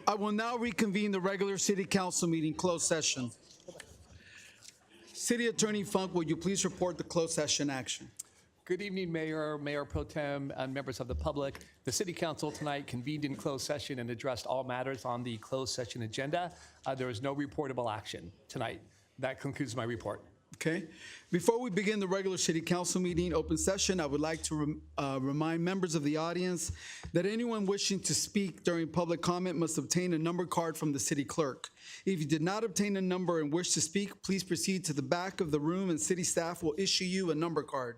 I will now reconvene the regular City Council meeting closed session. City Attorney Funk, will you please report the closed session action? Good evening, Mayor, Mayor Pro Tem, and members of the public. The City Council tonight convened in closed session and addressed all matters on the closed session agenda. There is no reportable action tonight. That concludes my report. Okay. Before we begin the regular City Council meeting open session, I would like to remind members of the audience that anyone wishing to speak during public comment must obtain a number card from the city clerk. If you did not obtain a number and wish to speak, please proceed to the back of the room and city staff will issue you a number card.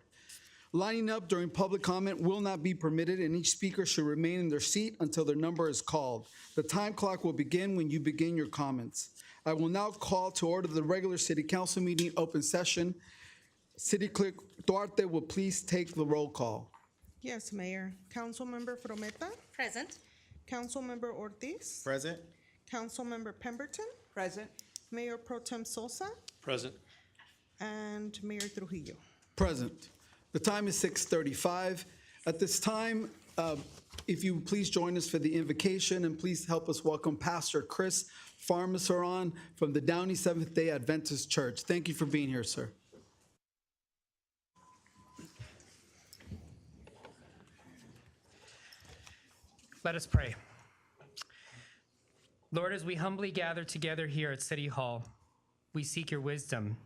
Lining up during public comment will not be permitted, and each speaker should remain in their seat until their number is called. The time clock will begin when you begin your comments. I will now call to order the regular City Council meeting open session. City Clerk Duarte will please take the roll call. Yes, Mayor. Councilmember Frometa? Present. Councilmember Ortiz? Present. Councilmember Pemberton? Present. Mayor Pro Tem Sosa? Present. And Mayor Trujillo. Present. The time is 6:35. At this time, if you please join us for the invocation, and please help us welcome Pastor Chris Farmasaran from the Downey Seventh-day Adventist Church. Thank you for being here, sir. Let us pray. Lord, as we humbly gather together here at City Hall, we seek your wisdom.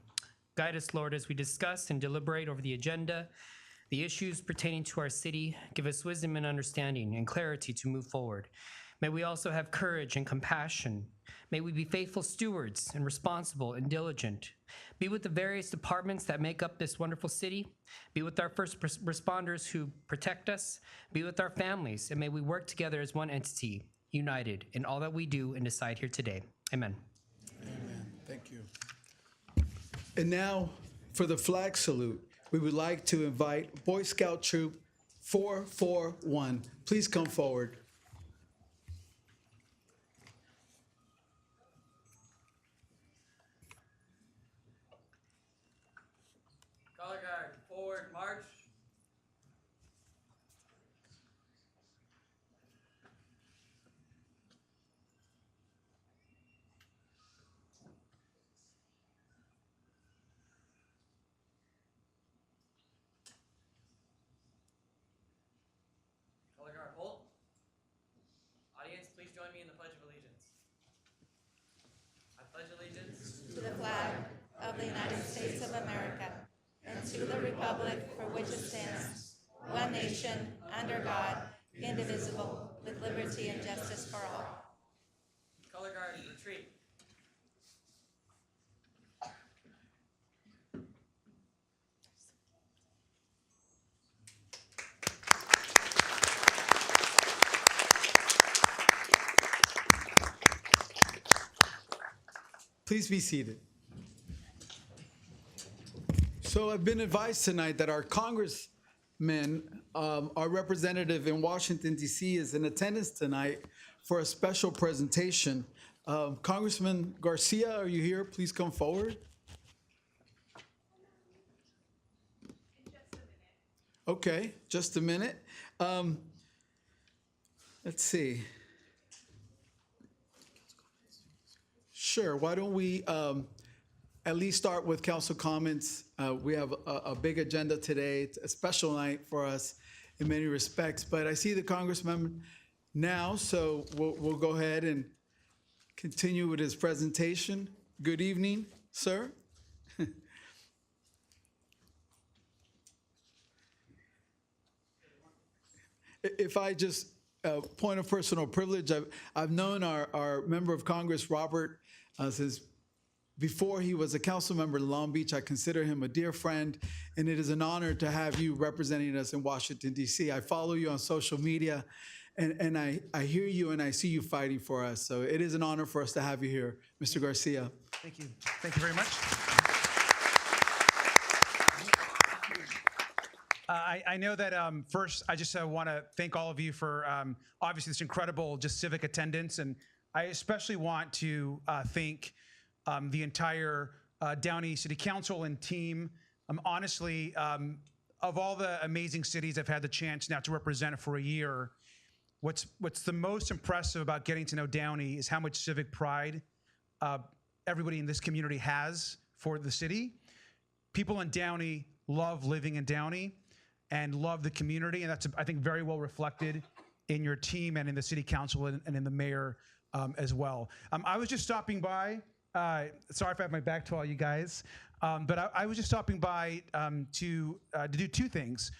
Guide us, Lord, as we discuss and deliberate over the agenda, the issues pertaining to our city. Give us wisdom and understanding and clarity to move forward. May we also have courage and compassion. May we be faithful stewards and responsible and diligent. Be with the various departments that make up this wonderful city. Be with our first responders who protect us. Be with our families, and may we work together as one entity, united in all that we do and decide here today. Amen. Amen. Thank you. And now, for the flag salute, we would like to invite Boy Scout Troop 441. Please come forward. Color guard, forward, march. Color guard, hold. Audience, please join me in the Pledge of Allegiance. I pledge allegiance To the flag of the United States of America and to the republic for which it stands, one nation, under God, indivisible, with liberty and justice for all. Color guard, retreat. Please be seated. So I've been advised tonight that our congressman, our representative in Washington, D.C. is in attendance tonight for a special presentation. Congressman Garcia, are you here? Please come forward. Okay, just a minute. Let's see. Sure, why don't we at least start with council comments. We have a big agenda today. It's a special night for us in many respects, but I see the congressman now, so we'll go ahead and continue with his presentation. Good evening, sir. If I just, point of personal privilege, I've known our member of Congress, Robert, since before he was a council member in Long Beach. I consider him a dear friend, and it is an honor to have you representing us in Washington, D.C. I follow you on social media, and I hear you and I see you fighting for us. So it is an honor for us to have you here, Mr. Garcia. Thank you. Thank you very much. I know that first, I just want to thank all of you for obviously this incredible just civic attendance, and I especially want to thank the entire Downey City Council and team. Honestly, of all the amazing cities I've had the chance now to represent for a year, what's the most impressive about getting to know Downey is how much civic pride everybody in this community has for the city. People in Downey love living in Downey and love the community, and that's, I think, very well reflected in your team and in the city council and in the mayor as well. I was just stopping by. Sorry if I have my back to all you guys, but I was just stopping by to do two things.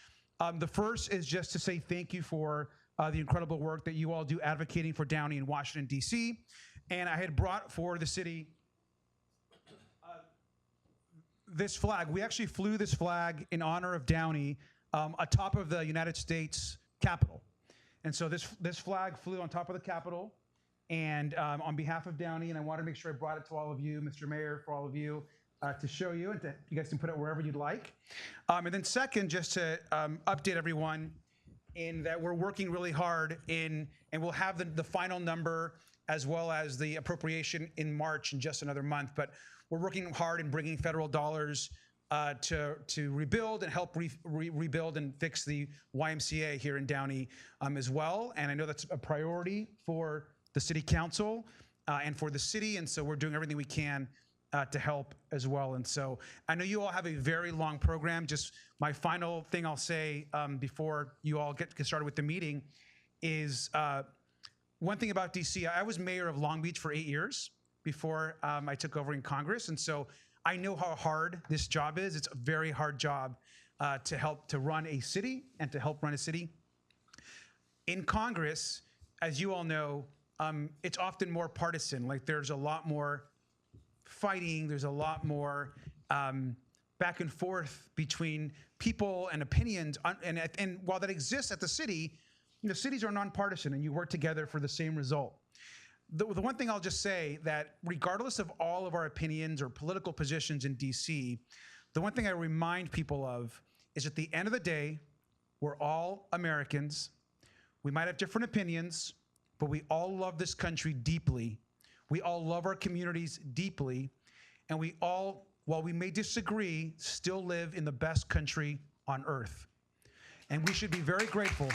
The first is just to say thank you for the incredible work that you all do advocating for Downey in Washington, D.C. And I had brought for the city this flag. We actually flew this flag in honor of Downey atop of the United States Capitol. And so this flag flew on top of the Capitol and on behalf of Downey, and I wanted to make sure I brought it to all of you, Mr. Mayor, for all of you, to show you, and you guys can put it wherever you'd like. And then second, just to update everyone in that we're working really hard and we'll have the final number as well as the appropriation in March in just another month. But we're working hard in bringing federal dollars to rebuild and help rebuild and fix the YMCA here in Downey as well. And I know that's a priority for the city council and for the city. And so we're doing everything we can to help as well. And so I know you all have a very long program. Just my final thing I'll say before you all get started with the meeting is one thing about DC. I was mayor of Long Beach for 8 years before I took over in Congress. And so I know how hard this job is. It's a very hard job to help to run a city and to help run a city. In Congress, as you all know, it's often more partisan. Like there's a lot more fighting, there's a lot more back and forth between people and opinions. And while that exists at the city, you know, cities are nonpartisan and you work together for the same result. The one thing I'll just say that regardless of all of our opinions or political positions in DC, the one thing I remind people of is at the end of the day, we're all Americans. We might have different opinions, but we all love this country deeply. We all love our communities deeply. And we all, while we may disagree, still live in the best country on earth. And we should be very grateful.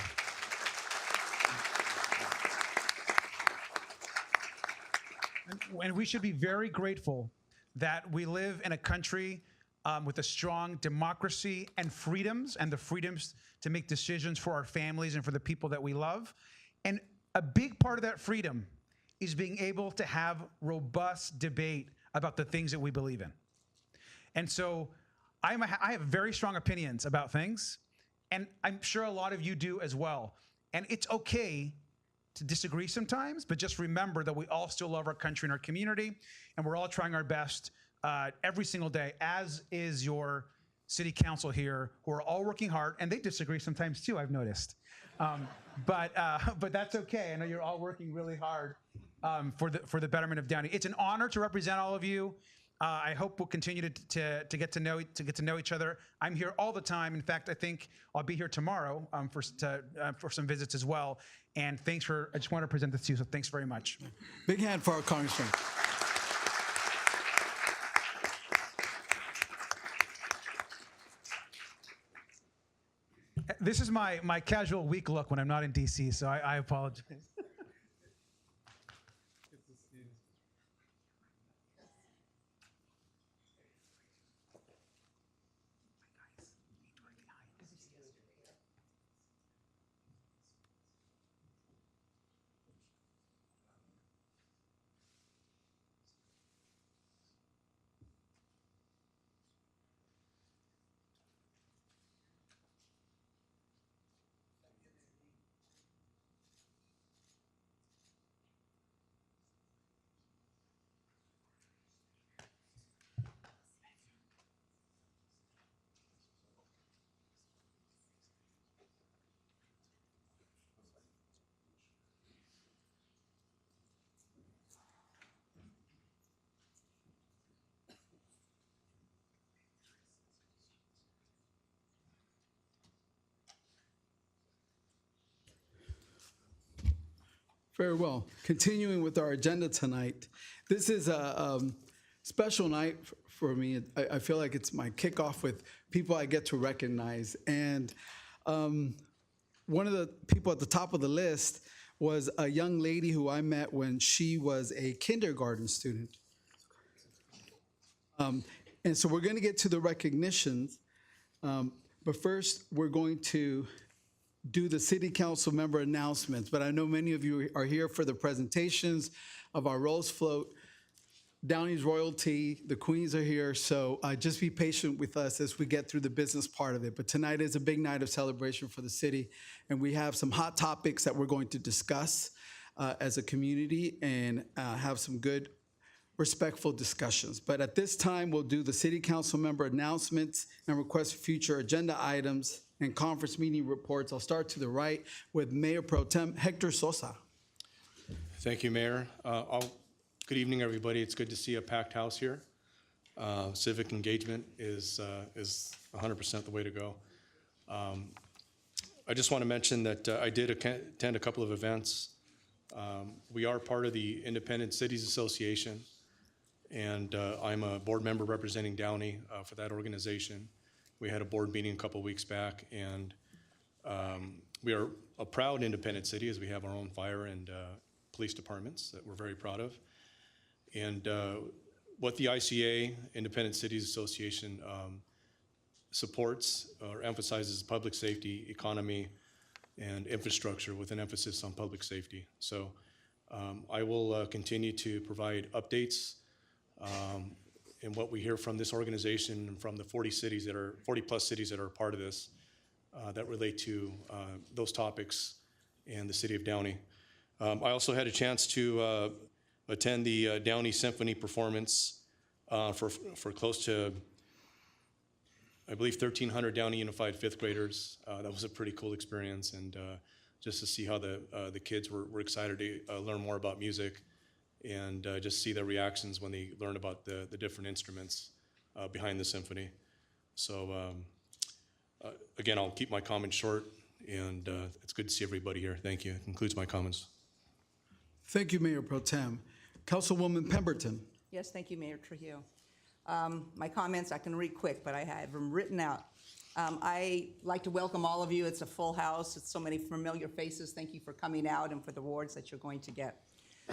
And we should be very grateful that we live in a country with a strong democracy and freedoms, and the freedoms to make decisions for our families and for the people that we love. And a big part of that freedom is being able to have robust debate about the things that we believe in. And so I have very strong opinions about things, and I'm sure a lot of you do as well. And it's okay to disagree sometimes, but just remember that we all still love our country and our community, and we're all trying our best every single day, as is your city council here, who are all working hard, and they disagree sometimes too, I've noticed. But that's okay. I know you're all working really hard for the betterment of Downey. It's an honor to represent all of you. I hope we'll continue to get to know each other. I'm here all the time. In fact, I think I'll be here tomorrow for some visits as well. And I just want to present this to you. So thanks very much. Big hand for our congressman. This is my casual week look when I'm not in DC, so I apologize. Very well. Continuing with our agenda tonight, this is a special night for me. I feel like it's my kickoff with people I get to recognize. And one of the people at the top of the list was a young lady who I met when she was a kindergarten student. And so we're going to get to the recognitions, but first we're going to do the city council member announcements. But I know many of you are here for the presentations of our Rose Float. Downey's royalty, the queens are here, so just be patient with us as we get through the business part of it. But tonight is a big night of celebration for the city, and we have some hot topics that we're going to discuss as a community and have some good, respectful discussions. But at this time, we'll do the city council member announcements and request for future agenda items and conference meeting reports. I'll start to the right with Mayor Pro Tem Hector Sosa. Thank you, Mayor. Good evening, everybody. It's good to see a packed house here. Civic engagement is 100% the way to go. I just want to mention that I did attend a couple of events. We are part of the Independent Cities Association, and I'm a board member representing Downey for that organization. We had a board meeting a couple weeks back, and we are a proud independent city as we have our own fire and police departments that we're very proud of. And what the ICA, Independent Cities Association, supports or emphasizes public safety, economy, and infrastructure with an emphasis on public safety. So I will continue to provide updates in what we hear from this organization and from the 40 plus cities that are part of this that relate to those topics and the city of Downey. I also had a chance to attend the Downey Symphony performance for close to, I believe, 1,300 Downey Unified fifth graders. That was a pretty cool experience, and just to see how the kids were excited to learn more about music and just see their reactions when they learn about the different instruments behind the symphony. So again, I'll keep my comments short, and it's good to see everybody here. Thank you. That concludes my comments. Thank you, Mayor Pro Tem. Councilwoman Pemberton. Yes, thank you, Mayor Trujillo. My comments, I can read quick, but I have them written out. I like to welcome all of you. It's a full house. It's so many familiar faces. Thank you for coming out and for the awards that you're going to get.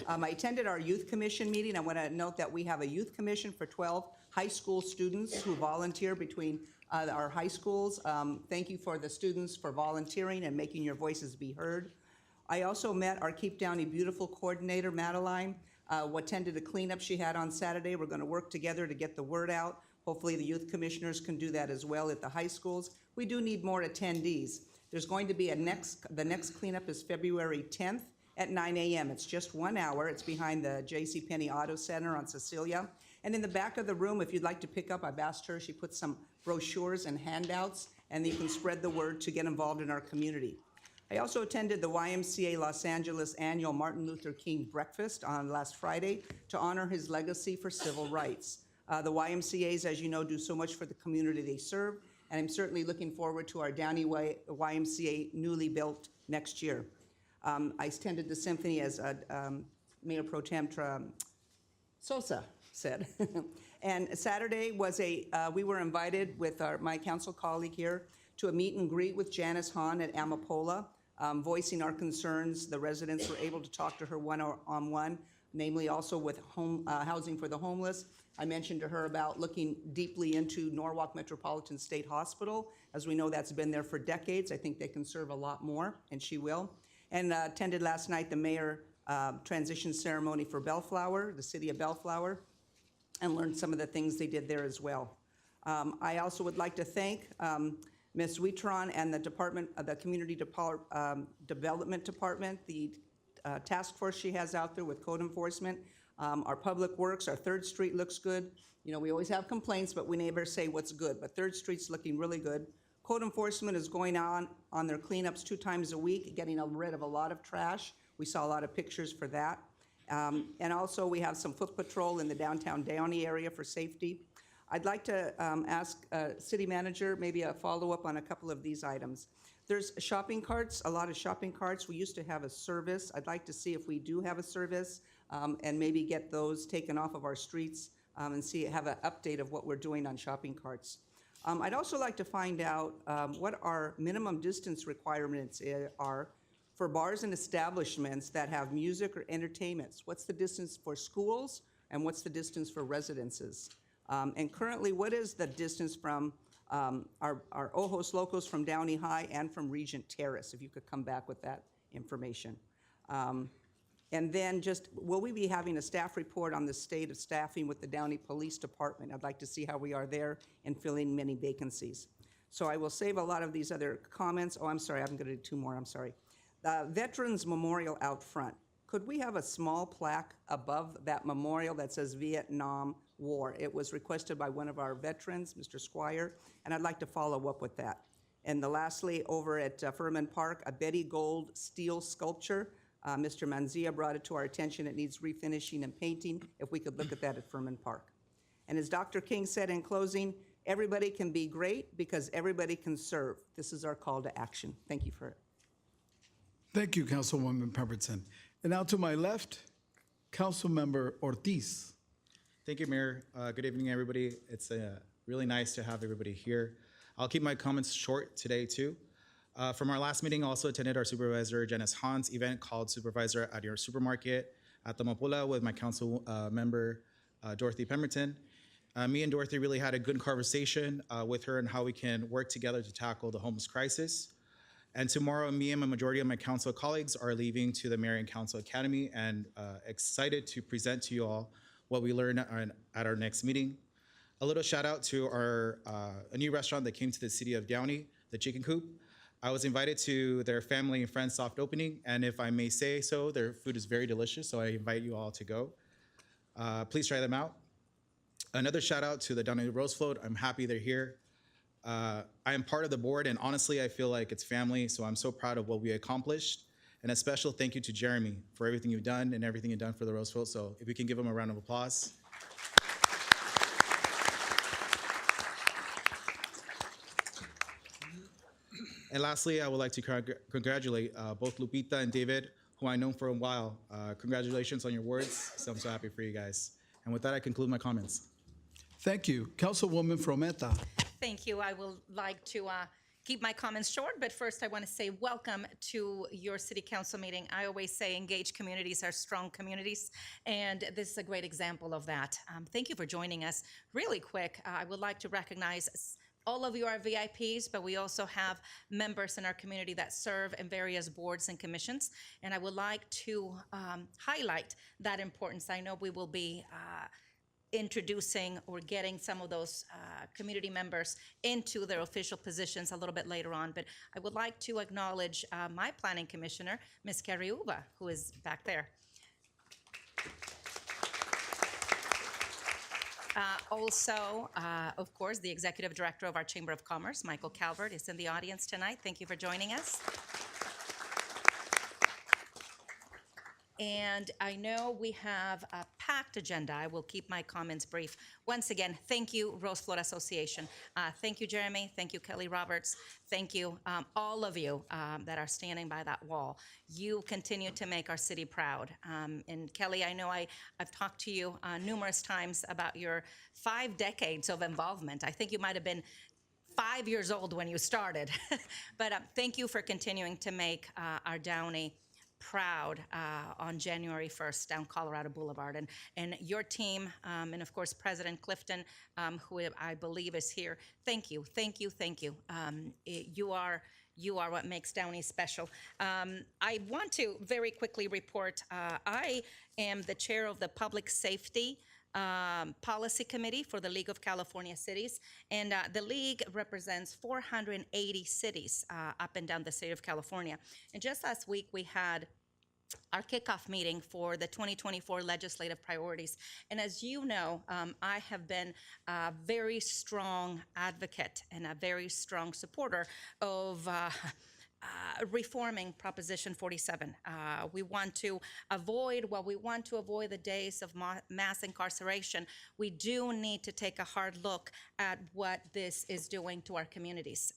I attended our youth commission meeting. I want to note that we have a youth commission for 12 high school students who volunteer between our high schools. Thank you for the students for volunteering and making your voices be heard. I also met our Keep Downey Beautiful coordinator, Madeline, attended a cleanup she had on Saturday. We're going to work together to get the word out. Hopefully the youth commissioners can do that as well at the high schools. We do need more attendees. There's going to be the next cleanup is February 10th at 9 a.m. It's just 1 hour. It's behind the JCPenney Auto Center on Cecilia. And in the back of the room, if you'd like to pick up, I've asked her, she put some brochures and handouts, and you can spread the word to get involved in our community. I also attended the YMCA Los Angeles annual Martin Luther King breakfast on last Friday to honor his legacy for civil rights. The YMCAs, as you know, do so much for the community they serve, and I'm certainly looking forward to our Downey YMCA newly built next year. I attended the symphony as Mayor Pro Tem Sosa said. And Saturday was we were invited with my council colleague here to a meet and greet with Janice Hahn at Amapola, voicing our concerns. The residents were able to talk to her one-on-one, namely also with housing for the homeless. I mentioned to her about looking deeply into Norwalk Metropolitan State Hospital. As we know, that's been there for decades. I think they can serve a lot more, and she will. And attended last night the mayor transition ceremony for Bellflower, the city of Bellflower, and learned some of the things they did there as well. I also would like to thank Ms. Witron and the department, the Community Development Department, the task force she has out there with code enforcement. Our public works, our 3rd Street looks good. You know, we always have complaints, but we never say what's good. But 3rd Street's looking really good. Code enforcement is going on their cleanups 2 times a week, getting rid of a lot of trash. We saw a lot of pictures for that. And also we have some foot patrol in the downtown Downey area for safety. I'd like to ask City Manager maybe a follow-up on a couple of these items. There's shopping carts, a lot of shopping carts. We used to have a service. I'd like to see if we do have a service and maybe get those taken off of our streets and have an update of what we're doing on shopping carts. I'd also like to find out what our minimum distance requirements are for bars and establishments that have music or entertainments? What's the distance for schools, and what's the distance for residences? And currently, what is the distance from our Ojos Locos from Downey High and from Regent Terrace? If you could come back with that information. And then just, will we be having a staff report on the state of staffing with the Downey Police Department? I'd like to see how we are there in filling many vacancies. So I will save a lot of these other comments. Oh, I'm sorry, I'm gonna do two more, I'm sorry. The Veterans Memorial out front. Could we have a small plaque above that memorial that says Vietnam War? It was requested by one of our veterans, Mr. Squire, and I'd like to follow up with that. And lastly, over at FURMAN Park, a Betty Gold steel sculpture. Mr. Manzia brought it to our attention. It needs refinishing and painting. If we could look at that at FURMAN Park. And as Dr. King said in closing, everybody can be great because everybody can serve. This is our call to action. Thank you for it. Thank you, Councilwoman Pemberton. And now to my left, Councilmember Ortiz. Thank you, Mayor. Good evening, everybody. It's really nice to have everybody here. I'll keep my comments short today, too. From our last meeting, I also attended our Supervisor Janice Hahn's event called Supervisor at Your Supermarket at Tamapula with my council member, Dorothy Pemberton. Me and Dorothy really had a good conversation with her on how we can work together to tackle the homeless crisis. And tomorrow, me and a majority of my council colleagues are leaving to the Mayor and Council Academy and excited to present to you all what we learned at our next meeting. A little shout out to our a new restaurant that came to the city of Downey, the Chicken Coop. I was invited to their family and friends soft opening, and if I may say so, their food is very delicious, so I invite you all to go. Please try them out. Another shout out to the Downey Rose Float. I'm happy they're here. I am part of the board, and honestly, I feel like it's family, so I'm so proud of what we accomplished. And a special thank you to Jeremy for everything you've done and everything you've done for the Rose Float, so if we can give him a round of applause. And lastly, I would like to congratulate both Lupita and David, who I know for a while. Congratulations on your words. So I'm so happy for you guys. And with that, I conclude my comments. Thank you. Councilwoman Frometa. Thank you. I would like to keep my comments short, but first I want to say welcome to your city council meeting. I always say engaged communities are strong communities, and this is a great example of that. Thank you for joining us. Really quick, I would like to recognize all of you are VIPs, but we also have members in our community that serve in various boards and commissions. And I would like to highlight that importance. I know we will be introducing or getting some of those community members into their official positions a little bit later on. But I would like to acknowledge my planning commissioner, Ms. Carriuba, who is back there. Also, of course, the Executive Director of our Chamber of Commerce, Michael Calvert, is in the audience tonight. Thank you for joining us. And I know we have a packed agenda. I will keep my comments brief. Once again, thank you, Rose Float Association. Thank you, Jeremy. Thank you, Kelly Roberts. Thank you, all of you that are standing by that wall. You continue to make our city proud. And Kelly, I know I've talked to you numerous times about your 5 decades of involvement. I think you might have been 5 years old when you started. But thank you for continuing to make our Downey proud on January 1st down Colorado Boulevard. And your team, and of course, President Clifton, who I believe is here, thank you, thank you, thank you. You are what makes Downey special. I want to very quickly report, I am the chair of the Public Safety Policy Committee for the League of California Cities, and the League represents 480 cities up and down the state of California. And just last week, we had our kickoff meeting for the 2024 legislative priorities. And as you know, I have been a very strong advocate and a very strong supporter of reforming Proposition 47. We want to avoid the days of mass incarceration. We do need to take a hard look at what this is doing to our communities,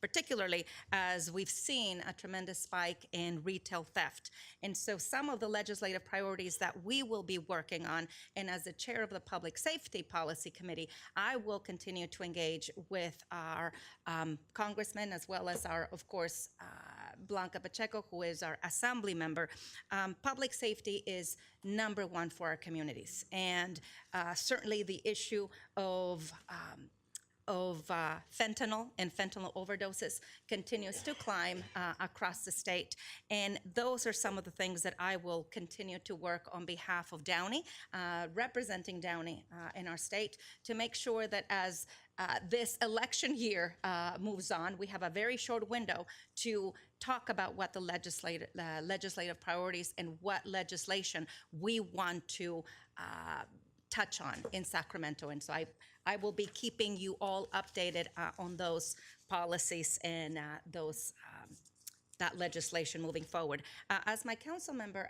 particularly as we've seen a tremendous spike in retail theft. And so some of the legislative priorities that we will be working on, and as the chair of the Public Safety Policy Committee, I will continue to engage with our congressmen as well as our, of of course, Blanca Pacheco, who is our assembly member. Public safety is number one for our communities. And certainly the issue of fentanyl and fentanyl overdoses continues to climb across the state. And those are some of the things that I will continue to work on behalf of Downey, representing Downey in our state, to make sure that as this election year moves on, we have a very short window to talk about what the legislative priorities and what legislation we want to touch on in Sacramento. And so I will be keeping you all updated on those policies and that legislation moving forward. As my council member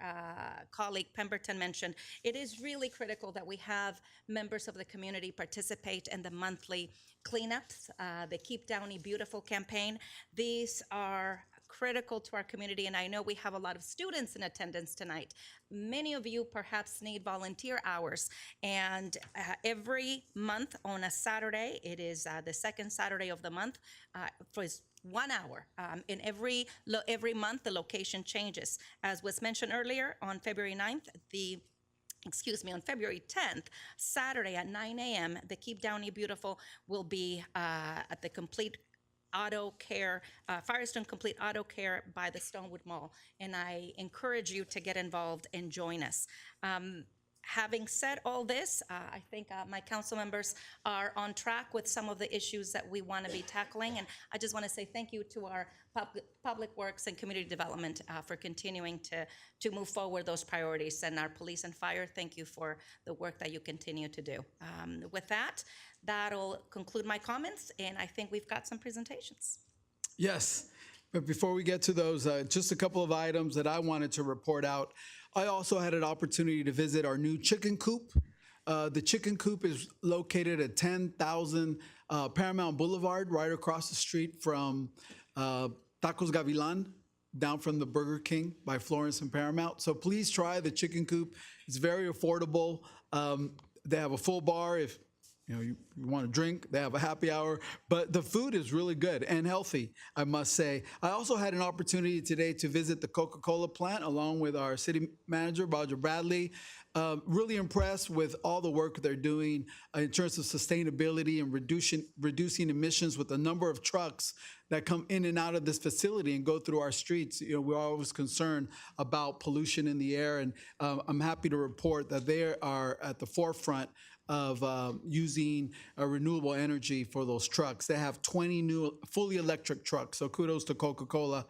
colleague Pemberton mentioned, it is really critical that we have members of the community participate in the monthly cleanups, the Keep Downey Beautiful campaign. These are critical to our community, and I know we have a lot of students in attendance tonight. Many of you perhaps need volunteer hours, and every month on a Saturday, it is the second Saturday of the month, for 1 hour. In every month, the location changes. As was mentioned earlier, on February 9th, on February 10th, Saturday at 9 a.m., the Keep Downey Beautiful will be at the Complete Auto Care, Firestone Complete Auto Care by the Stonewood Mall. And I encourage you to get involved and join us. Having said all this, I think my council members are on track with some of the issues that we want to be tackling. And I just want to say thank you to our Public Works and Community Development for continuing to move forward those priorities. And our police and fire, thank you for the work that you continue to do. With that, that'll conclude my comments. And I think we've got some presentations. Yes, but before we get to those, just a couple of items that I wanted to report out. I also had an opportunity to visit our new chicken coop. The chicken coop is located at 10,000 Paramount Boulevard, right across the street from Tacos Gavilan, down from the Burger King by Florence and Paramount. So please try the chicken coop. It's very affordable. They have a full bar if you want to drink. They have a happy hour, but the food is really good and healthy, I must say. I also had an opportunity today to visit the Coca-Cola plant along with our city manager, Roger Bradley. Really impressed with all the work they're doing in terms of sustainability and reducing emissions with the number of trucks that come in and out of this facility and go through our streets. We're always concerned about pollution in the air, and I'm happy to report that they are at the forefront of using renewable energy for those trucks. They have 20 new fully electric trucks, so kudos to Coca-Cola.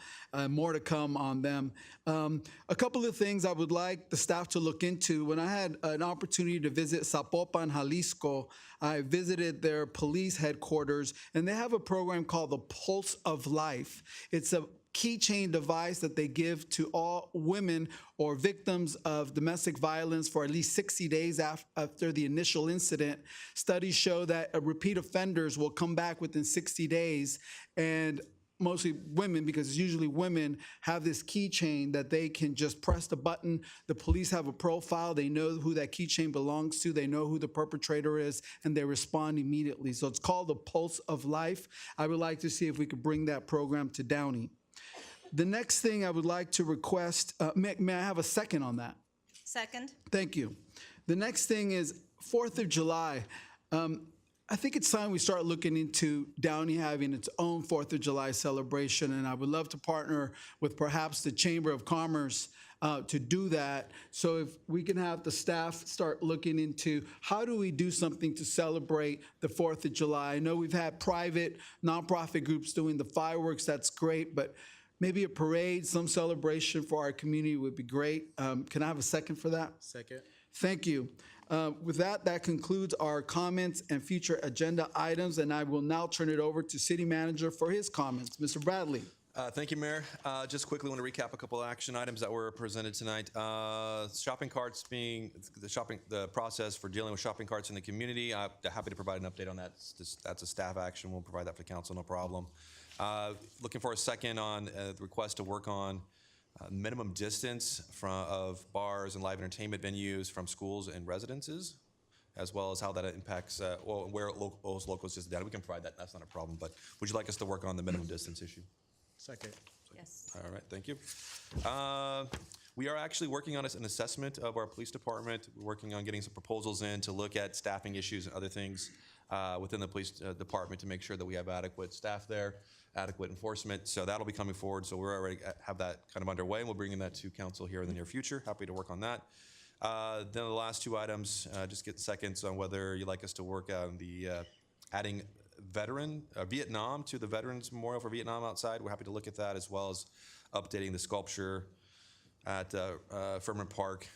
More to come on them. A couple of things I would like the staff to look into. When I had an opportunity to visit Zapopan, Jalisco, I visited their police headquarters, and they have a program called the Pulse of Life. It's a keychain device that they give to all women or victims of domestic violence for at least 60 days after the initial incident. Studies show that repeat offenders will come back within 60 days, and mostly women, because it's usually women, have this keychain that they can just press the button. The police have a profile. They know who that keychain belongs to. They know who the perpetrator is, and they respond immediately. So it's called the Pulse of Life. I would like to see if we could bring that program to Downey. The next thing I would like to request, may I have a second on that? Second. Thank you. The next thing is 4th of July. I think it's time we start looking into Downey having its own 4th of July celebration, and I would love to partner with perhaps the Chamber of Commerce to do that. So if we can have the staff start looking into how do we do something to celebrate the 4th of July. I know we've had private nonprofit groups doing the fireworks. That's great, but maybe a parade, some celebration for our community would be great. Can I have a second for that? Second. Thank you. With that, that concludes our comments and future agenda items, and I will now turn it over to City Manager for his comments. Mr. Bradley. Thank you, Mayor. Just quickly want to recap a couple of action items that were presented tonight. Shopping carts being the process for dealing with shopping carts in the community. I'm happy to provide an update on that. That's a staff action. We'll provide that for the council, no problem. Looking for a second on the request to work on minimum distance of bars and live entertainment venues from schools and residences, as well as how that impacts where those locals just data. We can provide that. That's not a problem. But would you like us to work on the minimum distance issue? Second. Yes. All right, thank you. We are actually working on an assessment of our police department. We're working on getting some proposals in to look at staffing issues and other things within the police department to make sure that we have adequate staff there, adequate enforcement. So that'll be coming forward. So we're already have that kind of underway, and we'll bring that to council here in the near future. Happy to work on that. Then the last two items, just get seconds on whether you'd like us to work on the adding Vietnam to the Veterans Memorial for Vietnam outside. We're happy to look at that, as well as updating the sculpture at FURMAN Park.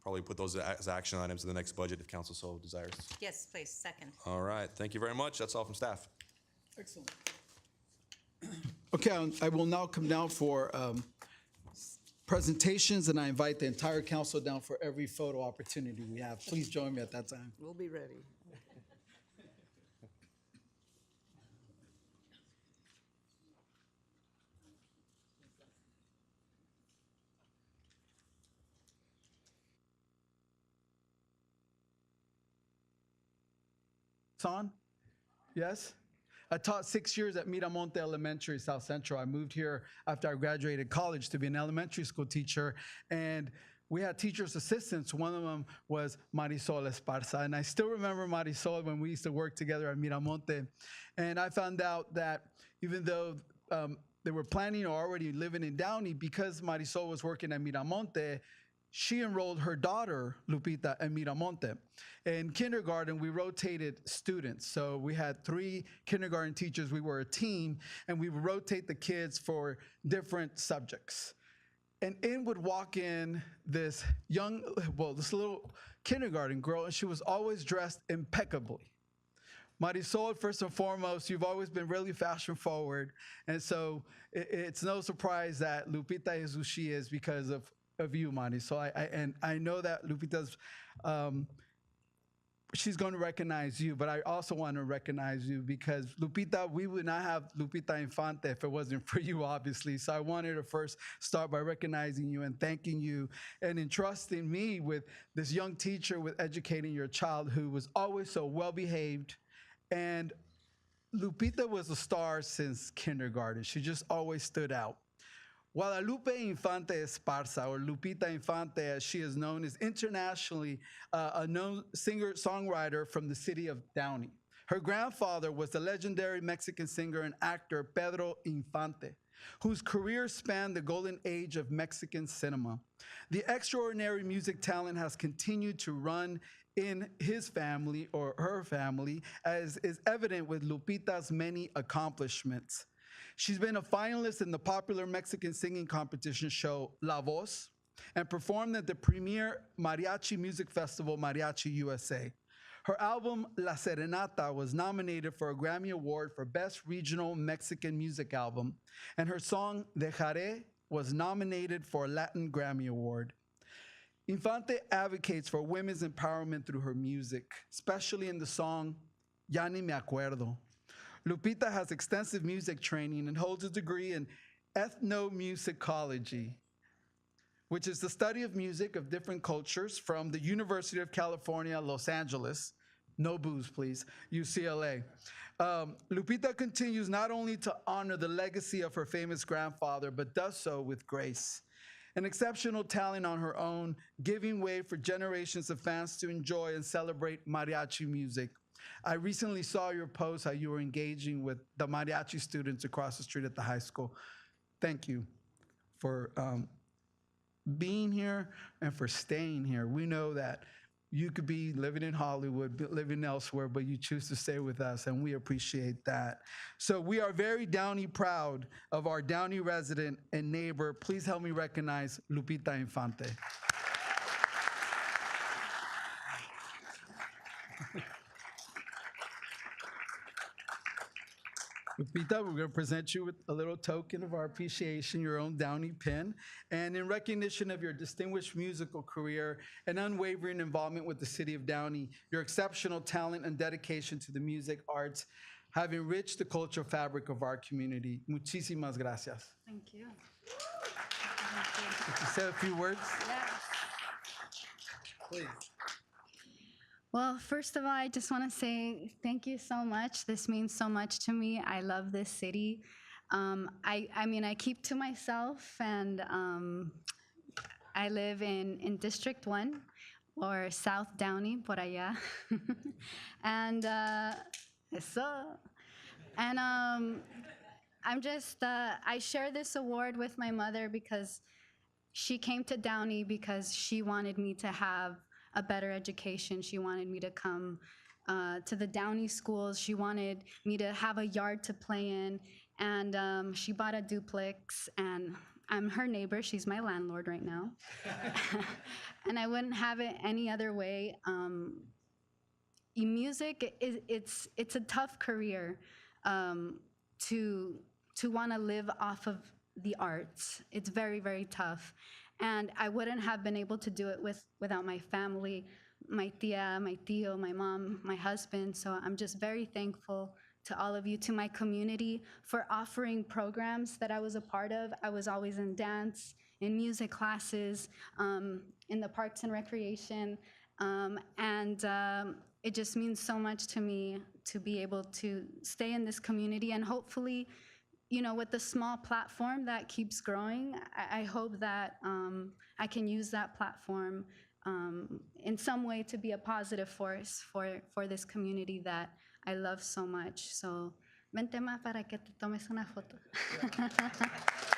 Probably put those as action items in the next budget if council so desires. Yes, please, second. All right, thank you very much. That's all from staff. Excellent. Okay, I will now come down for presentations, and I invite the entire council down for every photo opportunity we have. Please join me at that time. We'll be ready. It's on? Yes? I taught 6 years at Miramonte Elementary, South Central. I moved here after I graduated college to be an elementary school teacher, and we had teachers' assistants. One of them was Marisol Esparza, and I still remember Marisol when we used to work together at Miramonte. And I found out that even though they were planning or already living in Downey, because Marisol was working at Miramonte, she enrolled her daughter, Lupita, at Miramonte. In kindergarten, we rotated students. So we had 3 kindergarten teachers. We were a team, and we would rotate the kids for different subjects. And in would walk in this this little kindergarten girl, and she was always dressed impeccably. Marisol, first and foremost, you've always been really fashion forward. And so it's no surprise that Lupita is who she is because of you, Marisol. I know that Lupita's, she's going to recognize you, but I also want to recognize you because Lupita, we would not have Lupita Infante if it wasn't for you, obviously. So I wanted to first start by recognizing you and thanking you and entrusting me with this young teacher with educating your child who was always so well-behaved. And Lupita was a star since kindergarten. She just always stood out. Guadalupe Infante Esparza, or Lupita Infante, as she is known, is internationally a known singer-songwriter from the city of Downey. Her grandfather was the legendary Mexican singer and actor Pedro Infante, whose career spanned the golden age of Mexican cinema. The extraordinary music talent has continued to run in his family, or her family, as is evident with Lupita's many accomplishments. She's been a finalist in the popular Mexican singing competition show La Voz and performed at the premier mariachi music festival, Mariachi USA. Her album La Serenata was nominated for a Grammy Award for Best Regional Mexican Music Album, and her song Dejaré was nominated for a Latin Grammy Award. Infante advocates for women's empowerment through her music, especially in the song Ya Ni Me Acuerdo. Lupita has extensive music training and holds a degree in ethnomusicology, which is the study of music of different cultures, from the University of California, Los Angeles. No booze, please, UCLA. Lupita continues not only to honor the legacy of her famous grandfather, but does so with grace. An exceptional talent on her own, giving way for generations of fans to enjoy and celebrate mariachi music. I recently saw your post how you were engaging with the mariachi students across the street at the high school. Thank you for being here and for staying here. We know that you could be living in Hollywood, living elsewhere, but you choose to stay with us, and we appreciate that. So we are very Downey proud of our Downey resident and neighbor. Please help me recognize Lupita Infante. Lupita, we're going to present you with a little token of our appreciation, your own Downey pin. And in recognition of your distinguished musical career and unwavering involvement with the city of Downey, your exceptional talent and dedication to the music arts have enriched the cultural fabric of our community. Muchísimas gracias. Thank you. Could you say a few words? Yes. Please. Well, first of all, I just want to say thank you so much. This means so much to me. I love this city. I mean, I keep to myself, and I live in District 1, or South Downey, por allá. And eso. And I'm just, I share this award with my mother because she came to Downey because she wanted me to have a better education. She wanted me to come to the Downey schools. She wanted me to have a yard to play in. And she bought a duplex, and I'm her neighbor. She's my landlord right now. And I wouldn't have it any other way. Music, it's a tough career to want to live off of the arts. It's very, very tough. And I wouldn't have been able to do it without my family, my tia, my tío, my mom, my husband. So I'm just very thankful to all of you, to my community, for offering programs that I was a part of. I was always in dance, in music classes, in the Parks and Recreation. It just means so much to me to be able to stay in this community, and hopefully, you know, with the small platform that keeps growing, I hope that I can use that platform in some way to be a positive force for this community that I love so much. So, vente más para que te tomes una foto.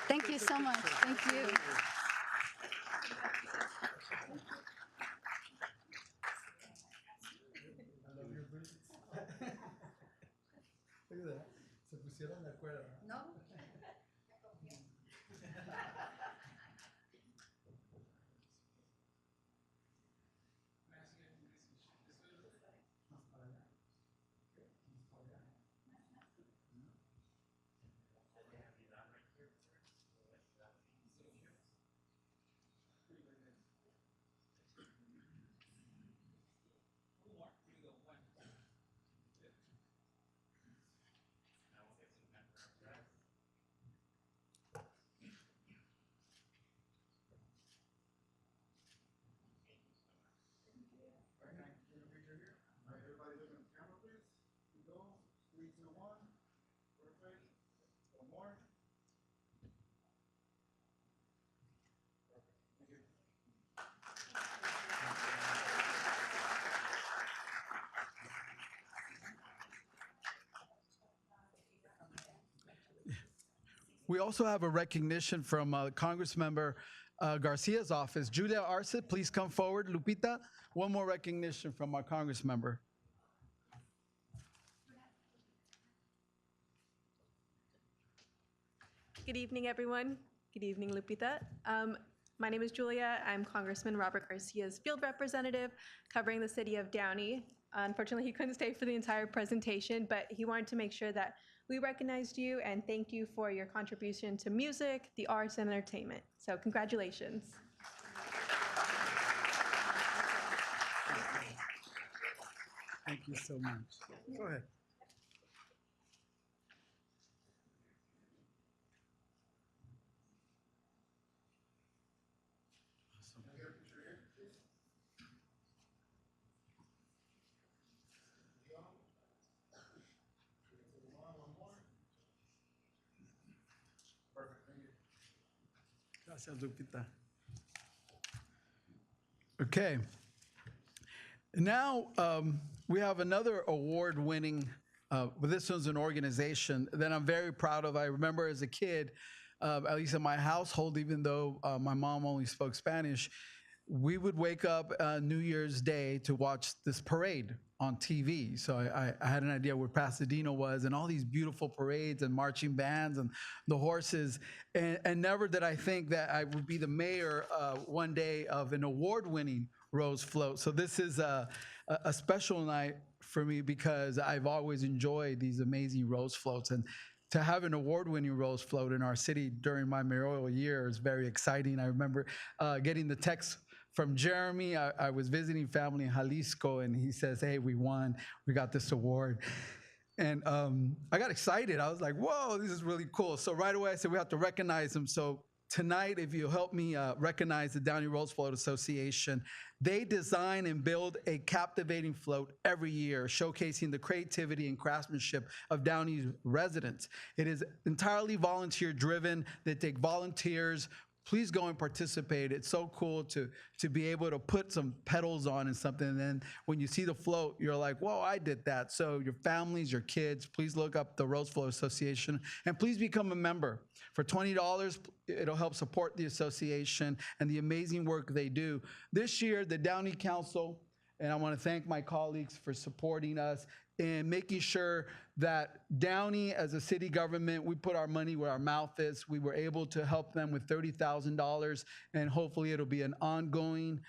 Thank you so much. Thank you. Se pusieron de acuerdo. No. We also have a recognition from Congressmember Garcia's office. Julia Arce, please come forward. Lupita, one more recognition from our Congressmember. Good evening, everyone. Good evening, Lupita. My name is Julia. I'm Congressman Robert Garcia's field representative covering the city of Downey. Unfortunately, he couldn't stay for the entire presentation, but he wanted to make sure that we recognized you and thanked you for your contribution to music, the arts, and entertainment. So congratulations. Thank you so much. Go ahead. Gracias, Lupita. Okay. Now we have another award-winning, this one's an organization that I'm very proud of. I remember as a kid, at least in my household, even though my mom only spoke Spanish, we would wake up New Year's Day to watch this parade on TV. So I had an idea where Pasadena was, and all these beautiful parades and marching bands and the horses. And never did I think that I would be the mayor one day of an award-winning Rose Float. So this is a special night for me because I've always enjoyed these amazing Rose Floats. And to have an award-winning Rose Float in our city during my mayoral year is very exciting. I remember getting the text from Jeremy. I was visiting family in Jalisco, and he says, hey, we won. We got this award. And I got excited. I was like, whoa, this is really cool. So right away, I said, we have to recognize him. So tonight, if you help me recognize the Downey Rose Float Association, they design and build a captivating float every year, showcasing the creativity and craftsmanship of Downey's residents. It is entirely volunteer driven. They take volunteers. Please go and participate. It's so cool to be able to put some pedals on and something. And then when you see the float, you're like, whoa, I did that. So your families, your kids, please look up the Rose Float Association and please become a member. For $20, it'll help support the association and the amazing work they do. This year, the Downey Council, and I want to thank my colleagues for supporting us in making sure that Downey, as a city government, we put our money where our mouth is. We were able to help them with $30,000, and hopefully it'll be an ongoing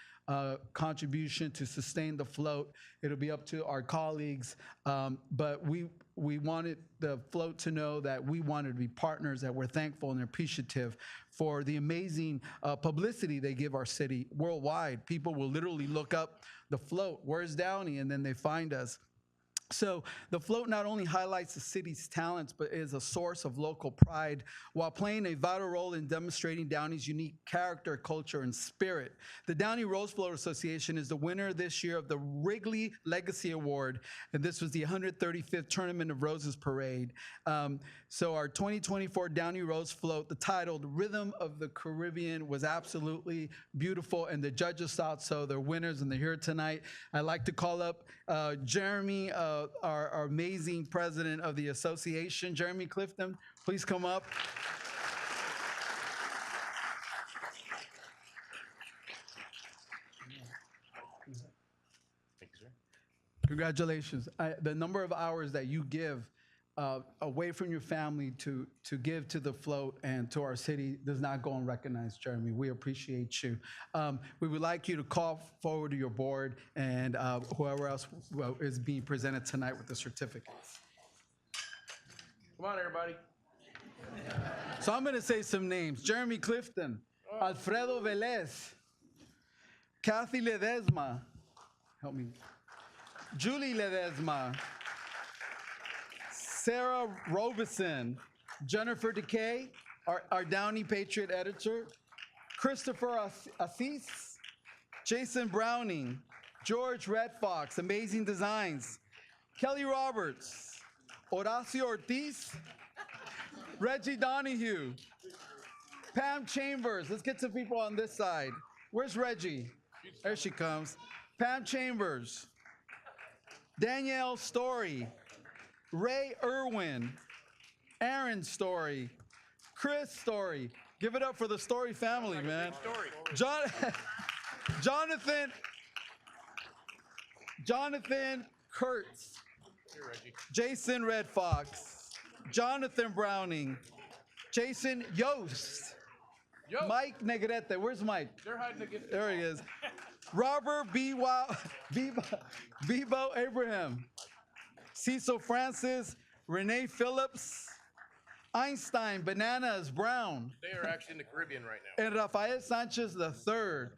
contribution to sustain the float. It'll be up to our colleagues, but we wanted the float to know that we wanted to be partners, that we're thankful and appreciative for the amazing publicity they give our city worldwide. People will literally look up the float, where's Downey, and then they find us. So the float not only highlights the city's talents, but is a source of local pride while playing a vital role in demonstrating Downey's unique character, culture, and spirit. The Downey Rose Float Association is the winner this year of the Wrigley Legacy Award, and this was the 135th Tournament of Roses Parade. So our 2024 Downey Rose Float, the titled Rhythm of the Caribbean, was absolutely beautiful, and the judges thought so. They're winners, and they're here tonight. I'd like to call up Jeremy, our amazing president of the association, Jeremy Clifton. Please come up. Congratulations. The number of hours that you give away from your family to give to the float and to our city does not go unrecognized, Jeremy. We appreciate you. We would like you to call forward to your board and whoever else is being presented tonight with the certificates. Come on, everybody. So I'm going to say some names. Jeremy Clifton, Alfredo Velez, Kathy Ledesma, help me, Julie Ledesma, Sarah Robeson, Jennifer Decay, our Downey Patriot editor, Christopher Assis, Jason Browning, George Red Fox, Amazing Designs, Kelly Roberts, Horacio Ortiz, Reggie Donahue, Pam Chambers. Let's get some people on this side. Where's Reggie? There she comes. Pam Chambers, Danielle Story, Ray Irwin, Aaron Story, Chris Story. Give it up for the Story family, man. Jonathan Kurtz, Jason Red Fox, Jonathan Browning, Jason Yost, Mike Negrete. Where's Mike? They're hiding again. There he is. Robert Bebo Abraham, Cecil Francis, Renee Phillips, Einstein, Bananas Brown. They are actually in the Caribbean right now. And Rafael Sanchez III.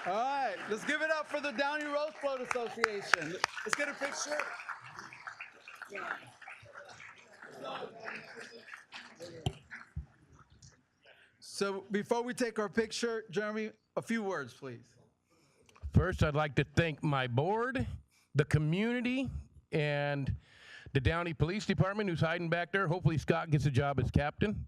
All right, let's give it up for the Downey Rose Float Association. Let's get a picture. So before we take our picture, Jeremy, a few words, please. First, I'd like to thank my board, the community, and the Downey Police Department who's hiding back there. Hopefully Scott gets a job as captain,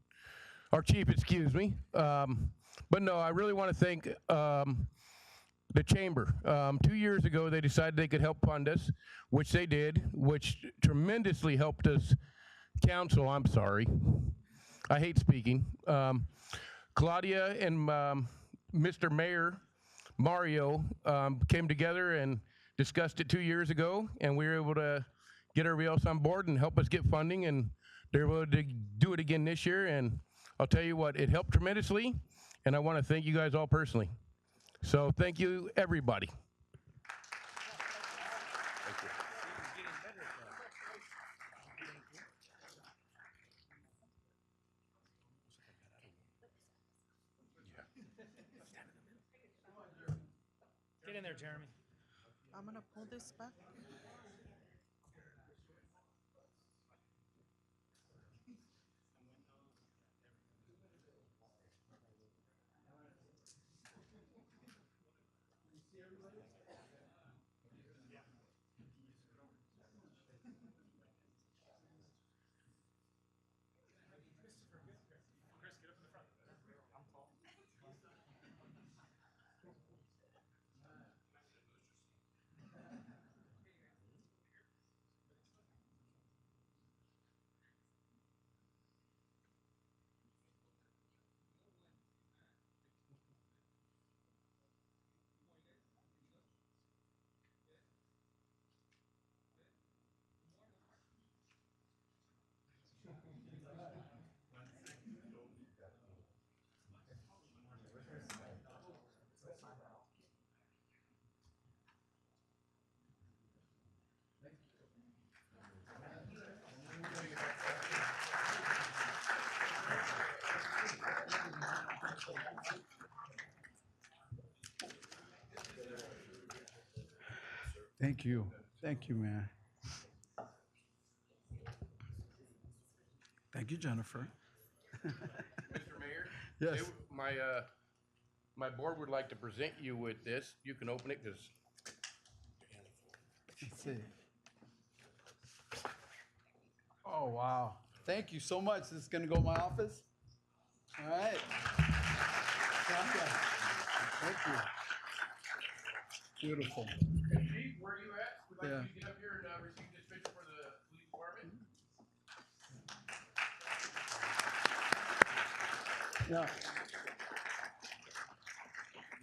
or chief, excuse me. But no, I really want to thank the chamber. 2 years ago, they decided they could help fund us, which they did, which tremendously helped us council. I'm sorry. I hate speaking. Claudia and Mr. Mayor Mario came together and discussed it 2 years ago, and we were able to get everybody else on board and help us get funding, and they're able to do it again this year. And I'll tell you what, it helped tremendously, and I want to thank you guys all personally. So thank you, everybody. Get in there, Jeremy. I'm gonna pull this back. Thank you. Thank you, man. Thank you, Jennifer. Mr. Mayor? Yes. My board would like to present you with this. You can open it because Let's see. Oh, wow. Thank you so much. This is going to go in my office. All right. Thank you. Beautiful. Chief, where are you at? We'd like Yeah. you to get up here and receive this picture for the police department. Yeah.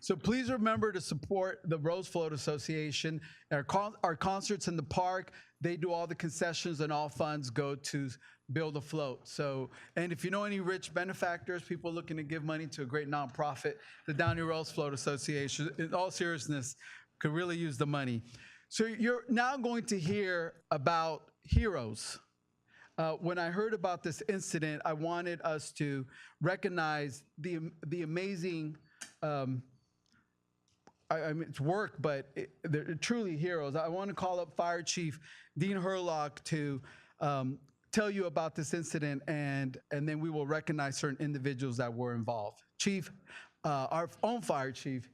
So please remember to support the Rose Float Association. Our concerts in the park, they do all the concessions and all funds go to build a float. So, and if you know any rich benefactors, people looking to give money to a great nonprofit, the Downey Rose Float Association, in all seriousness, could really use the money. So you're now going to hear about heroes. When I heard about this incident, I wanted us to recognize the amazing, I mean, it's work, but they're truly heroes. I want to call up Fire Chief Dean Herlock to tell you about this incident, and then we will recognize certain individuals that were involved. Chief, our own Fire Chief,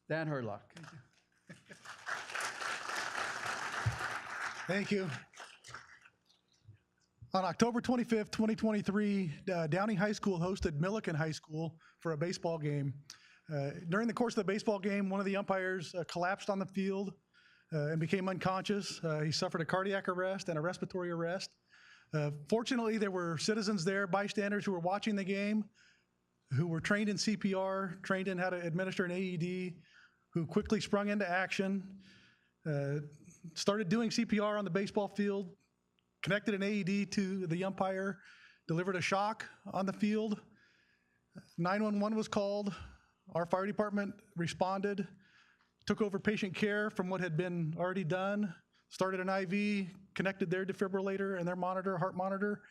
Dan Herlock. Thank you. On October 25th, 2023, Downey High School hosted Millikan High School for a baseball game. During the course of the baseball game, one of the umpires collapsed on the field and became unconscious. He suffered a cardiac arrest and a respiratory arrest. Fortunately, there were citizens there, bystanders who were watching the game, who were trained in CPR, trained in how to administer an AED, who quickly sprung into action, started doing CPR on the baseball field, connected an AED to the umpire, delivered a shock on the field. 911 was called. Our fire department responded, took over patient care from what had been already done, started an IV, connected their defibrillator and their monitor, heart monitor,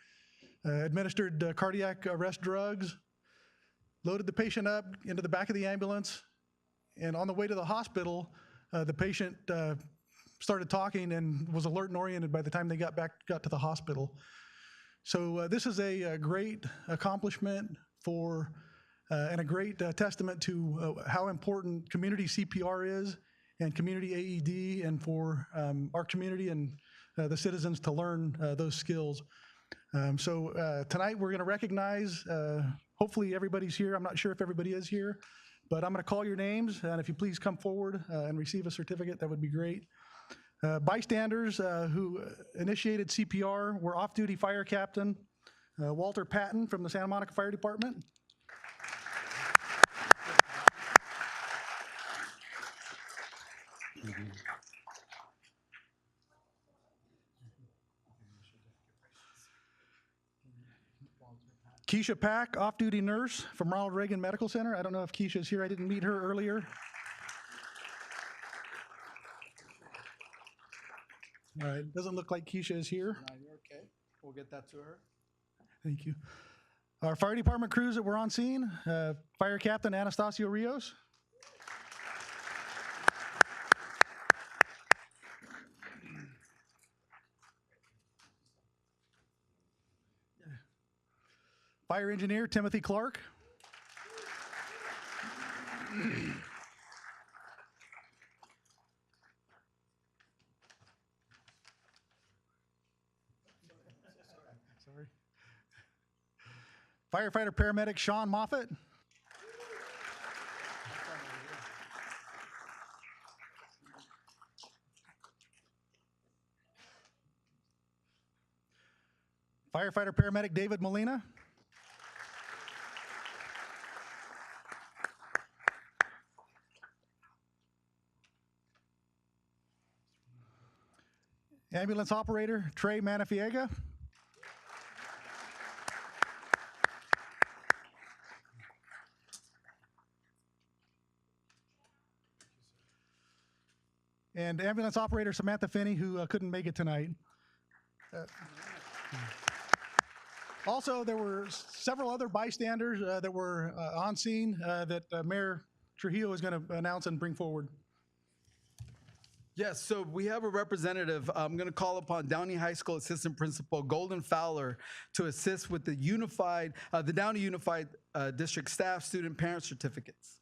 administered cardiac arrest drugs, loaded the patient up into the back of the ambulance, and on the way to the hospital, the patient started talking and was alert and oriented by the time they got to the hospital. So this is a great accomplishment for and a great testament to how important community CPR is and community AED, and for our community and the citizens to learn those skills. So tonight we're going to recognize, hopefully everybody's here. I'm not sure if everybody is here, but I'm going to call your names, and if you please come forward and receive a certificate, that would be great. Bystanders who initiated CPR were off-duty fire captain Walter Patton from the Santa Monica Fire Department. Keisha Pack, off-duty nurse from Ronald Reagan Medical Center. I don't know if Keisha's here. I didn't meet her earlier. All right, doesn't look like Keisha is here. No, you're okay. We'll get that to her. Thank you. Our fire department crews that were on scene, Fire Captain Anastasio Rios. Fire Engineer Timothy Clark. Sorry. Firefighter Paramedic Sean Moffett. Firefighter Paramedic David Molina. Ambulance Operator Trey Manafiega. And Ambulance Operator Samantha Finney, who couldn't make it tonight. Also, there were several other bystanders that were on scene that Mayor Trujillo is going to announce and bring forward. Yes, so we have a representative. I'm going to call upon Downey High School Assistant Principal Golden Fowler to assist with the the Downey Unified District staff, student, parent certificates.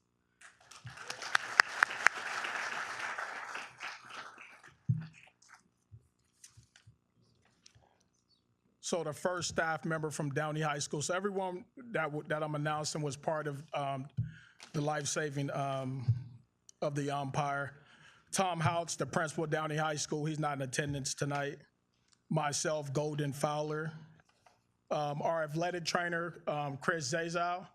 So the first staff member from Downey High School. So everyone that I'm announcing was part of the life-saving of the umpire. Tom Houts, the principal of Downey High School, he's not in attendance tonight. Myself, Golden Fowler. Our athletic trainer, Chris Zazal.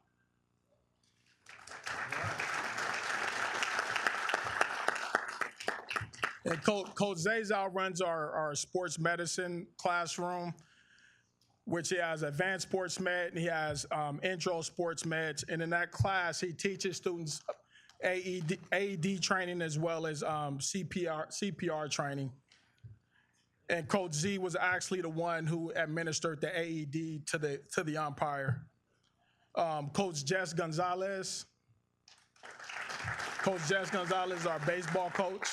And Coach Zazal runs our sports medicine classroom, which he has advanced sports med and he has intro sports meds. And in that class, he teaches students AED training as well as CPR training. And Coach Z was actually the one who administered the AED to the umpire. Coach Jess Gonzalez. Coach Jess Gonzalez, our baseball coach.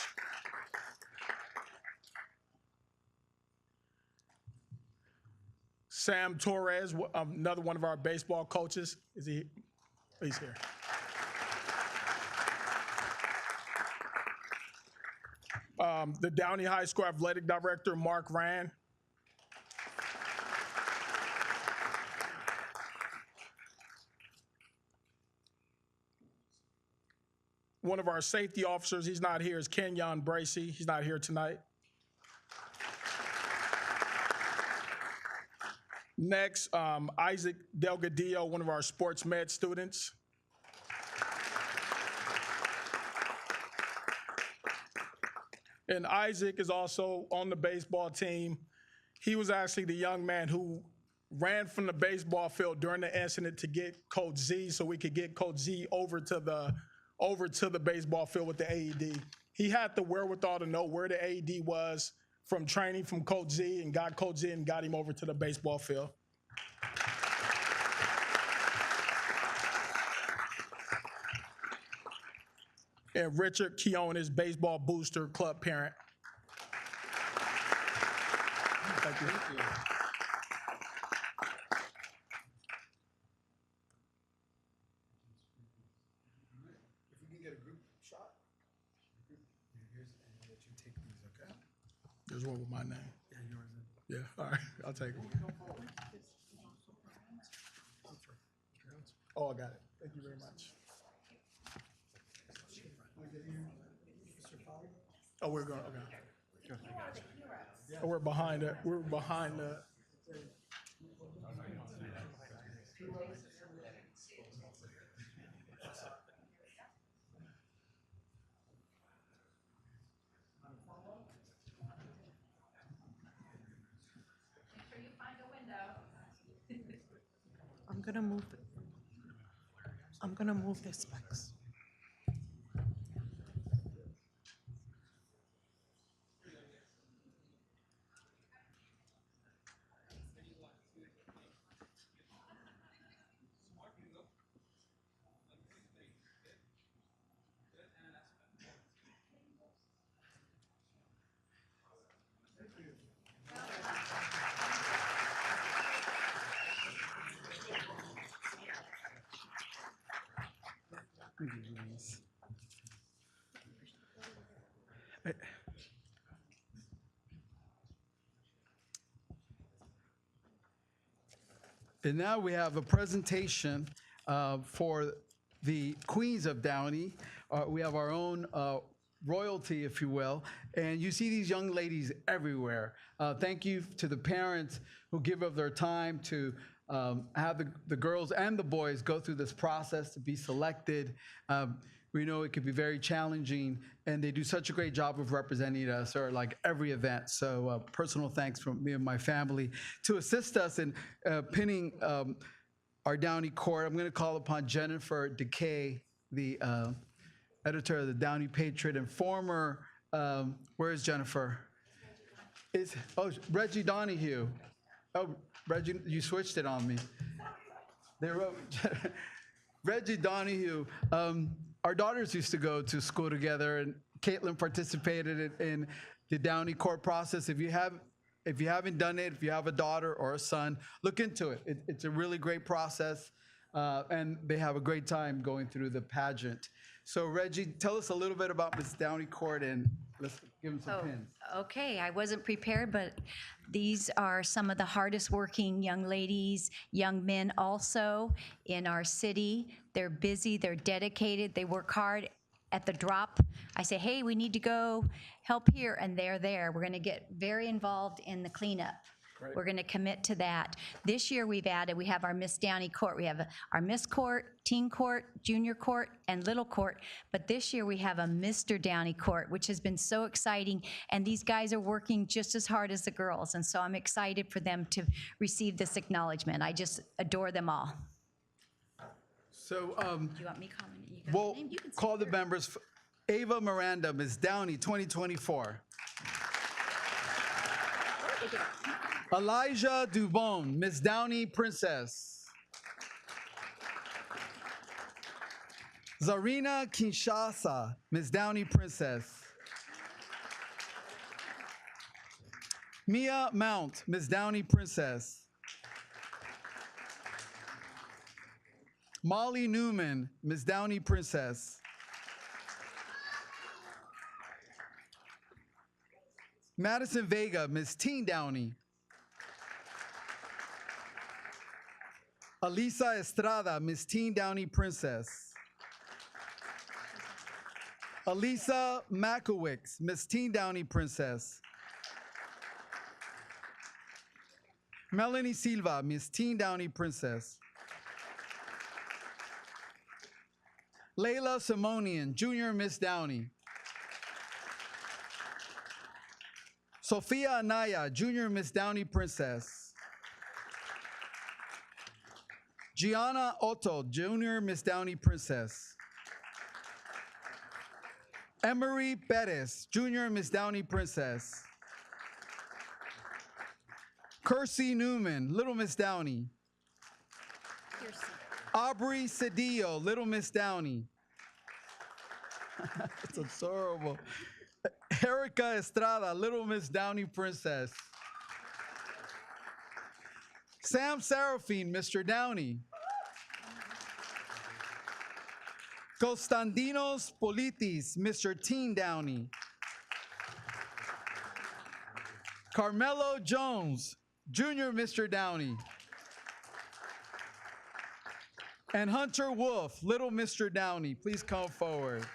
Sam Torres, another one of our baseball coaches. Is he? He's here. The Downey High School Athletic Director, Mark Rand. One of our safety officers, he's not here, is Kenyon Bracy. He's not here tonight. Next, Isaac Delgadillo, one of our sports med students. And Isaac is also on the baseball team. He was actually the young man who ran from the baseball field during the incident to get Coach Z so we could get Coach Z over to the baseball field with the AED. He had the wherewithal to know where the AED was from training from Coach Z and got Coach Z and got him over to the baseball field. And Richard Keonis, baseball booster, club parent. Thank you. Thank you. If we can get a group shot. Here's, and I'll let you take these, okay? There's one with my name. Yeah, yours. Yeah, all right, I'll take them. Oh, I got it. Thank you very much. Oh, we're going, okay. Oh, we're behind it. We're behind the. I'm gonna move the specs. And now we have a presentation for the Queens of Downey. We have our own royalty, if you will, and you see these young ladies everywhere. Thank you to the parents who give up their time to have the girls and the boys go through this process to be selected. We know it could be very challenging, and they do such a great job of representing us at like every event. So personal thanks from me and my family. To assist us in pinning our Downey court, I'm going to call upon Jennifer Decay, the editor of the Downey Patriot and former, where is Jennifer? Reggie Donahue. Oh, Reggie, you switched it on me. They wrote, Reggie Donahue. Our daughters used to go to school together, and Caitlin participated in the Downey court process. If you haven't done it, if you have a daughter or a son, look into it. It's a really great process, and they have a great time going through the pageant. So Reggie, tell us a little bit about Miss Downey Court, and let's give them some pins. Okay, I wasn't prepared, but these are some of the hardest working young ladies, young men also in our city. They're busy, they're dedicated, they work hard. At the drop, I say, hey, we need to go help here, and they're there. We're gonna get very involved in the cleanup. Great. We're gonna commit to that. This year we have our Miss Downey Court. We have our Miss Court, Teen Court, Junior Court, and Little Court. But this year we have a Mr. Downey Court, which has been so exciting. And these guys are working just as hard as the girls. And so I'm excited for them to receive this acknowledgement. I just adore them all. So Do you want me to comment? You got we'll the name? You can say call the yours. members. Ava Miranda, Miss Downey 2024. Elijah Dubon, Miss Downey Princess. Zarina Kinshasa, Miss Downey Princess. Mia Mount, Miss Downey Princess. Molly Newman, Miss Downey Princess. Madison Vega, Miss Teen Downey. Alisa Estrada, Miss Teen Downey Princess. Alisa Makowicz, Miss Teen Downey Princess. Melanie Silva, Miss Teen Downey Princess. Layla Simonian, Junior Miss Downey. Sophia Anaya, Junior Miss Downey Princess. Gianna Otto, Junior Miss Downey Princess. Emery Perez, Junior Miss Downey Princess. Kersey Newman, Little Miss Downey. Aubrey Cedillo, Little Miss Downey. It's adorable. Erica Estrada, Little Miss Downey Princess. Sam Serafine, Mr. Downey. Constantinos Politis, Mr. Teen Downey. Carmelo Jones, Junior Mr. Downey. And Hunter Wolf, Little Mr. Downey, please come forward.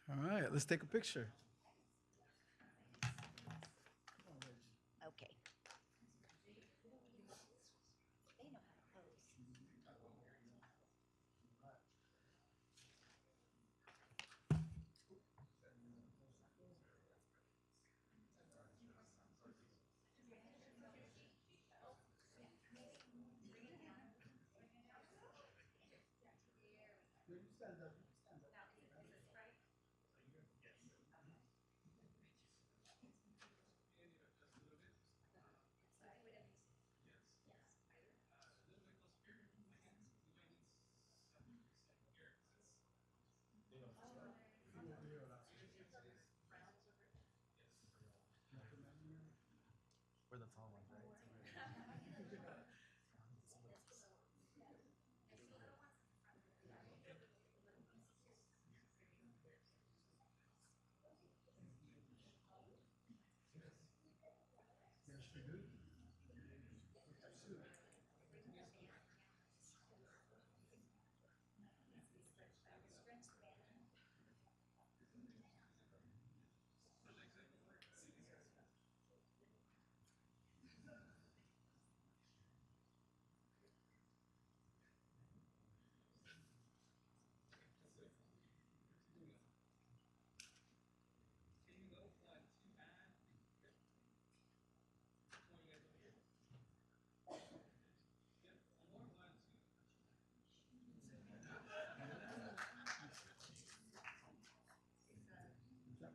All right, let's take a picture. Okay.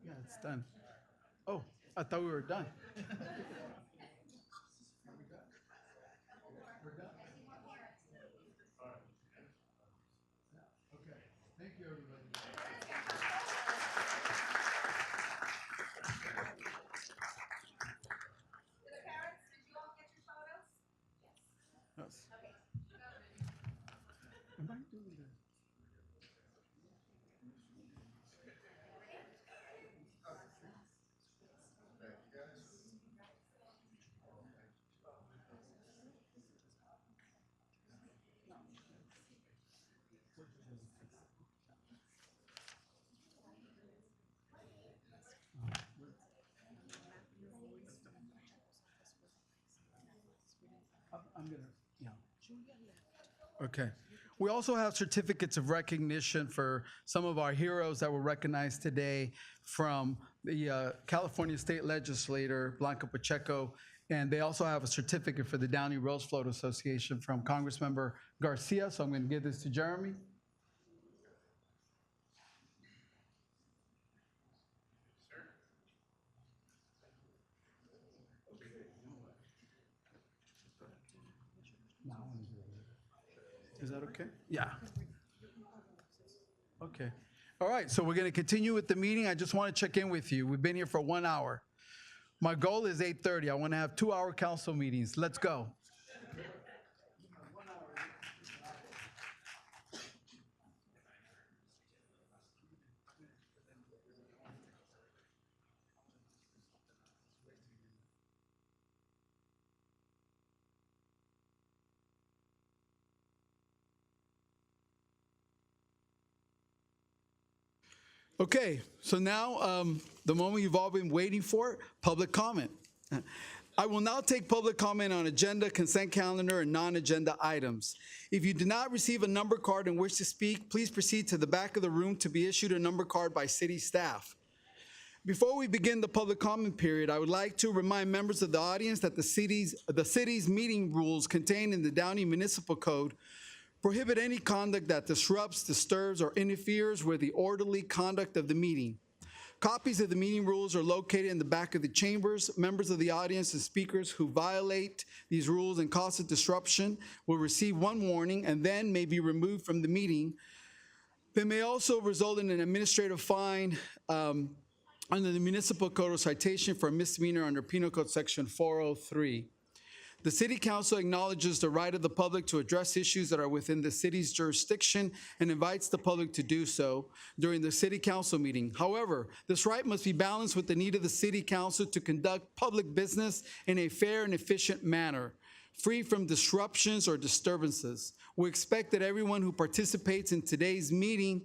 Yeah, it's done. Oh, I thought we were done. Okay. We also have certificates of recognition for some of our heroes that were recognized today from the California State Legislator, Blanca Pacheco, and they also have a certificate for the Downey Rose Float Association from Congressmember Garcia, so I'm going to give this to Jeremy. Is that okay? Yeah. Okay. All right, so we're going to continue with the meeting. I just want to check in with you. We've been here for 1 hour. My goal is 8:30. I want to have 2-hour council meetings. Let's go. Okay, so now the moment you've all been waiting for, public comment. I will now take public comment on agenda, consent calendar, and non-agenda items. If you did not receive a number card and wish to speak, please proceed to the back of the room to be issued a number card by city staff. Before we begin the public comment period, I would like to remind members of the audience that the city's meeting rules contained in the Downey Municipal Code prohibit any conduct that disrupts, disturbs, or interferes with the orderly conduct of the meeting. Copies of the meeting rules are located in the back of the chambers. Members of the audience and speakers who violate these rules and cause a disruption will receive 1 warning and then may be removed from the meeting. They may also result in an administrative fine under the Municipal Code or citation for a misdemeanor under Penal Code Section 403. The City Council acknowledges the right of the public to address issues that are within the city's jurisdiction and invites the public to do so during the City Council meeting. However, this right must be balanced with the need of the City Council to conduct public business in a fair and efficient manner, free from disruptions or disturbances. We expect that everyone who participates in today's meeting,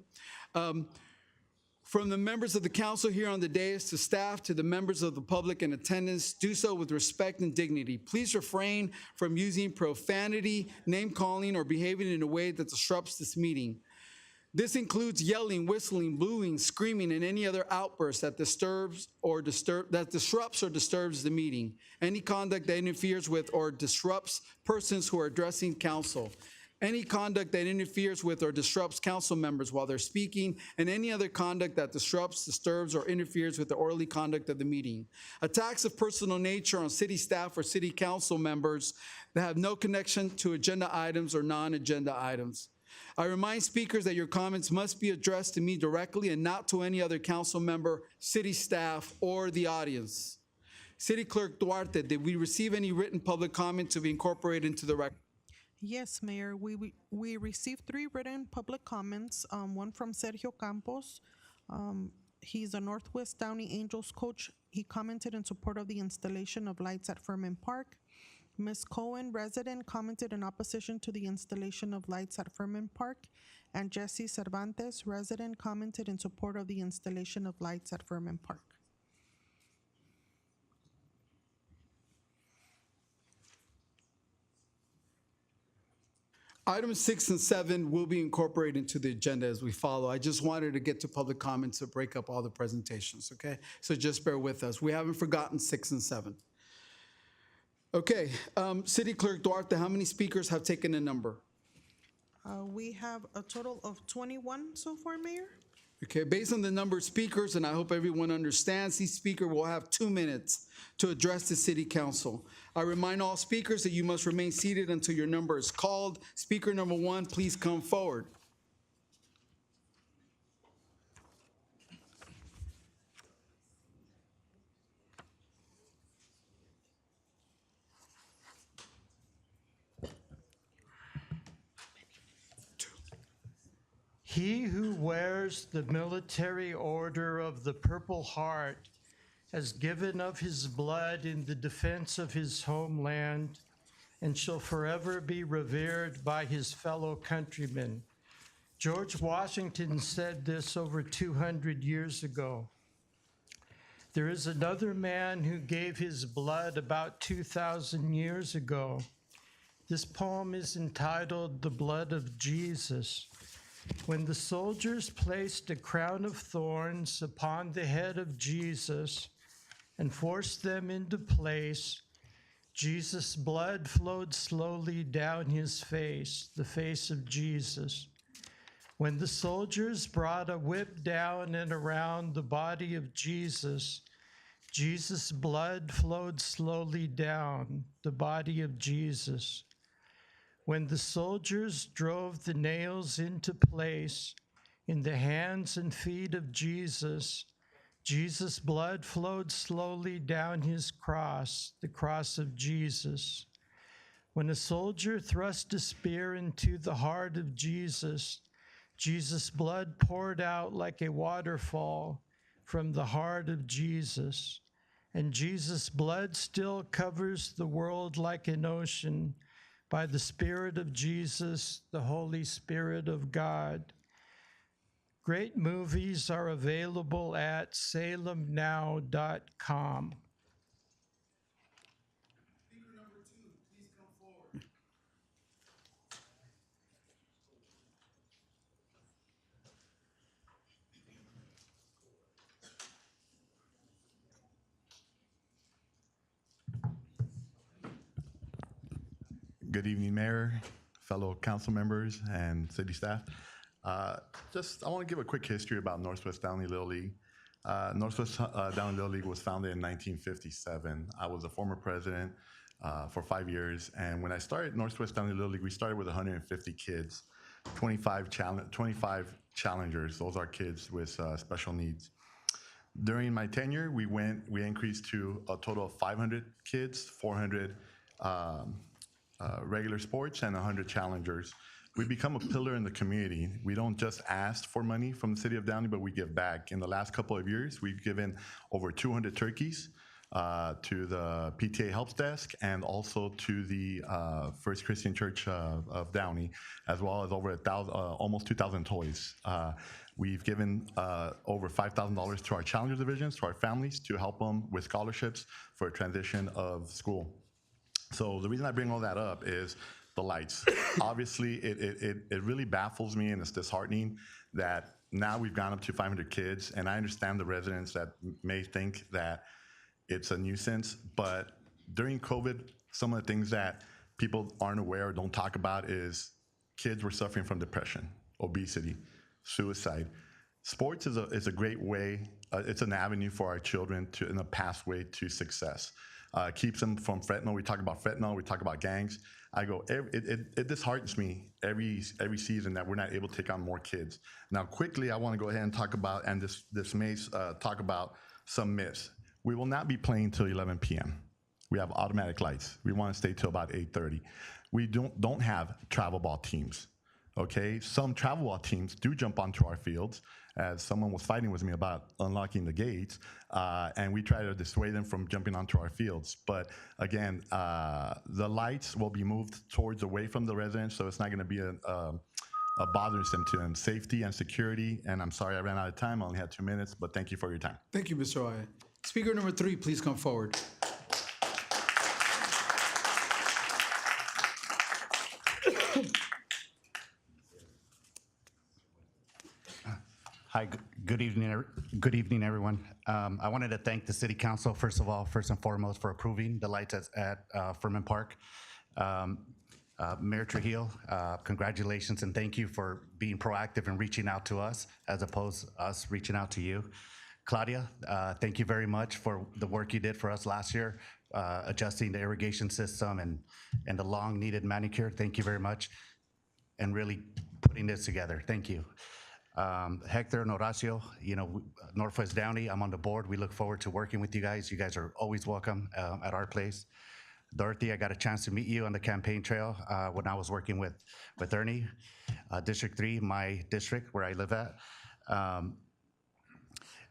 from the members of the council here on the dais to staff to the members of the public in attendance, do so with respect and dignity. Please refrain from using profanity, name-calling, or behaving in a way that disrupts this meeting. This includes yelling, whistling, booing, screaming, and any other outburst that disrupts or disturbs the meeting. Any conduct that interferes with or disrupts persons who are addressing council. Any conduct that interferes with or disrupts council members while they're speaking, and any other conduct that disrupts, disturbs, or interferes with the orderly conduct of the meeting. Attacks of personal nature on city staff or city council members that have no connection to agenda items or non-agenda items. I remind speakers that your comments must be addressed to me directly and not to any other council member, city staff, or the audience. City Clerk Duarte, did we receive any written public comment to be incorporated into the record? Yes, Mayor, we received 3 written public comments, one from Sergio Campos. He's a Northwest Downey Angels coach. He commented in support of the installation of lights at FURMAN Park. Ms. Cohen, resident, commented in opposition to the installation of lights at FURMAN Park. And Jesse Cervantes, resident, commented in support of the installation of lights at FURMAN Park. Items 6 and 7 will be incorporated into the agenda as we follow. I just wanted to get to public comments to break up all the presentations, okay? So just bear with us. We haven't forgotten 6 and 7. Okay, City Clerk Duarte, how many speakers have taken a number? We have a total of 21 so far, Mayor. Okay, based on the number of speakers, and I hope everyone understands, each speaker will have 2 minutes to address the City Council. I remind all speakers that you must remain seated until your number is called. Speaker number 1, please come forward. He who wears the military order of the Purple Heart has given of his blood in the defense of his homeland and shall forever be revered by his fellow countrymen. George Washington said this over 200 years ago. There is another man who gave his blood about 2,000 years ago. This poem is entitled The Blood of Jesus. When the soldiers placed a crown of thorns upon the head of Jesus and forced them into place, Jesus' blood flowed slowly down his face, the face of Jesus. When the soldiers brought a whip down and around the body of Jesus, Jesus' blood flowed slowly down the body of Jesus. When the soldiers drove the nails into place in the hands and feet of Jesus, Jesus' blood flowed slowly down his cross, the cross of Jesus. When a soldier thrust a spear into the heart of Jesus, Jesus' blood poured out like a waterfall from the heart of Jesus. And Jesus' blood still covers the world like an ocean by the Spirit of Jesus, the Holy Spirit of God. Great movies are available at salemnow.com. Good evening, Mayor, fellow council members, and city staff. I want to give a quick history about Northwest Downey Little League. Northwest Downey Little League was founded in 1957. I was a former president for 5 years, and when I started Northwest Downey Little League, we started with 150 kids, 25 challengers. Those are kids with special needs. During my tenure, we increased to a total of 500 kids, 400 regular sports, and 100 challengers. We become a pillar in the community. We don't just ask for money from the city of Downey, but we give back. In the last couple of years, we've given over 200 turkeys to the PTA Helps Desk and also to the First Christian Church of Downey, as well as over almost 2,000 toys. We've given over $5,000 to our Challenger divisions, to our families, to help them with scholarships for a transition of school. So the reason I bring all that up is the lights. Obviously, it really baffles me and it's disheartening that now we've gone up to 500 kids, and I understand the residents that may think that it's a nuisance, but during COVID, some of the things that people aren't aware or don't talk about is kids were suffering from depression, obesity, suicide. Sports is a great way, it's an avenue for our children in a pathway to success. Keeps them from fentanyl. We talk about fentanyl, we talk about gangs. It disheartens me every season that we're not able to take on more kids. Now, quickly, I want to go ahead and talk about, and this may talk about some myths. We will not be playing till 11 p.m. We have automatic lights. We want to stay till about 8:30. We don't have travel ball teams. Okay, some travel ball teams do jump onto our fields, as someone was fighting with me about unlocking the gates, and we try to dissuade them from jumping onto our fields. But again, the lights will be moved towards away from the residents, so it's not going to be a bothersome to them. Safety and security, and I'm sorry I ran out of time, I only had 2 minutes, but thank you for your time. Thank you, Mr. Wyatt. Speaker number 3, please come forward. Hi, good evening, everyone. I wanted to thank the City Council, first and foremost, for approving the lights at FURMAN Park. Mayor Trujillo, congratulations and thank you for being proactive and reaching out to us as opposed to us reaching out to you. Claudia, thank you very much for the work you did for us last year, adjusting the irrigation system and the long needed manicure. Thank you very much. And really putting this together. Thank you. Hector and Horacio, Northwest Downey, I'm on the board. We look forward to working with you guys. You guys are always welcome at our place. Dorothy, I got a chance to meet you on the campaign trail when I was working with Ernie. District 3, my district where I live at.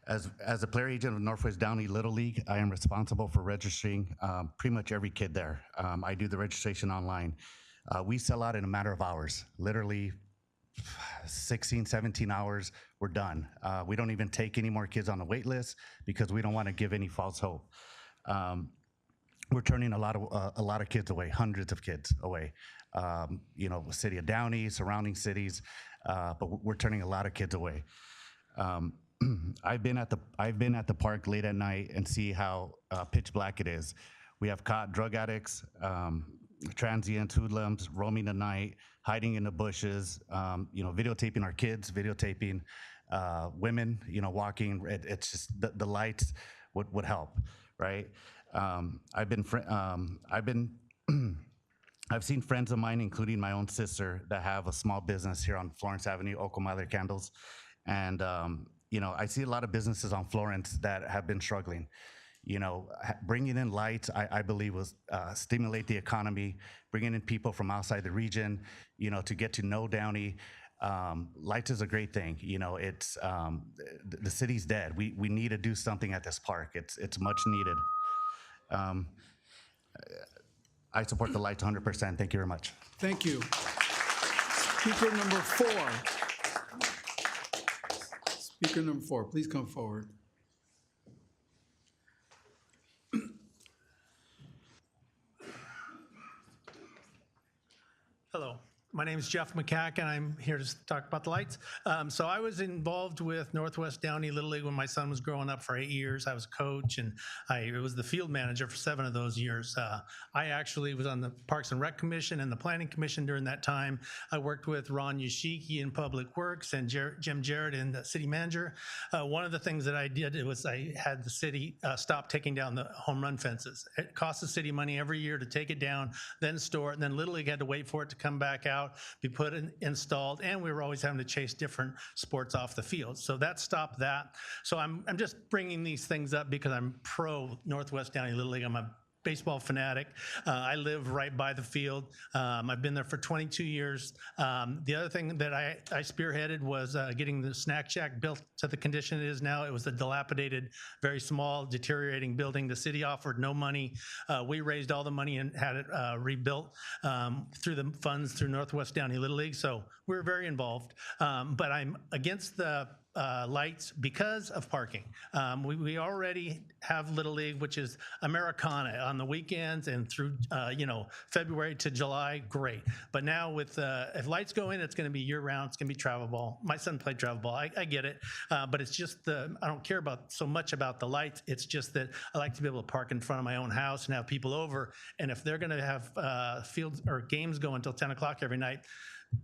As a player agent of Northwest Downey Little League, I am responsible for registering pretty much every kid there. I do the registration online. We sell out in a matter of hours, literally 16, 17 hours, we're done. We don't even take any more kids on the wait list because we don't want to give any false hope. We're turning a lot of kids away, hundreds of kids away. You know, city of Downey, surrounding cities, but we're turning a lot of kids away. I've been at the park late at night and see how pitch black it is. We have caught drug addicts, transients, hoodlums, roaming the night, hiding in the bushes, you know, videotaping our kids, videotaping women, you know, walking. It's just the lights would help, right? I've seen friends of mine, including my own sister, that have a small business here on Florence Avenue, Ocomadre Candles, and you know, I see a lot of businesses on Florence that have been struggling. You know, bringing in lights, I believe, will stimulate the economy, bringing in people from outside the region, you know, to get to know Downey. Lights is a great thing. You know, it's the city's dead. We need to do something at this park. It's much needed. I support the lights 100%. Thank you very much. Thank you. Speaker number 4. Speaker number 4, please come forward. Hello, my name is Jeff McCack, and I'm here to talk about the lights. So I was involved with Northwest Downey Little League when my son was growing up for 8 years. I was a coach, and I was the field manager for 7 of those years. I actually was on the Parks and Rec Commission and the Planning Commission during that time. I worked with Ron Yashiki in Public Works and Jim Jarrett in the city manager. One of the things that I did was I had the city stop taking down the home run fences. It cost the city money every year to take it down, then store it, and then Little League had to wait for it to come back out, be put in, installed, and we were always having to chase different sports off the field. So that stopped that. So I'm just bringing these things up because I'm pro Northwest Downey Little League. I'm a baseball fanatic. I live right by the field. I've been there for 22 years. The other thing that I spearheaded was getting the snack shack built to the condition it is now. It was a dilapidated, very small, deteriorating building. The city offered no money. We raised all the money and had it rebuilt through the funds through Northwest Downey Little League. So we were very involved. But I'm against the lights because of parking. We already have Little League, which is Americana on the weekends and through you know, February to July, great. But now with if lights go in, it's going to be year round. It's going to be travel ball. My son played travel ball. I get it, but it's just I don't care about so much about the lights. It's just that I like to be able to park in front of my own house and have people over. And if they're going to have fields or games go until 10 o'clock every night,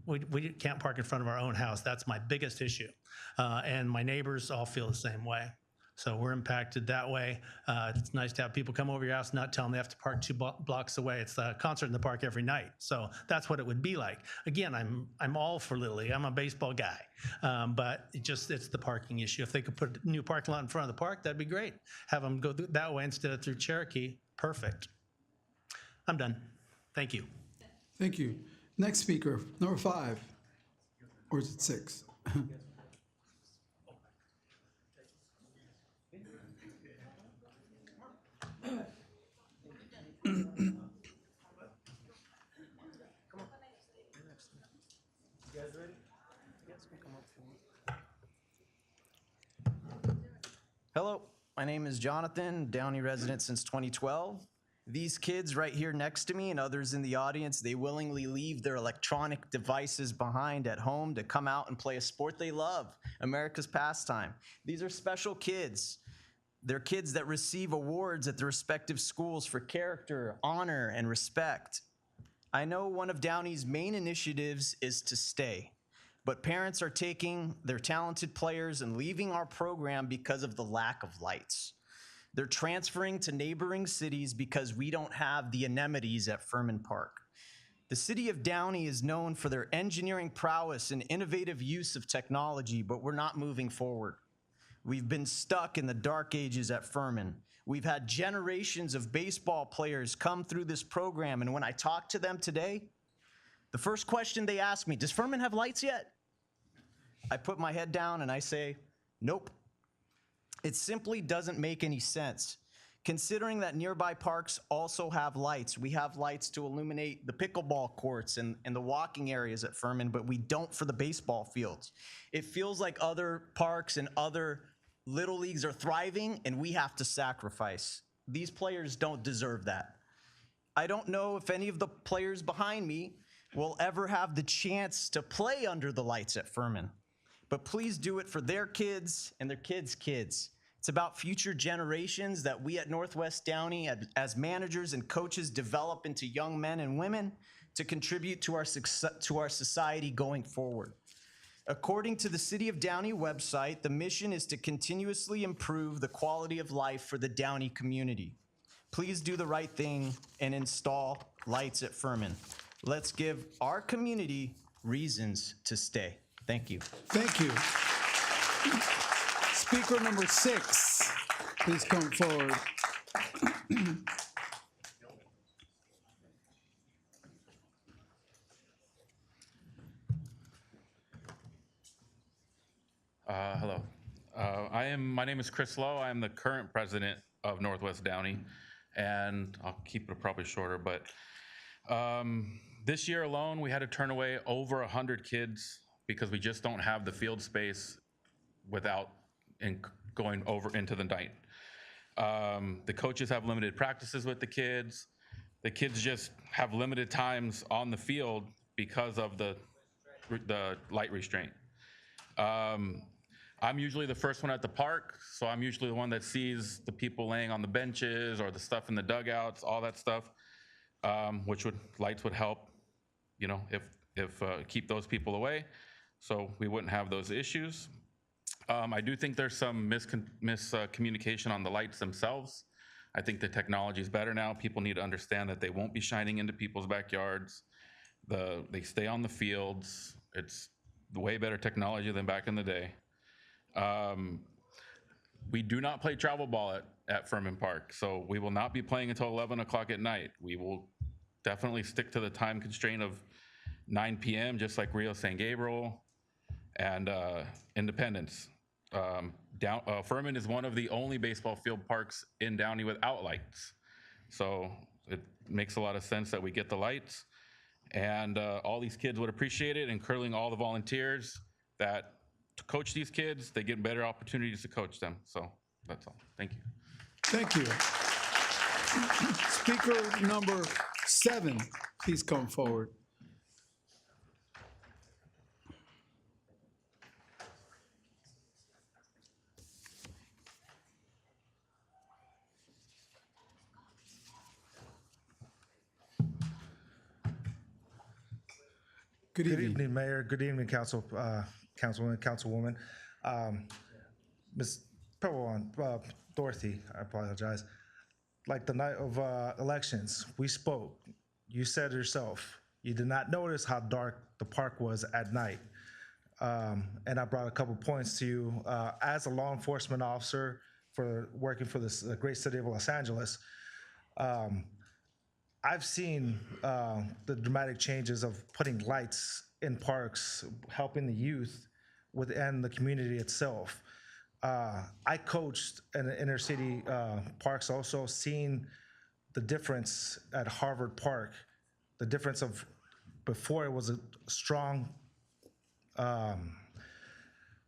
we can't park in front of our own house. That's my biggest issue. And my neighbors all feel the same way. So we're impacted that way. It's nice to have people come over your house and not tell them they have to park 2 blocks away. It's a concert in the park every night. So that's what it would be like. Again, I'm all for Little League. I'm a baseball guy. But it's the parking issue. If they could put a new parking lot in front of the park, that'd be great. Have them go that way instead of through Cherokee. Perfect. I'm done. Thank you. Thank you. Next speaker, number 5. Or is it 6? Hello, my name is Jonathan, Downey resident since 2012. These kids right here next to me and others in the audience, they willingly leave their electronic devices behind at home to come out and play a sport they love, America's pastime. These are special kids. They're kids that receive awards at their respective schools for character, honor, and respect. I know one of Downey's main initiatives is to stay, but parents are taking their talented players and leaving our program because of the lack of lights. They're transferring to neighboring cities because we don't have the amenities at FURMAN Park. The city of Downey is known for their engineering prowess and innovative use of technology, but we're not moving forward. We've been stuck in the dark ages at FURMAN. We've had generations of baseball players come through this program, and when I talk to them today, The first question they ask me, does Furman have lights yet? I put my head down and I say, nope. It simply doesn't make any sense. Considering that nearby parks also have lights, we have lights to illuminate the pickleball courts and the walking areas at Furman, but we don't for the baseball fields. It feels like other parks and other little leagues are thriving and we have to sacrifice. These players don't deserve that. I don't know if any of the players behind me will ever have the chance to play under the lights at Furman, but please do it for their kids and their kids' kids. It's about future generations that we at Northwest Downey, as managers and coaches, develop into young men and women to contribute to our society going forward. According to the City of Downey website, the mission is to continuously improve the quality of life for the Downey community. Please do the right thing and install lights at Furman. Let's give our community reasons to stay. Thank you. Thank you. Speaker number 6, please come forward. Hello. My name is Chris Lowe. I am the current president of Northwest Downey, and I'll keep it probably shorter, but this year alone, we had to turn away over 100 kids because we just don't have the field space without going over into the night. The coaches have limited practices with the kids. The kids just have limited times on the field because of the light restraint. I'm usually the first one at the park, so I'm usually the one that sees the people laying on the benches or the stuff in the dugouts, all that stuff, lights would help, you know, if keep those people away, so we wouldn't have those issues. I do think there's some miscommunication on the lights themselves. I think the technology is better now. People need to understand that they won't be shining into people's backyards. They stay on the fields. It's way better technology than back in the day. We do not play travel ball at Furman Park, so we will not be playing until 11 o'clock at night. We will definitely stick to the time constraint of 9 p.m., just like Rio San Gabriel and Independence. Furman is one of the only baseball field parks in Downey without lights. So it makes a lot of sense that we get the lights, and all these kids would appreciate it, including all the volunteers that to coach these kids. They get better opportunities to coach them. So that's all. Thank you. Thank you. Speaker number 7, please come forward. Good evening, Mayor. Good evening, Councilman, Councilwoman. Ms. Dorothy, I apologize. Like the night of elections, we spoke. You said yourself, you did not notice how dark the park was at night. And I brought a couple points to you. As a law enforcement officer for working for this great city of Los Angeles, I've seen the dramatic changes of putting lights in parks, helping the youth and the community itself. I coached in the inner city parks, also seeing the difference at Harvard Park, the difference of before it was a strong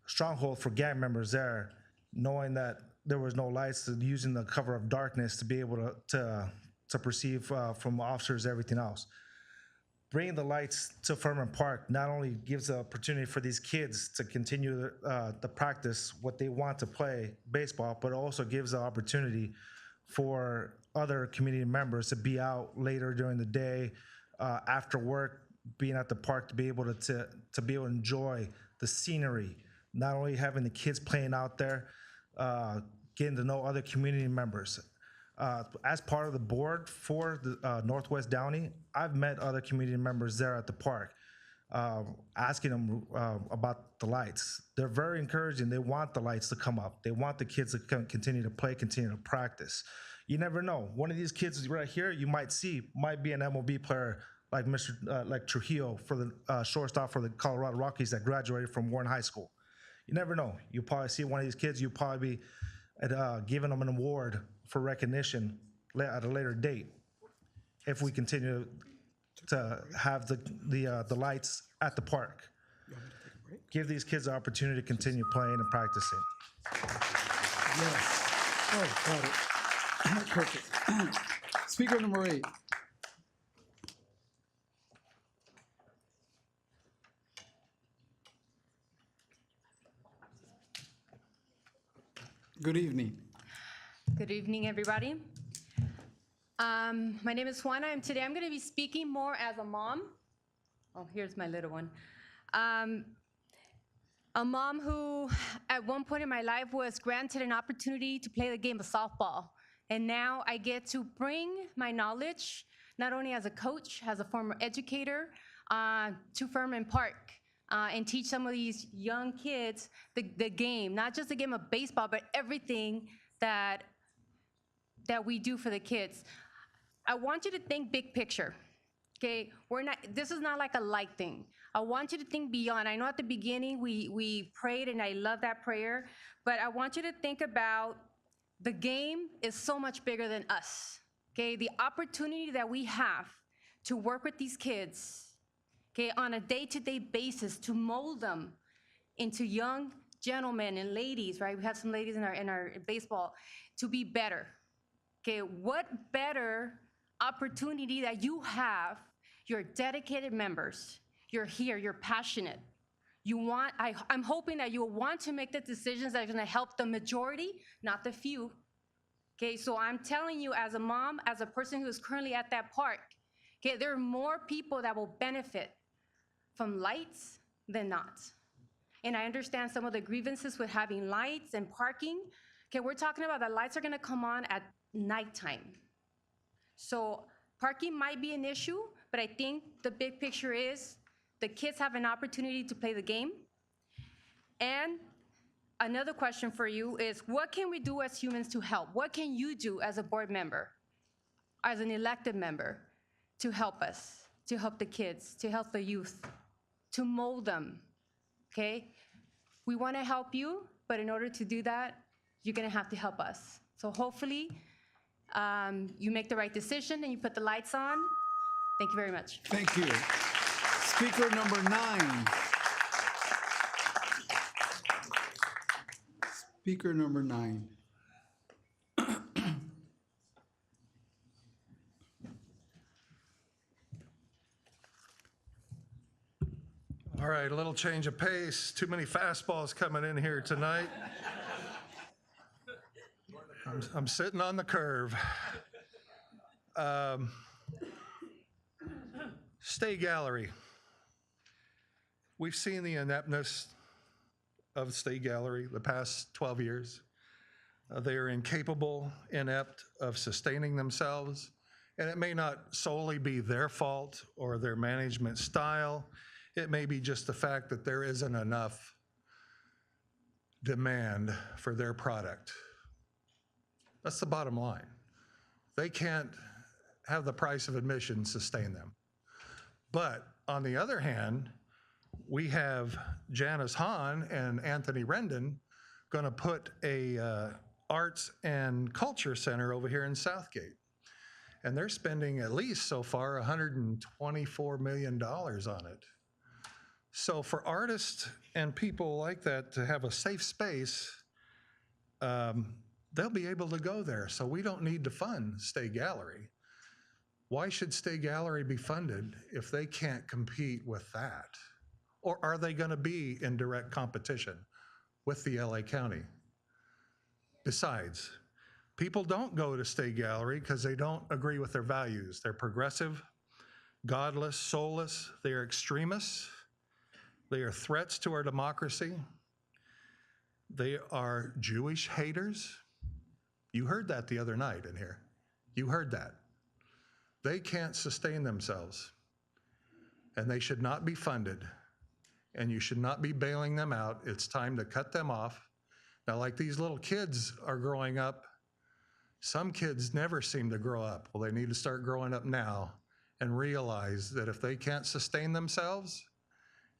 stronghold for gang members there, knowing that there was no lights, using the cover of darkness to be able to perceive from officers, everything else. Bringing the lights to Furman Park not only gives the opportunity for these kids to continue the practice what they want to play baseball, but also gives the opportunity for other community members to be out later during the day, after work, being at the park to be able to be able to enjoy the scenery, not only having the kids playing out there, getting to know other community members. As part of the board for the Northwest Downey, I've met other community members there at the park, asking them about the lights. They're very encouraging. They want the lights to come up. They want the kids to continue to play, continue to practice. You never know. One of these kids right here you might see might be an MLB player like like Trujillo for the shortstop for the Colorado Rockies that graduated from Warren High School. You never know. You probably see one of these kids. You'll probably be giving them an award for recognition at a later date if we continue to have the lights at the park. Give these kids the opportunity to continue playing and practicing. Yes. Oh, got it. Perfect. Speaker number 8. Good evening. Good evening, everybody. My name is Juana, and today I'm going to be speaking more as a mom. Oh, here's my little one. A mom who, at one point in my life, was granted an opportunity to play the game of softball. And now I get to bring my knowledge, not only as a coach, as a former educator, to FURMAN Park. And teach some of these young kids the game, not just the game of baseball, but everything that we do for the kids. I want you to think big picture, okay? This is not like a light thing. I want you to think beyond. I know at the beginning we prayed, and I love that prayer, but I want you to think about the game is so much bigger than us, okay? The opportunity that we have to work with these kids, okay, on a day-to-day basis to mold them into young gentlemen and ladies, right? We have some ladies in our baseball, to be better. Okay, what better opportunity that you have? You're dedicated members. You're here, you're passionate. I'm hoping that you'll want to make the decisions that are gonna help the majority, not the few. Okay, so I'm telling you as a mom, as a person who is currently at that park, okay, there are more people that will benefit from lights than not. And I understand some of the grievances with having lights and parking. Okay, we're talking about the lights are gonna come on at nighttime. So parking might be an issue, but I think the big picture is the kids have an opportunity to play the game. And another question for you is, what can we do as humans to help? What can you do as a board member, as an elected member, to help us, to help the kids, to help the youth, to mold them, okay? We want to help you, but in order to do that, you're going to have to help us. So hopefully you make the right decision and you put the lights on. Thank you very much. Thank you. Speaker number 9. Speaker number 9. All right, a little change of pace. Too many fastballs coming in here tonight. I'm sitting on the curve. Stay Gallery. We've seen the ineptness of State Gallery the past 12 years. They are incapable, inept of sustaining themselves, and it may not solely be their fault or their management style. It may be just the fact that there isn't enough demand for their product. That's the bottom line. They can't have the price of admission sustain them. But on the other hand, we have Janice Hahn and Anthony Rendon going to put a arts and culture center over here in Southgate. And they're spending at least so far $124 million on it. So for artists and people like that to have a safe space, they'll be able to go there. So we don't need to fund State Gallery. Why should State Gallery be funded if they can't compete with that? Or are they going to be in direct competition with the LA County? Besides, people don't go to State Gallery because they don't agree with their values. They're progressive, godless, soulless. They are extremists. They are threats to our democracy. They are Jewish haters. You heard that the other night in here. You heard that. They can't sustain themselves, and they should not be funded, and you should not be bailing them out. It's time to cut them off. Now, like these little kids are growing up, some kids never seem to grow up. Well, they need to start growing up now and realize that if they can't sustain themselves,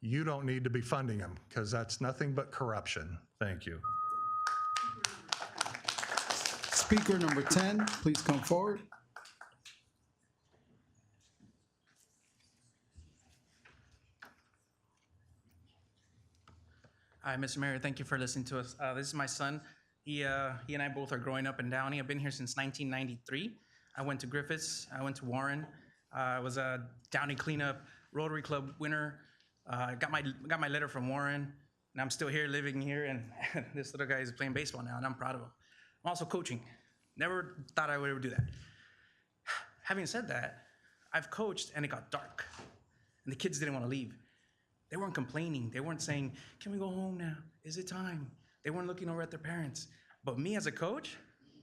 you don't need to be funding them, because that's nothing but corruption. Thank you. Speaker number 10, please come forward. Hi, Mr. Mayor. Thank you for listening to us. This is my son. He and I both are growing up in Downey. I've been here since 1993. I went to Griffiths. I went to Warren. I was a Downey cleanup Rotary Club winner. Got my letter from Warren, and I'm still here, living here. And this little guy is playing baseball now, and I'm proud of him. I'm also coaching. Never thought I would ever do that. Having said that, I've coached, and it got dark, and the kids didn't want to leave. They weren't complaining. They weren't saying, "Can we go home now? Is it time?" They weren't looking over at their parents. But me as a coach,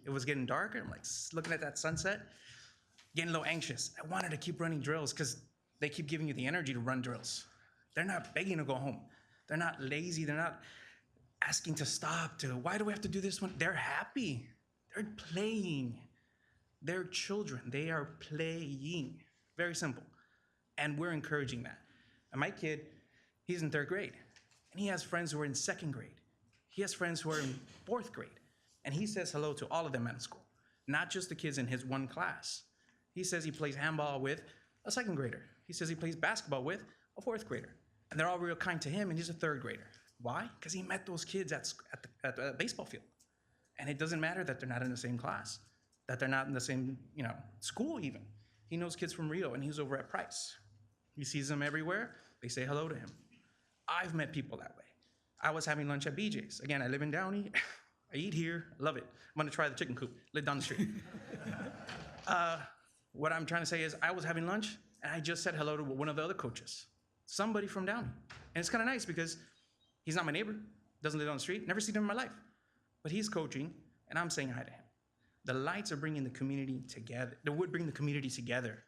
it was getting darker. I'm like looking at that sunset, getting a little anxious. I wanted to keep running drills because they keep giving you the energy to run drills. They're not begging to go home. They're not lazy. They're not asking to stop. Why do we have to do this one? They're happy. They're playing. They're children. They are playing. Very simple. And we're encouraging that. And my kid, he's in 3rd grade, and he has friends who are in 2nd grade. He has friends who are in 4th grade, and he says hello to all of them at school, not just the kids in his one class. He says he plays handball with a 2nd grader. He says he plays basketball with a 4th grader, and they're all real kind to him, and he's a 3rd grader. Why? Because he met those kids at the baseball field, and it doesn't matter that they're not in the same class, that they're not in the same school even. He knows kids from Rio, and he's over at Price. He sees them everywhere. They say hello to him. I've met people that way. I was having lunch at BJ's. Again, I live in Downey. I eat here. Love it. I'm going to try the chicken coop. Live down the street. What I'm trying to say is I was having lunch, and I just said hello to one of the other coaches, somebody from Downey. And it's kind of nice because he's not my neighbor, doesn't live on the street, never seen him in my life. But he's coaching, and I'm saying hi to him. The lights are bringing the community together. They would bring the community together.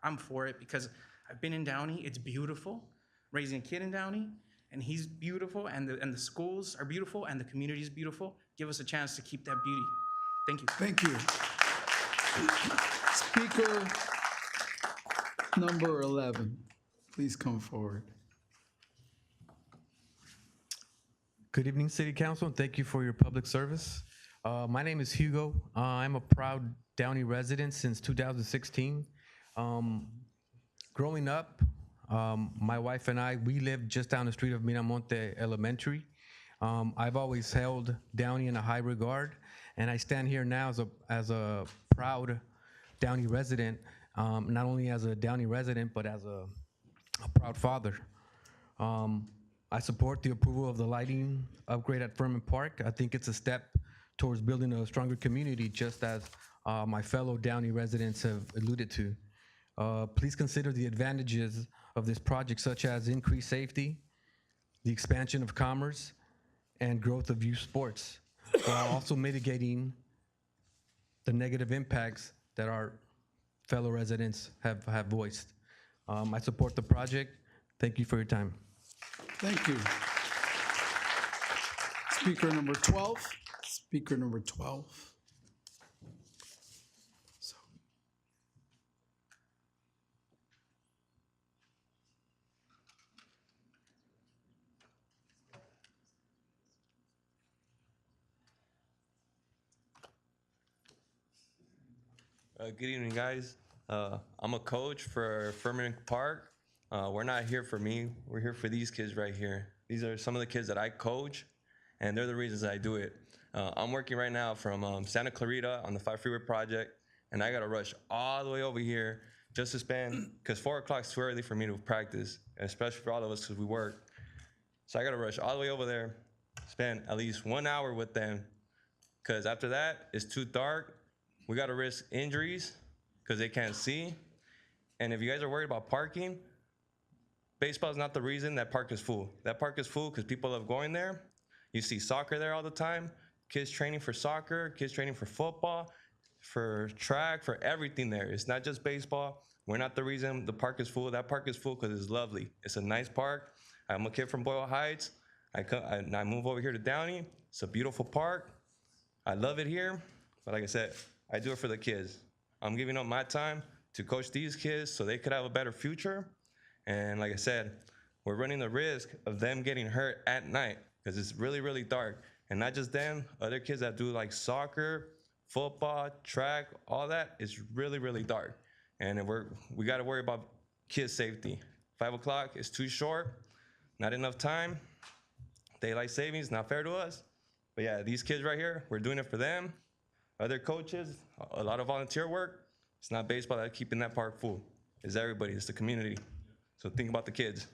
I'm for it because I've been in Downey. It's beautiful. Raising a kid in Downey, and he's beautiful, and the schools are beautiful, and the community is beautiful. Give us a chance to keep that beauty. Thank you. Thank you. Speaker number 11, please come forward. Good evening, City Council, and thank you for your public service. My name is Hugo. I'm a proud Downey resident since 2016. Growing up, my wife and I, we lived just down the street of Miramonte Elementary. I've always held Downey in a high regard, and I stand here now as a proud Downey resident, not only as a Downey resident, but as a proud father. I support the approval of the lighting upgrade at Furman Park. I think it's a step towards building a stronger community, just as my fellow Downey residents have alluded to. Please consider the advantages of this project, such as increased safety, the expansion of commerce, and growth of youth sports, while also mitigating the negative impacts that our fellow residents have voiced. I support the project. Thank you for your time. Thank you. Speaker number 12. Speaker number 12. Good evening, guys. I'm a coach for Furman Park. We're not here for me. We're here for these kids right here. These are some of the kids that I coach, and they're the reasons I do it. I'm working right now from Santa Clarita on the 5 Freeway project, and I got to rush all the way over here just to spend, because 4 o'clock is too early for me to practice, especially for all of us because we work. So I got to rush all the way over there, spend at least 1 hour with them, because after that, it's too dark. We got to risk injuries because they can't see. And if you guys are worried about parking, baseball is not the reason that park is full. That park is full because people love going there. You see soccer there all the time. Kids training for soccer, kids training for football, for track, for everything there. It's not just baseball. We're not the reason the park is full. That park is full because it's lovely. It's a nice park. I'm a kid from Boyle Heights. I move over here to Downey. It's a beautiful park. I love it here. But like I said, I do it for the kids. I'm giving up my time to coach these kids so they could have a better future. And like I said, we're running the risk of them getting hurt at night because it's really, really dark. And not just them, other kids that do like soccer, football, track, all that is really, really dark. And we got to worry about kids' safety. 5 o'clock is too short, not enough time. Daylight savings, not fair to us. But yeah, these kids right here, we're doing it for them. Other coaches, a lot of volunteer work. It's not baseball that's keeping that park full. It's everybody, it's the community. So think about the kids.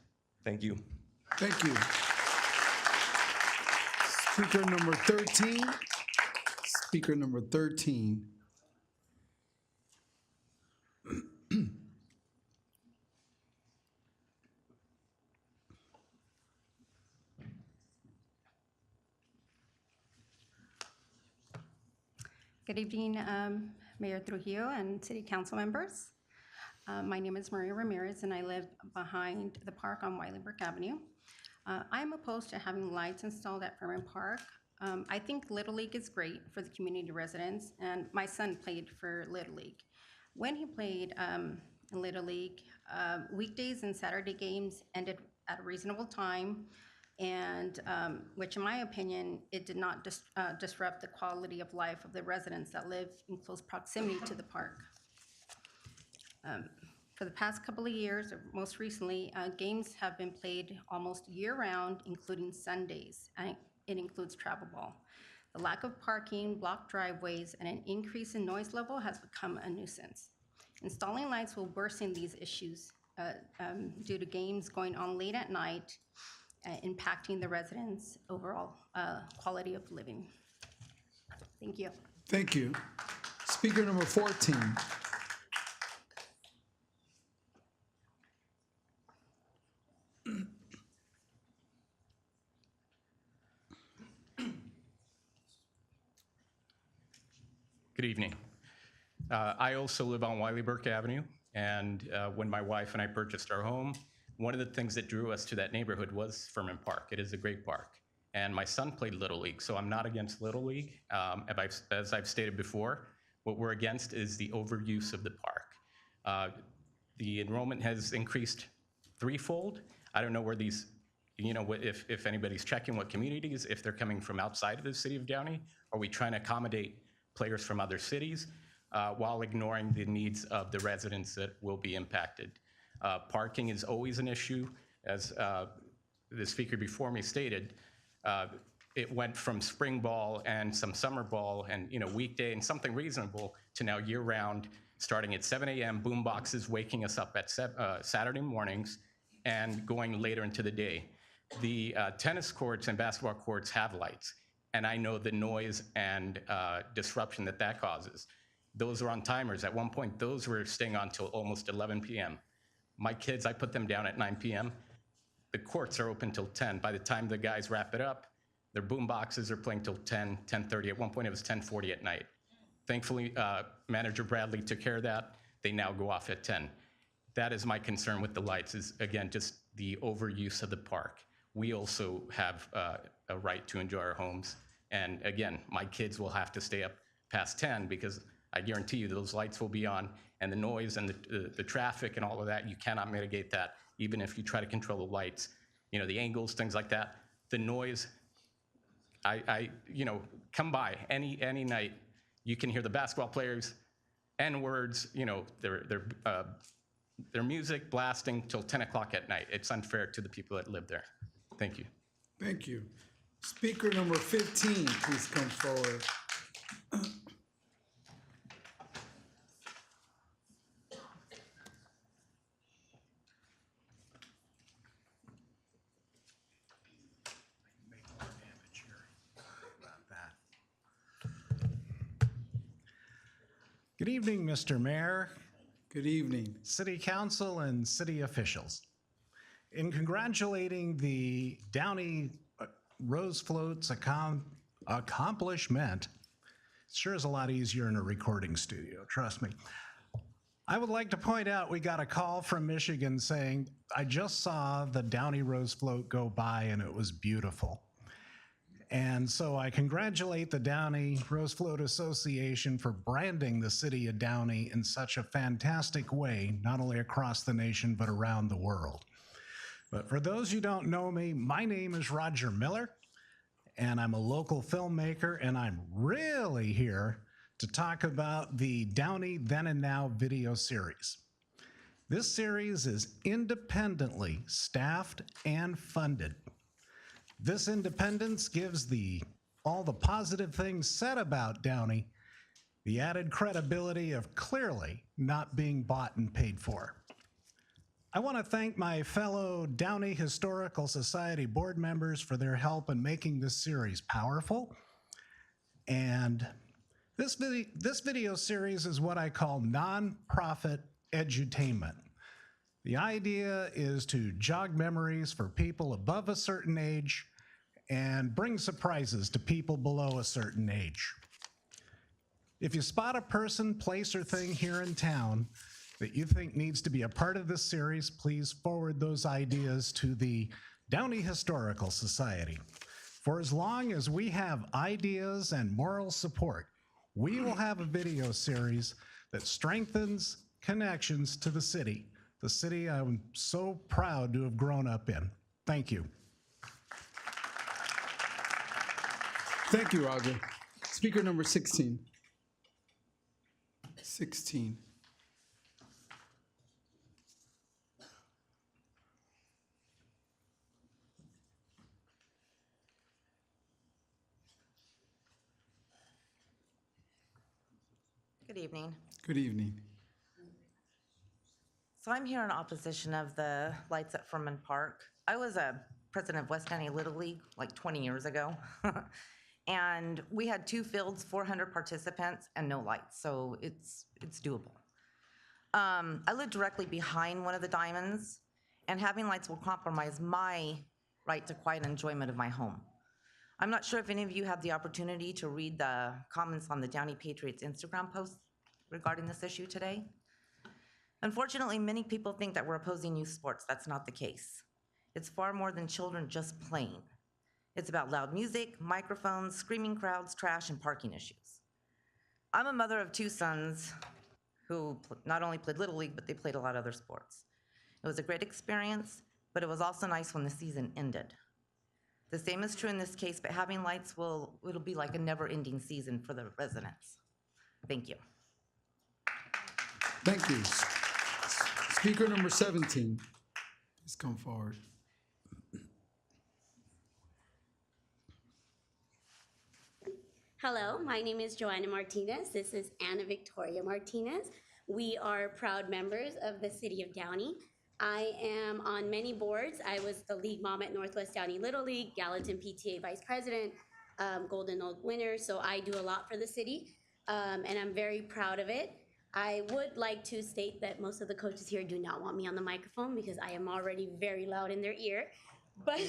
Thank you. Thank you. Speaker number 13. Speaker number 13. Good evening, Mayor Trujillo and City Council members. My name is Maria Ramirez, and I live behind the park on Wiley Brook Avenue. I am opposed to having lights installed at Furman Park. I think Little League is great for the community residents, and my son played for Little League. When he played in Little League, weekdays and Saturday games ended at a reasonable time, and which in my opinion, it did not disrupt the quality of life of the residents that live in close proximity to the park. For the past couple of years, or most recently, games have been played almost year-round, including Sundays, and it includes travel ball. The lack of parking, blocked driveways, and an increase in noise level has become a nuisance. Installing lights will worsen these issues due to games going on late at night, impacting the residents' overall quality of living. Thank you. Thank you. Speaker number 14. Good evening. I also live on Wiley Brook Avenue, and when my wife and I purchased our home, one of the things that drew us to that neighborhood was Furman Park. It is a great park. And my son played Little League, so I'm not against Little League. As I've stated before, what we're against is the overuse of the park. The enrollment has increased threefold. I don't know where these, if anybody's checking what communities, if they're coming from outside of the city of Downey. Are we trying to accommodate players from other cities while ignoring the needs of the residents that will be impacted? Parking is always an issue. As the speaker before me stated, it went from spring ball and some summer ball and weekday and something reasonable to now year-round, starting at 7 a.m., boom boxes waking us up at Saturday mornings and going later into the day. The tennis courts and basketball courts have lights, and I know the noise and disruption that causes. Those are on timers. At one point, those were staying on till almost 11 p.m. My kids, I put them down at 9 p.m. The courts are open till 10. By the time the guys wrap it up, their boom boxes are playing till 10, 10:30. At one point, it was 10:40 at night. Thankfully, Manager Bradley took care of that. They now go off at 10. That is my concern with the lights, is again, just the overuse of the park. We also have a right to enjoy our homes. And again, my kids will have to stay up past 10 because I guarantee you those lights will be on, and the noise and the traffic and all of that, you cannot mitigate that, even if you try to control the lights, the angles, things like that. The noise, come by any night, you can hear the basketball players, N-words, their music blasting till 10 o'clock at night. It's unfair to the people that live there. Thank you. Thank you. Speaker number 15, please come forward. Good evening, Mr. Mayor. Good evening. City Council and city officials. In congratulating the Downey Rose Float's accomplishment, it sure is a lot easier in a recording studio, trust me. I would like to point out we got a call from Michigan saying, I just saw the Downey Rose Float go by and it was beautiful. And so I congratulate the Downey Rose Float Association for branding the city of Downey in such a fantastic way, not only across the nation, but around the world. But for those who don't know me, my name is Roger Miller, and I'm a local filmmaker, and I'm really here to talk about the Downey Then and Now video series. This series is independently staffed and funded. This independence gives all the positive things said about Downey the added credibility of clearly not being bought and paid for. I want to thank my fellow Downey Historical Society board members for their help in making this series powerful. And this video series is what I call nonprofit edutainment. The idea is to jog memories for people above a certain age and bring surprises to people below a certain age. If you spot a person, place, or thing here in town that you think needs to be a part of this series, please forward those ideas to the Downey Historical Society. For as long as we have ideas and moral support, we will have a video series that strengthens connections to the city I'm so proud to have grown up in. Thank you. Thank you, Roger. Speaker number 16. 16. Good evening. Good evening. So I'm here in opposition of the lights at Furman Park. I was a president of West Downey Little League like 20 years ago. And we had 2 fields, 400 participants, and no lights, so it's doable. I live directly behind one of the diamonds, and having lights will compromise my right to quiet enjoyment of my home. I'm not sure if any of you had the opportunity to read the comments on the Downey Patriots Instagram post regarding this issue today. Unfortunately, many people think that we're opposing youth sports. That's not the case. It's far more than children just playing. It's about loud music, microphones, screaming crowds, trash, and parking issues. I'm a mother of 2 sons who not only played Little League, but they played a lot of other sports. It was a great experience, but it was also nice when the season ended. The same is true in this case, but having lights it'll be like a never-ending season for the residents. Thank you. Thank you. Speaker number 17. Please come forward. Hello, my name is Joanna Martinez. This is Anna Victoria Martinez. We are proud members of the City of Downey. I am on many boards. I was the league mom at Northwest Downey Little League, Gallatin PTA vice president, Golden Oak winner, so I do a lot for the city, and I'm very proud of it. I would like to state that most of the coaches here do not want me on the microphone because I am already very loud in their ear. But,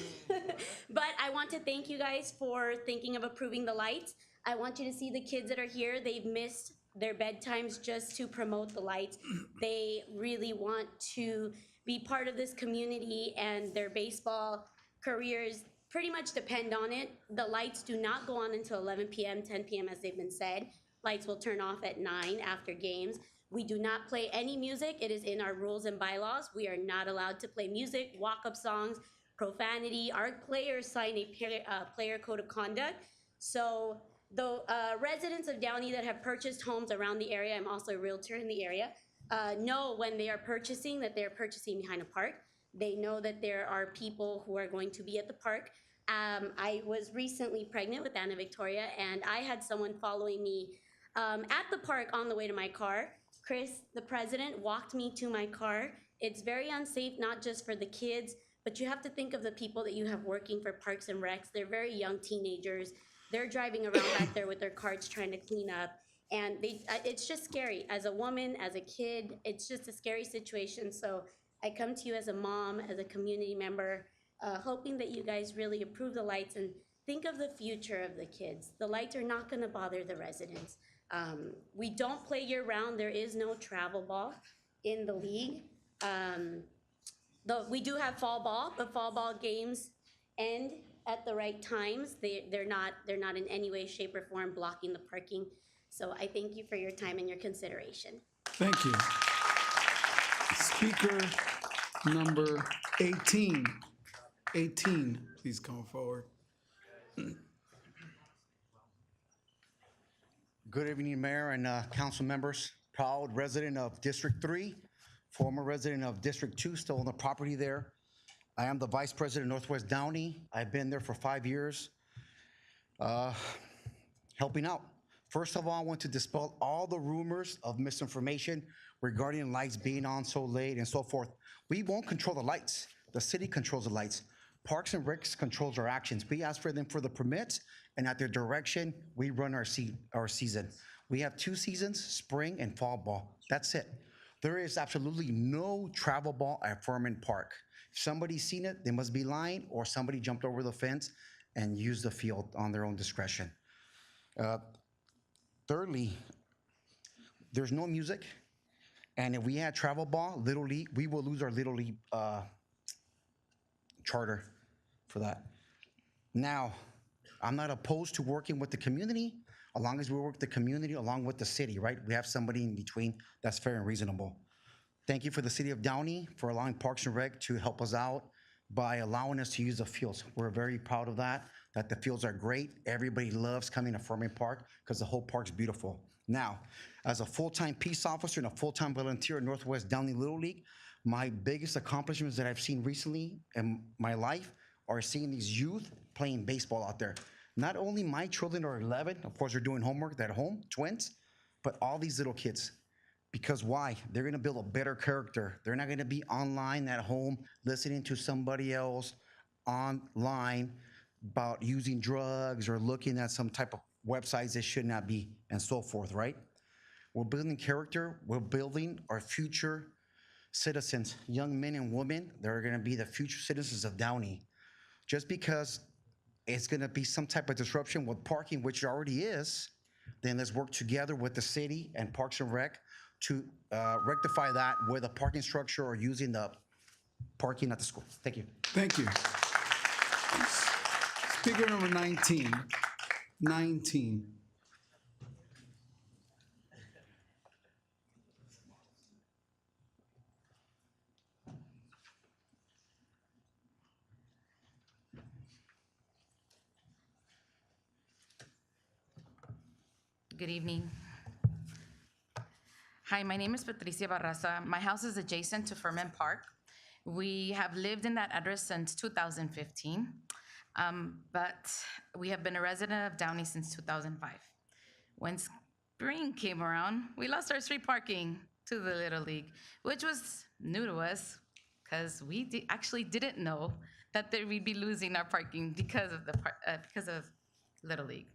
but I want to thank you guys for thinking of approving the lights. I want you to see the kids that are here. They've missed their bedtimes just to promote the lights. They really want to be part of this community, and their baseball careers pretty much depend on it. The lights do not go on until 11 p.m., 10 p.m. as they've been said. Lights will turn off at 9 after games. We do not play any music. It is in our rules and bylaws. We are not allowed to play music, walk-up songs, profanity. Our players sign a player code of conduct. So the residents of Downey that have purchased homes around the area, I'm also a realtor in the area, know when they are purchasing that they're purchasing behind a park. They know that there are people who are going to be at the park. I was recently pregnant with Anna Victoria, and I had someone following me at the park on the way to my car. Chris, the president, walked me to my car. It's very unsafe, not just for the kids, but you have to think of the people that you have working for Parks and Recs. They're very young teenagers. They're driving around back there with their carts trying to clean up. And it's just scary. As a woman, as a kid, it's just a scary situation. So I come to you as a mom, as a community member, hoping that you guys really approve the lights and think of the future of the kids. The lights are not gonna bother the residents. We don't play year round. There is no travel ball in the league. Though we do have fall ball, but fall ball games end at the right times. They're not in any way, shape, or form blocking the parking. So I thank you for your time and your consideration. Thank you. Speaker number 18. 18, please come forward. Good evening, Mayor and council members. Proud resident of District 3, former resident of District 2, still on the property there. I am the Vice President of Northwest Downey. I've been there for 5 years, helping out. First of all, I want to dispel all the rumors of misinformation regarding lights being on so late and so forth. We won't control the lights. The city controls the lights. Parks and Recs controls our actions. We ask for them for the permits, and at their direction, we run our season. We have 2 seasons, spring and fall ball. That's it. There is absolutely no travel ball at FURMAN Park. If somebody's seen it, they must be lying, or somebody jumped over the fence and used the field on their own discretion. Thirdly, there's no music. And if we had travel ball, Little League, we will lose our Little League charter for that. Now, I'm not opposed to working with the community, as long as we work with the community along with the city, right? We have somebody in between that's fair and reasonable. Thank you for the city of Downey for allowing Parks and Rec to help us out by allowing us to use the fields. We're very proud of that the fields are great. Everybody loves coming to FURMAN Park because the whole park's beautiful. Now, as a full-time peace officer and a full-time volunteer at Northwest Downey Little League, my biggest accomplishments that I've seen recently in my life are seeing these youth playing baseball out there. Not only my children are 11, of course they're doing homework at home, twins, but all these little kids. Because why? They're gonna build a better character. They're not gonna be online at home listening to somebody else online about using drugs or looking at some type of websites that should not be, and so forth, right? We're building character. We're building our future citizens, young men and women that are gonna be the future citizens of Downey. Just because it's gonna be some type of disruption with parking, which it already is, then let's work together with the city and Parks and Rec to rectify that with a parking structure or using the parking at the school. Thank you. Thank you. Speaker number 19. 19. Good evening. Hi, my name is Patricia Barraza. My house is adjacent to FURMAN Park. We have lived in that address since 2015, but we have been a resident of Downey since 2005. When spring came around, we lost our street parking to the Little League, which was new to us because we actually didn't know that we'd be losing our parking because of Little League.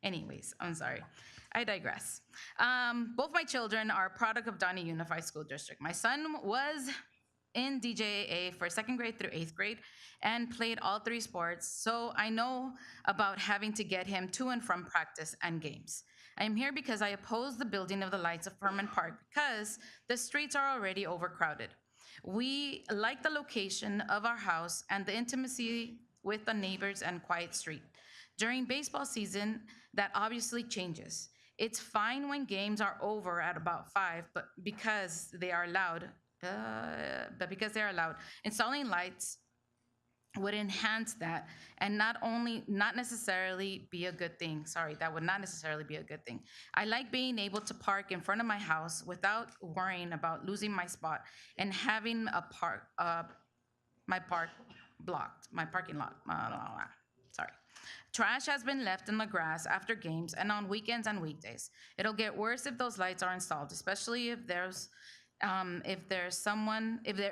Anyways, I'm sorry. I digress. Both my children are a product of Downey Unified School District. My son was in DJAA for 2nd grade through 8th grade and played all 3 sports, so I know about having to get him to and from practice and games. I am here because I oppose the building of the lights of FURMAN Park because the streets are already overcrowded. We like the location of our house and the intimacy with the neighbors and quiet street. During baseball season, that obviously changes. It's fine when games are over at about 5, but because they are allowed, installing lights would enhance that and not necessarily be a good thing. Sorry, that would not necessarily be a good thing. I like being able to park in front of my house without worrying about losing my spot and having my parking lot. Sorry. Trash has been left in the grass after games and on weekends and weekdays. It'll get worse if those lights are installed, especially if there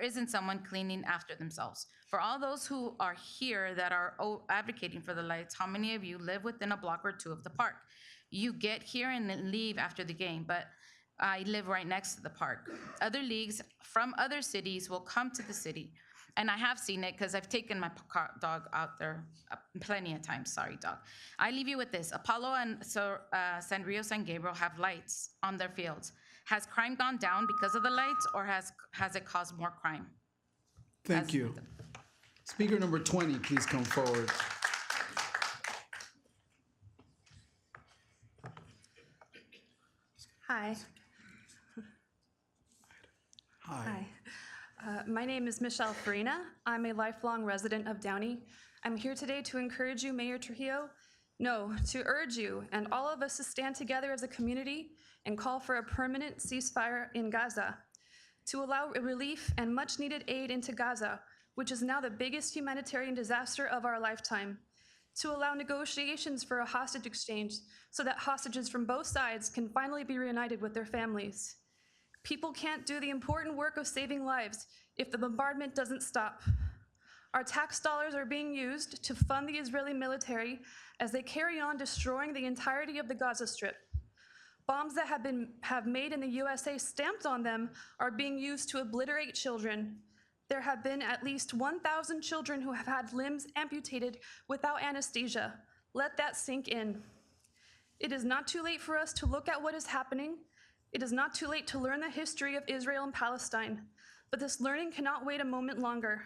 isn't someone cleaning after themselves. For all those who are here that are advocating for the lights, how many of you live within a block or 2 of the park? You get here and then leave after the game, but I live right next to the park. Other leagues from other cities will come to the city. And I have seen it because I've taken my dog out there plenty of times. Sorry, dog. I leave you with this. Apollo and San Rio San Gabriel have lights on their fields. Has crime gone down because of the lights, or has it caused more crime? Thank you. Speaker number 20, please come forward. Hi. Hi. My name is Michelle Farina. I'm a lifelong resident of Downey. I'm here today to encourage you, Mayor Trujillo, to urge you and all of us to stand together as a community and call for a permanent ceasefire in Gaza, to allow relief and much-needed aid into Gaza, which is now the biggest humanitarian disaster of our lifetime, to allow negotiations for a hostage exchange so that hostages from both sides can finally be reunited with their families. People can't do the important work of saving lives if the bombardment doesn't stop. Our tax dollars are being used to fund the Israeli military as they carry on destroying the entirety of the Gaza Strip. Bombs that have made in the USA stamped on them are being used to obliterate children. There have been at least 1,000 children who have had limbs amputated without anesthesia. Let that sink in. It is not too late for us to look at what is happening. It is not too late to learn the history of Israel and Palestine, but this learning cannot wait a moment longer.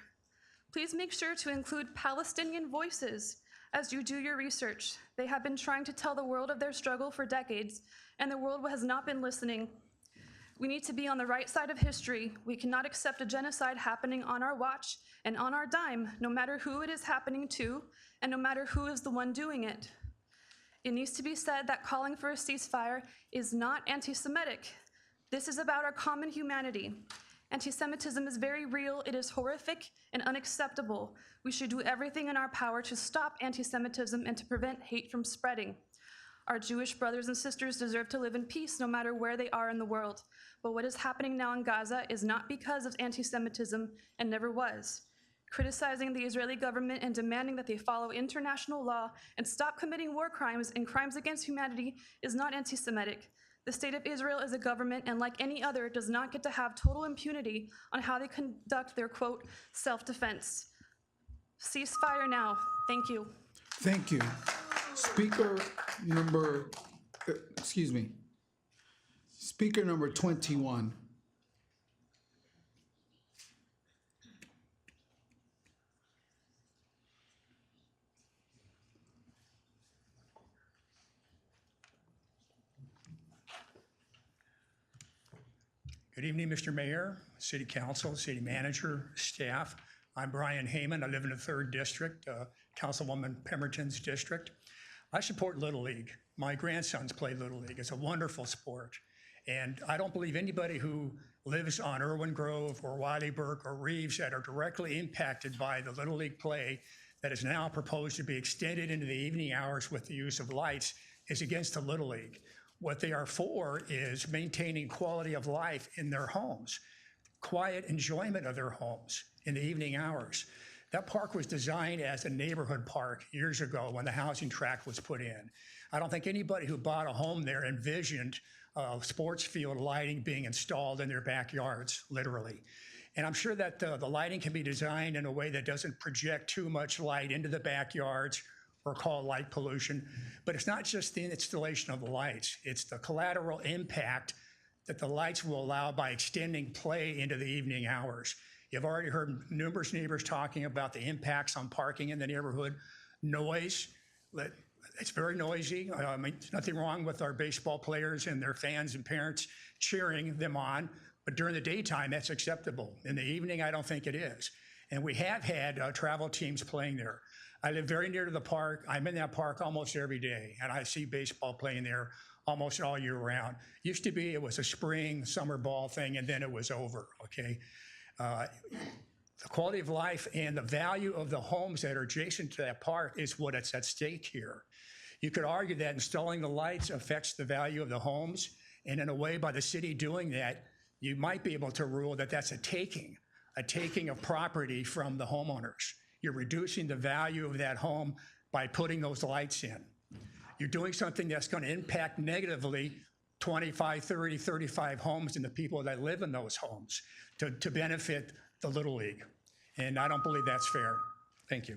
Please make sure to include Palestinian voices as you do your research. They have been trying to tell the world of their struggle for decades, and the world has not been listening. We need to be on the right side of history. We cannot accept a genocide happening on our watch and on our dime, no matter who it is happening to, and no matter who is the one doing it. It needs to be said that calling for a ceasefire is not anti-Semitic. This is about our common humanity. Anti-Semitism is very real, it is horrific and unacceptable. We should do everything in our power to stop anti-Semitism and to prevent hate from spreading. Our Jewish brothers and sisters deserve to live in peace no matter where they are in the world. But what is happening now in Gaza is not because of anti-Semitism and never was. Criticizing the Israeli government and demanding that they follow international law and stop committing war crimes and crimes against humanity is not anti-Semitic. The State of Israel is a government, and like any other, does not get to have total impunity on how they conduct their, quote, self-defense. Ceasefire now. Thank you. Thank you. Speaker number 21. Good evening, Mr. Mayor, City Council, City Manager, staff. I'm Brian Heyman. I live in the 3rd District, Councilwoman Pemberton's district. I support Little League. My grandsons play Little League. It's a wonderful sport. And I don't believe anybody who lives on Irwin Grove or Wiley Burke or Reeves that are directly impacted by the Little League play that is now proposed to be extended into the evening hours with the use of lights is against the Little League. What they are for is maintaining quality of life in their homes, quiet enjoyment of their homes in the evening hours. That park was designed as a neighborhood park years ago when the housing tract was put in. I don't think anybody who bought a home there envisioned sports field lighting being installed in their backyards, literally. And I'm sure that the lighting can be designed in a way that doesn't project too much light into the backyards or call light pollution. But it's not just the installation of the lights, it's the collateral impact that the lights will allow by extending play into the evening hours. You've already heard numerous neighbors talking about the impacts on parking in the neighborhood, noise. It's very noisy. I mean, there's nothing wrong with our baseball players and their fans and parents cheering them on, but during the daytime, that's acceptable. In the evening, I don't think it is. And we have had travel teams playing there. I live very near to the park. I'm in that park almost every day, and I see baseball playing there almost all year round. Used to be, it was a spring, summer ball thing, and then it was over, okay? The quality of life and the value of the homes that are adjacent to that park is what is at stake here. You could argue that installing the lights affects the value of the homes, and in a way, by the city doing that, you might be able to rule that that's a taking of property from the homeowners. You're reducing the value of that home by putting those lights in. You're doing something that's going to impact negatively 25, 30, 35 homes and the people that live in those homes to benefit the Little League. And I don't believe that's fair. Thank you.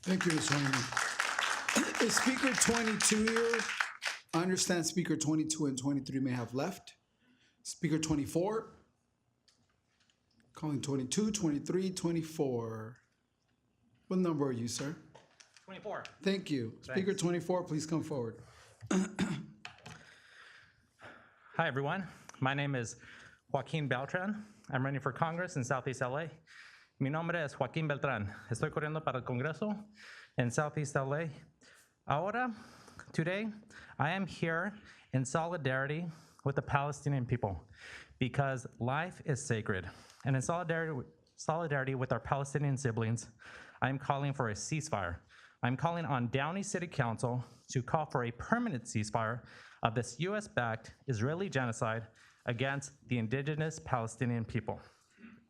Thank you, Mr. Heyman. Is Speaker 22 here? I understand Speaker 22 and 23 may have left. Speaker 24? Calling 22, 23, 24. What number are you, sir? 24. Thank you. Thanks. Speaker 24, please come forward. Hi, everyone. My name is Joaquin Beltran. I'm running for Congress in Southeast LA. Mi nombre es Joaquín Beltrán. Estoy corriendo para el Congreso in Southeast LA. Today, I am here in solidarity with the Palestinian people because life is sacred. And in solidarity with our Palestinian siblings, I am calling for a ceasefire. I'm calling on Downey City Council to call for a permanent ceasefire of this US-backed Israeli genocide against the indigenous Palestinian people.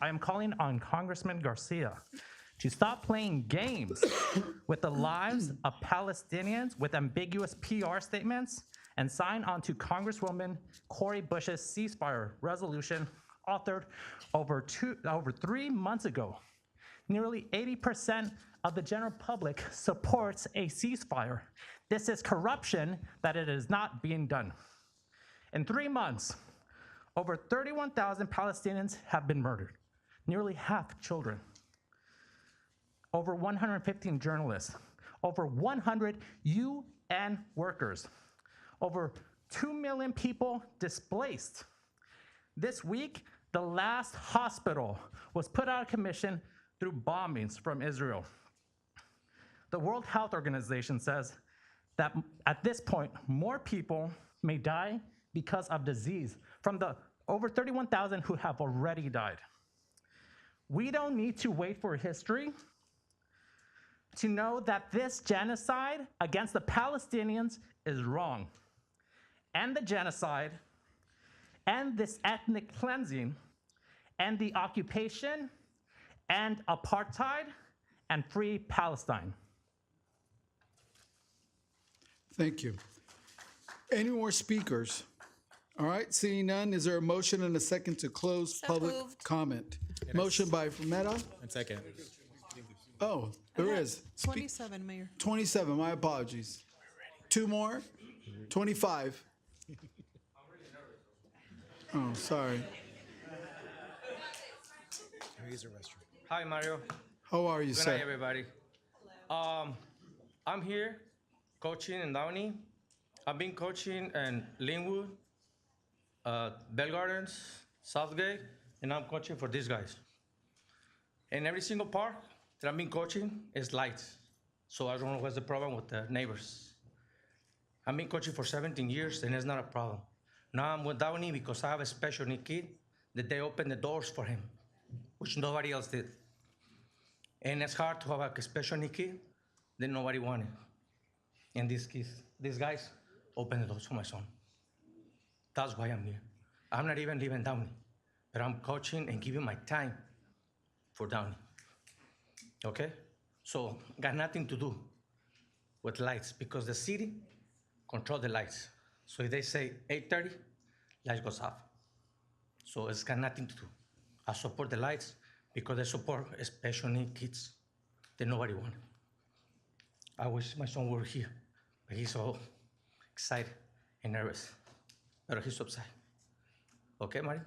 I am calling on Congressman GARCIA to stop playing games with the lives of Palestinians with ambiguous PR statements and sign on to Congresswoman Cori Bush's ceasefire resolution authored over 3 months ago. Nearly 80% of the general public supports a ceasefire. This is corruption that it is not being done. In 3 months, over 31,000 Palestinians have been murdered, nearly half children. Over 115 journalists, over 100 UN workers, over 2 million people displaced. This week, the last hospital was put out of commission through bombings from Israel. The World Health Organization says that at this point, more people may die because of disease from the over 31,000 who have already died. We don't need to wait for history to know that this genocide against the Palestinians is wrong. And the genocide, and this ethnic cleansing, and the occupation, and apartheid, and free Palestine. Thank you. Any more speakers? All right, seeing none, is there a motion and a second to close public comment? Motion by Meta. And second. Oh, there is. 27, Mayor. 27, my apologies. 2 more? 25. Oh, sorry. Use the restroom. Hi, Mario. How are you, Good sir? night, everybody. I'm here coaching in Downey. I've been coaching in Linwood, Bell Gardens, Southgate, and I'm coaching for these guys. In every single park that I've been coaching is lights. So I don't know what's the problem with the neighbors. I've been coaching for 17 years and it's not a problem. Now I'm with Downey because I have a special need kid that they opened the doors for him, which nobody else did. And it's hard to have a special need kid that nobody wanted. And these guys opened the doors for my son. That's why I'm here. I'm not even living Downey, but I'm coaching and giving my time for Downey. Okay? So, got nothing to do with lights because the city control the lights. So if they say 8:30, lights goes off. So it's got nothing to do. I support the lights because they support special need kids that nobody wanted. I wish my son were here, but he's so excited and nervous. But he's upset. Okay, Mari?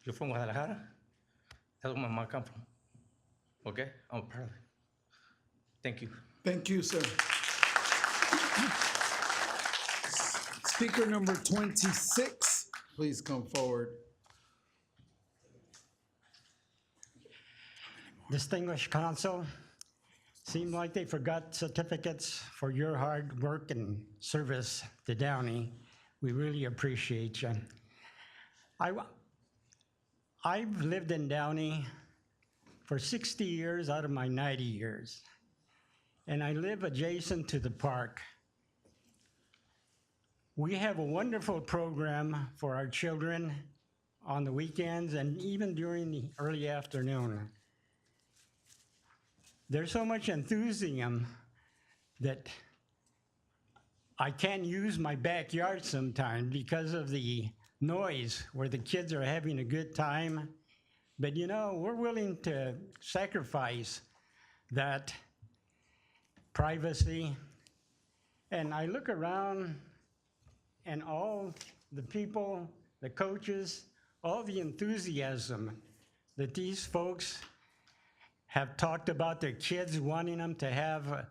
You're from Guadalajara? That's where my mom come from. Okay? I'm proud of it. Thank you. Thank you, sir. Speaker number 26, please come forward. Distinguished council, seemed like they forgot certificates for your hard work and service to Downey. We really appreciate you. I've lived in Downey for 60 years out of my 90 years, and I live adjacent to the park. We have a wonderful program for our children on the weekends and even during the early afternoon. There's so much enthusiasm that I can't use my backyard sometimes because of the noise where the kids are having a good time. But you know, we're willing to sacrifice that privacy. And I look around and all the people, the coaches, all the enthusiasm that these folks have talked about their kids wanting them to have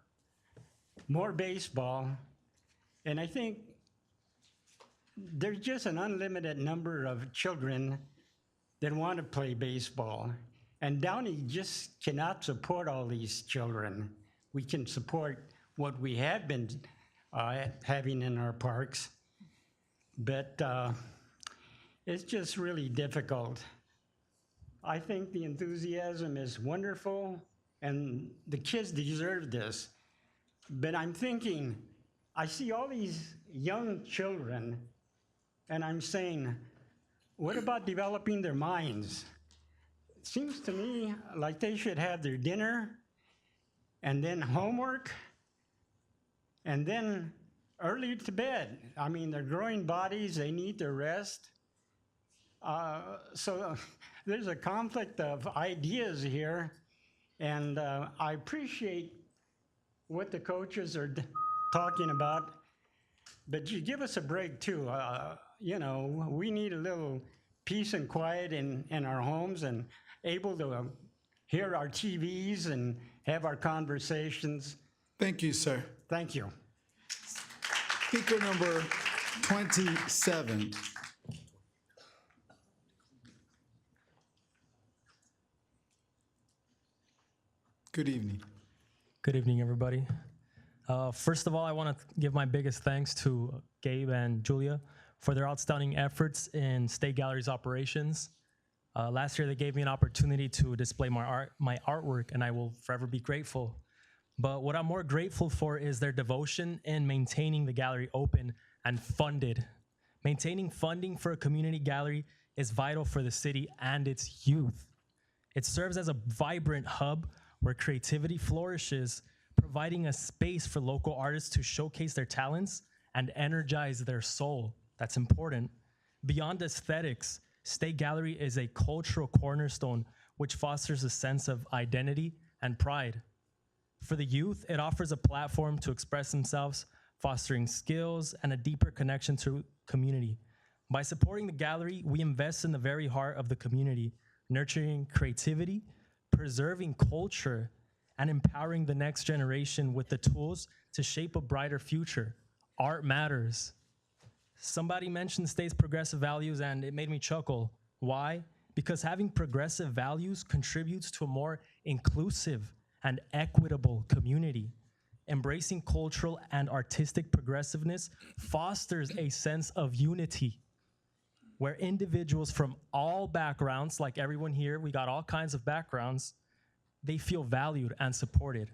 more baseball. And I think there's just an unlimited number of children that want to play baseball. And Downey just cannot support all these children. We can support what we have been having in our parks, but it's just really difficult. I think the enthusiasm is wonderful, and the kids deserve this. But I'm thinking, I see all these young children, and I'm saying, what about developing their minds? It seems to me like they should have their dinner, and then homework, and then early to bed. I mean, they're growing bodies, they need their rest. So there's a conflict of ideas here, and I appreciate what the coaches are talking about, but you give us a break too. You know, we need a little peace and quiet in our homes and able to hear our TVs and have our conversations. Thank you, sir. Thank you. Speaker number 27. Good evening. Good evening, everybody. First of all, I want to give my biggest thanks to Gabe and Julia for their outstanding efforts in State Gallery's operations. Last year, they gave me an opportunity to display my artwork, and I will forever be grateful. But what I'm more grateful for is their devotion in maintaining the gallery open and funded. Maintaining funding for a community gallery is vital for the city and its youth. It serves as a vibrant hub where creativity flourishes, providing a space for local artists to showcase their talents and energize their soul. That's important. Beyond aesthetics, State Gallery is a cultural cornerstone which fosters a sense of identity and pride. For the youth, it offers a platform to express themselves, fostering skills and a deeper connection to community. By supporting the gallery, we invest in the very heart of the community, nurturing creativity, preserving culture, and empowering the next generation with the tools to shape a brighter future. Art matters. Somebody mentioned state's progressive values, and it made me chuckle. Why? Because having progressive values contributes to a more inclusive and equitable community. Embracing cultural and artistic progressiveness fosters a sense of unity, where individuals from all backgrounds, like everyone here, we got all kinds of backgrounds, they feel valued and supported.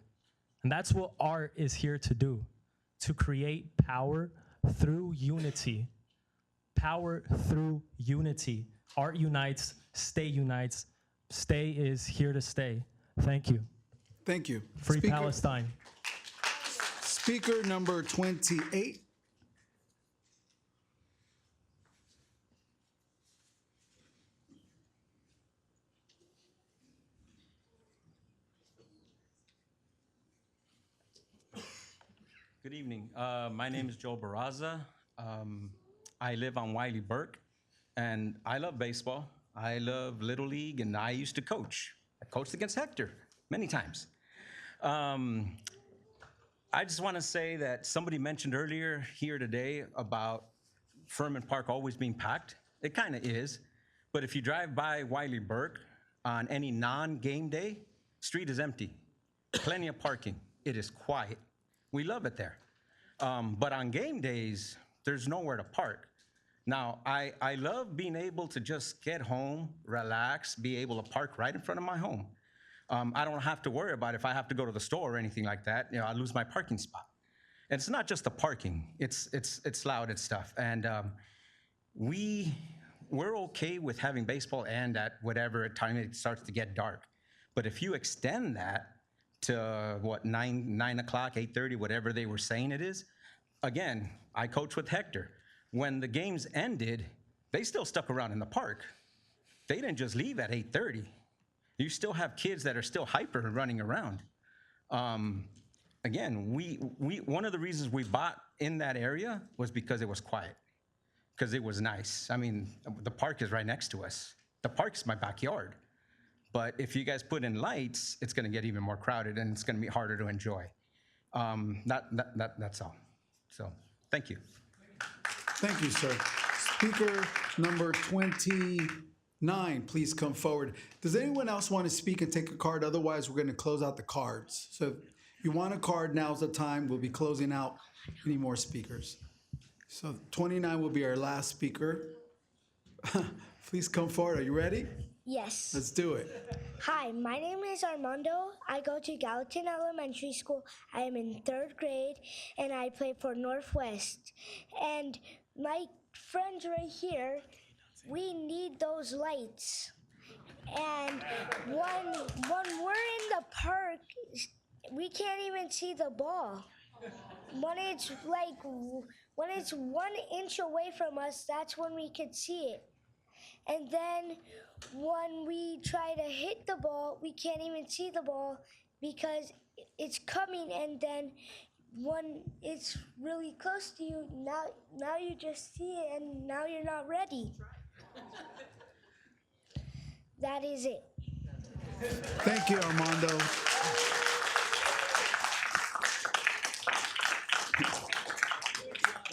And that's what art is here to do, to create power through unity. Power through unity. Art unites, stay unites. Stay is here to stay. Thank you. Thank you. Free Palestine. Speaker number 28. Good evening. My name is Joe Barraza. I live on Wiley Burke, and I love baseball. I love Little League, and I used to coach. I coached against Hector many times. I just want to say that somebody mentioned earlier here today about Furman Park always being packed. It kind of is, but if you drive by Wiley Burke on any non-game day, street is empty. Plenty of parking. It is quiet. We love it there. But on game days, there's nowhere to park. Now, I love being able to just get home, relax, be able to park right in front of my home. I don't have to worry about if I have to go to the store or anything like that. You know, I lose my parking spot. And it's not just the parking. It's loud and stuff. And we're okay with having baseball and at whatever time it starts to get dark. But if you extend that to what, 9 o'clock, 8:30, whatever they were saying it is. Again, I coach with Hector. When the games ended, they still stuck around in the park. They didn't just leave at 8:30. You still have kids that are still hyper and running around. Again, one of the reasons we bought in that area was because it was quiet, because it was nice. I mean, the park is right next to us. The park's my backyard. But if you guys put in lights, it's going to get even more crowded and it's going to be harder to enjoy. That's all. So, thank you. Thank you, sir. Speaker number 29, please come forward. Does anyone else want to speak and take a card? Otherwise, we're going to close out the cards. So if you want a card, now's the time. We'll be closing out any more speakers. So 29 will be our last speaker. Please come forward. Are you ready? Yes. Let's do it. Hi, my name is Armando. I go to Gallatin Elementary School. I am in 3rd grade, and I play for Northwest. And my friends right here, we need those lights. And when we're in the park, we can't even see the ball. When it's 1 inch away from us, that's when we can see it. And then when we try to hit the ball, we can't even see the ball because it's coming, and then when it's really close to you, now you just see it, and now you're not ready. That is it. Thank you, Armando.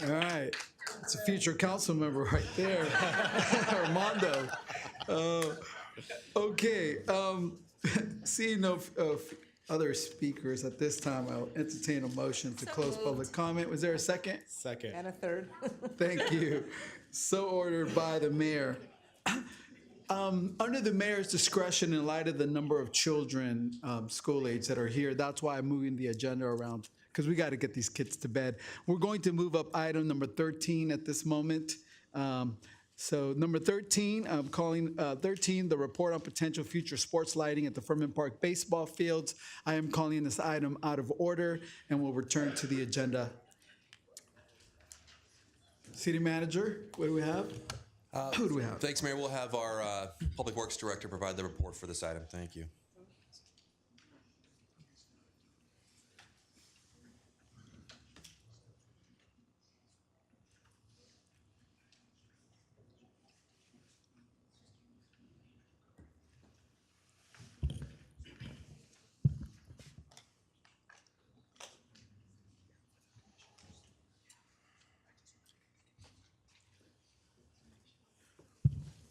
All right. It's a future council member right there, Armando. Okay. Seeing no other speakers at this time, I'll entertain a motion to close public comment. Was there a second? Second. And a third. Thank you. So ordered by the mayor. Under the mayor's discretion, in light of the number of children, school age that are here, that's why I'm moving the agenda around, because we got to get these kids to bed. We're going to move up item number 13 at this moment. So number 13, I'm calling 13, the report on potential future sports lighting at the Furman Park baseball fields. I am calling this item out of order, and we'll return to the agenda. City Manager, what do we have? Who do we have? Thanks, Mayor. We'll have our Public Works Director provide the report for this item. Thank you.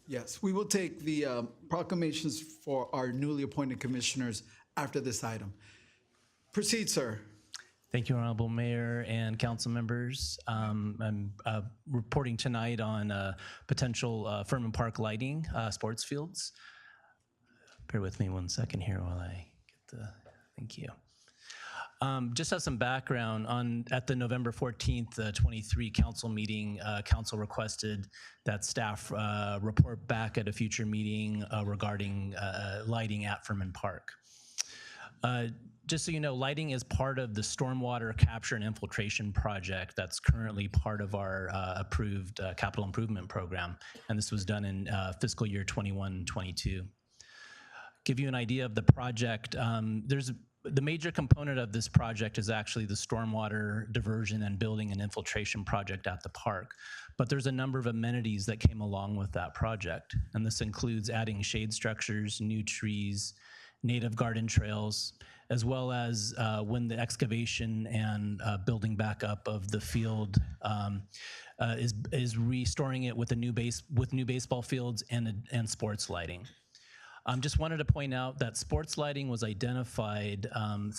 Yes, we will take the proclamations for our newly appointed commissioners after this item. Proceed, sir. Thank you, Honorable Mayor and council members. I'm reporting tonight on potential Furman Park lighting sports fields. Bear with me 1 second here while I get the, thank you. Just as some background, at the November 14th, 23 council meeting, council requested that staff report back at a future meeting regarding lighting at Furman Park. Just so you know, lighting is part of the stormwater capture and infiltration project that's currently part of our approved capital improvement program, and this was done in fiscal year 21-22. Give you an idea of the project, the major component of this project is actually the stormwater diversion and building and infiltration project at the park. But there's a number of amenities that came along with that project. And this includes adding shade structures, new trees, native garden trails, as well as when the excavation and building back up of the field is restoring it with new baseball fields and sports lighting. Just wanted to point out that sports lighting was identified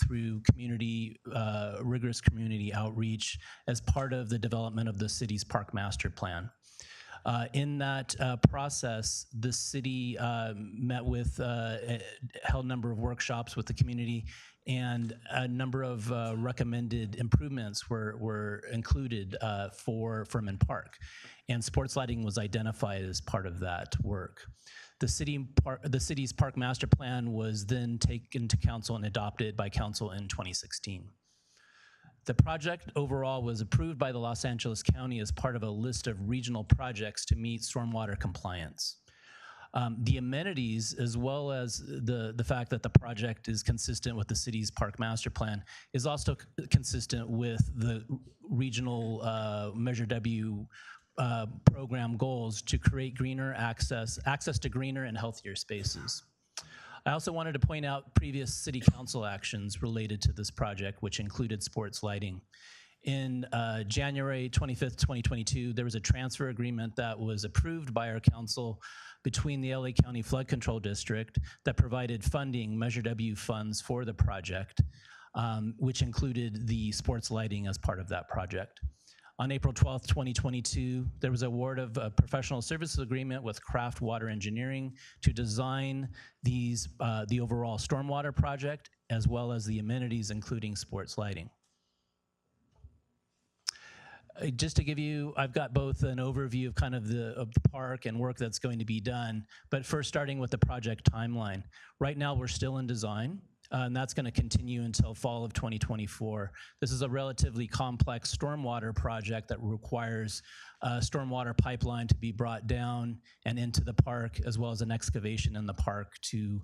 through rigorous community outreach as part of the development of the city's park master plan. In that process, the city held a number of workshops with the community, and a number of recommended improvements were included for Furman Park, and sports lighting was identified as part of that work. The city's park master plan was then taken to council and adopted by council in 2016. The project overall was approved by the Los Angeles County as part of a list of regional projects to meet stormwater compliance. The amenities, as well as the fact that the project is consistent with the city's park master plan, is also consistent with the regional Measure W program goals to create greener access to greener and healthier spaces. I also wanted to point out previous city council actions related to this project, which included sports lighting. In January 25th, 2022, there was a transfer agreement that was approved by our council between the LA County Flood Control District that provided funding, Measure W funds for the project, which included the sports lighting as part of that project. On April 12th, 2022, there was award of a professional services agreement with Craft Water Engineering to design these, the overall stormwater project, as well as the amenities, including sports lighting. Just to give you, I've got both an overview of kind of the park and work that's going to be done, but first starting with the project timeline. Right now, we're still in design. And that's going to continue until fall of 2024. This is a relatively complex stormwater project that requires a stormwater pipeline to be brought down and into the park, as well as an excavation in the park to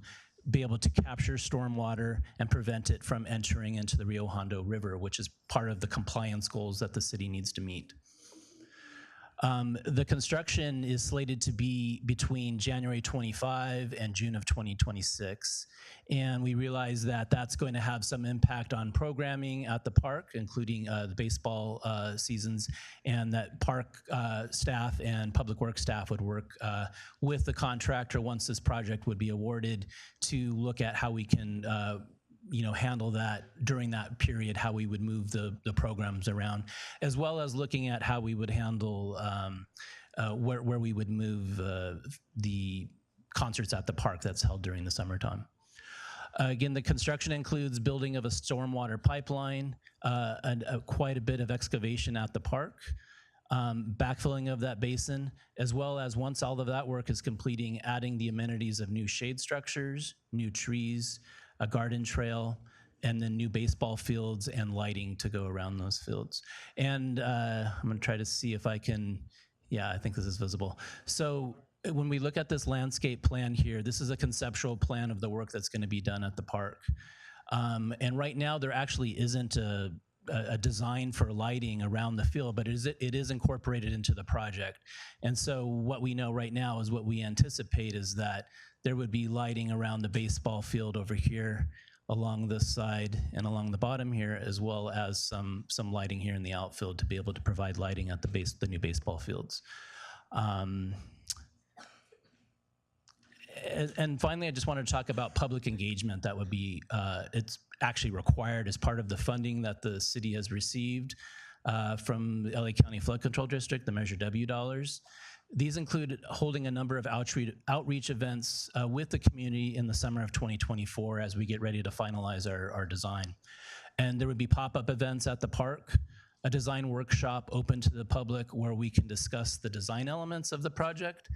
be able to capture stormwater and prevent it from entering into the Rio Hondo River, which is part of the compliance goals that the city needs to meet. The construction is slated to be between January 25 and June of 2026. And we realize that that's going to have some impact on programming at the park, including the baseball seasons, and that park staff and public works staff would work with the contractor once this project would be awarded to look at how we can handle that during that period, how we would move the programs around, as well as looking at how we would handle where we would move the concerts at the park that's held during the summertime. Again, the construction includes building of a stormwater pipeline, and quite a bit of excavation at the park, backfilling of that basin, as well as once all of that work is completing, adding the amenities of new shade structures, new trees, a garden trail, and then new baseball fields and lighting to go around those fields. And I'm gonna try to see if I can, yeah, I think this is visible. So when we look at this landscape plan here, this is a conceptual plan of the work that's gonna be done at the park. And right now there actually isn't a design for lighting around the field, but it is incorporated into the project. And so what we know right now is what we anticipate is that there would be lighting around the baseball field over here, along this side and along the bottom here, as well as some lighting here in the outfield to be able to provide lighting at the new baseball fields. And finally, I just wanted to talk about public engagement. That would be, it's actually required as part of the funding that the city has received from the LA County Flood Control District, the Measure W dollars. These include holding a number of outreach events with the community in the summer of 2024 as we get ready to finalize our design. And there would be pop-up events at the park, a design workshop open to the public where we can discuss the design elements of the project,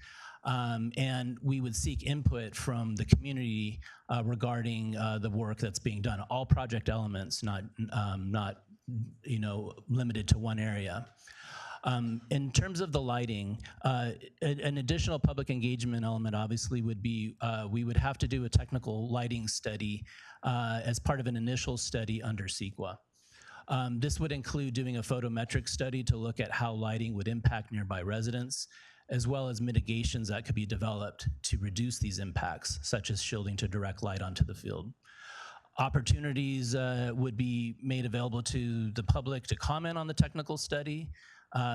and we would seek input from the community regarding the work that's being done. All project elements, not limited to one area. In terms of the lighting, an additional public engagement element obviously would be we would have to do a technical lighting study as part of an initial study under CEQA. This would include doing a photometric study to look at how lighting would impact nearby residents, as well as mitigations that could be developed to reduce these impacts, such as shielding to direct light onto the field. Opportunities would be made available to the public to comment on the technical study.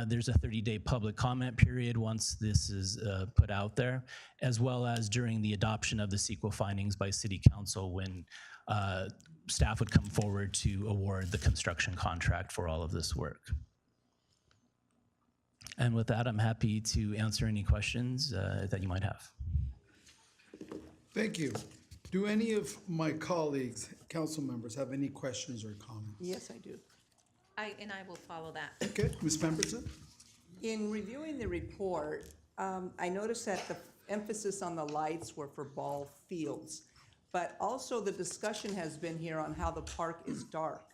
There's a 30-day public comment period once this is put out there, as well as during the adoption of the CEQA findings by City Council when staff would come forward to award the construction contract for all of this work. And with that, I'm happy to answer any questions that you might have. Thank you. Do any of my colleagues, council members, have any questions or comments? Yes, I do. I will follow that. Okay, Ms. Pemberton? In reviewing the report, I noticed that the emphasis on the lights were for ball fields, but also the discussion has been here on how the park is dark.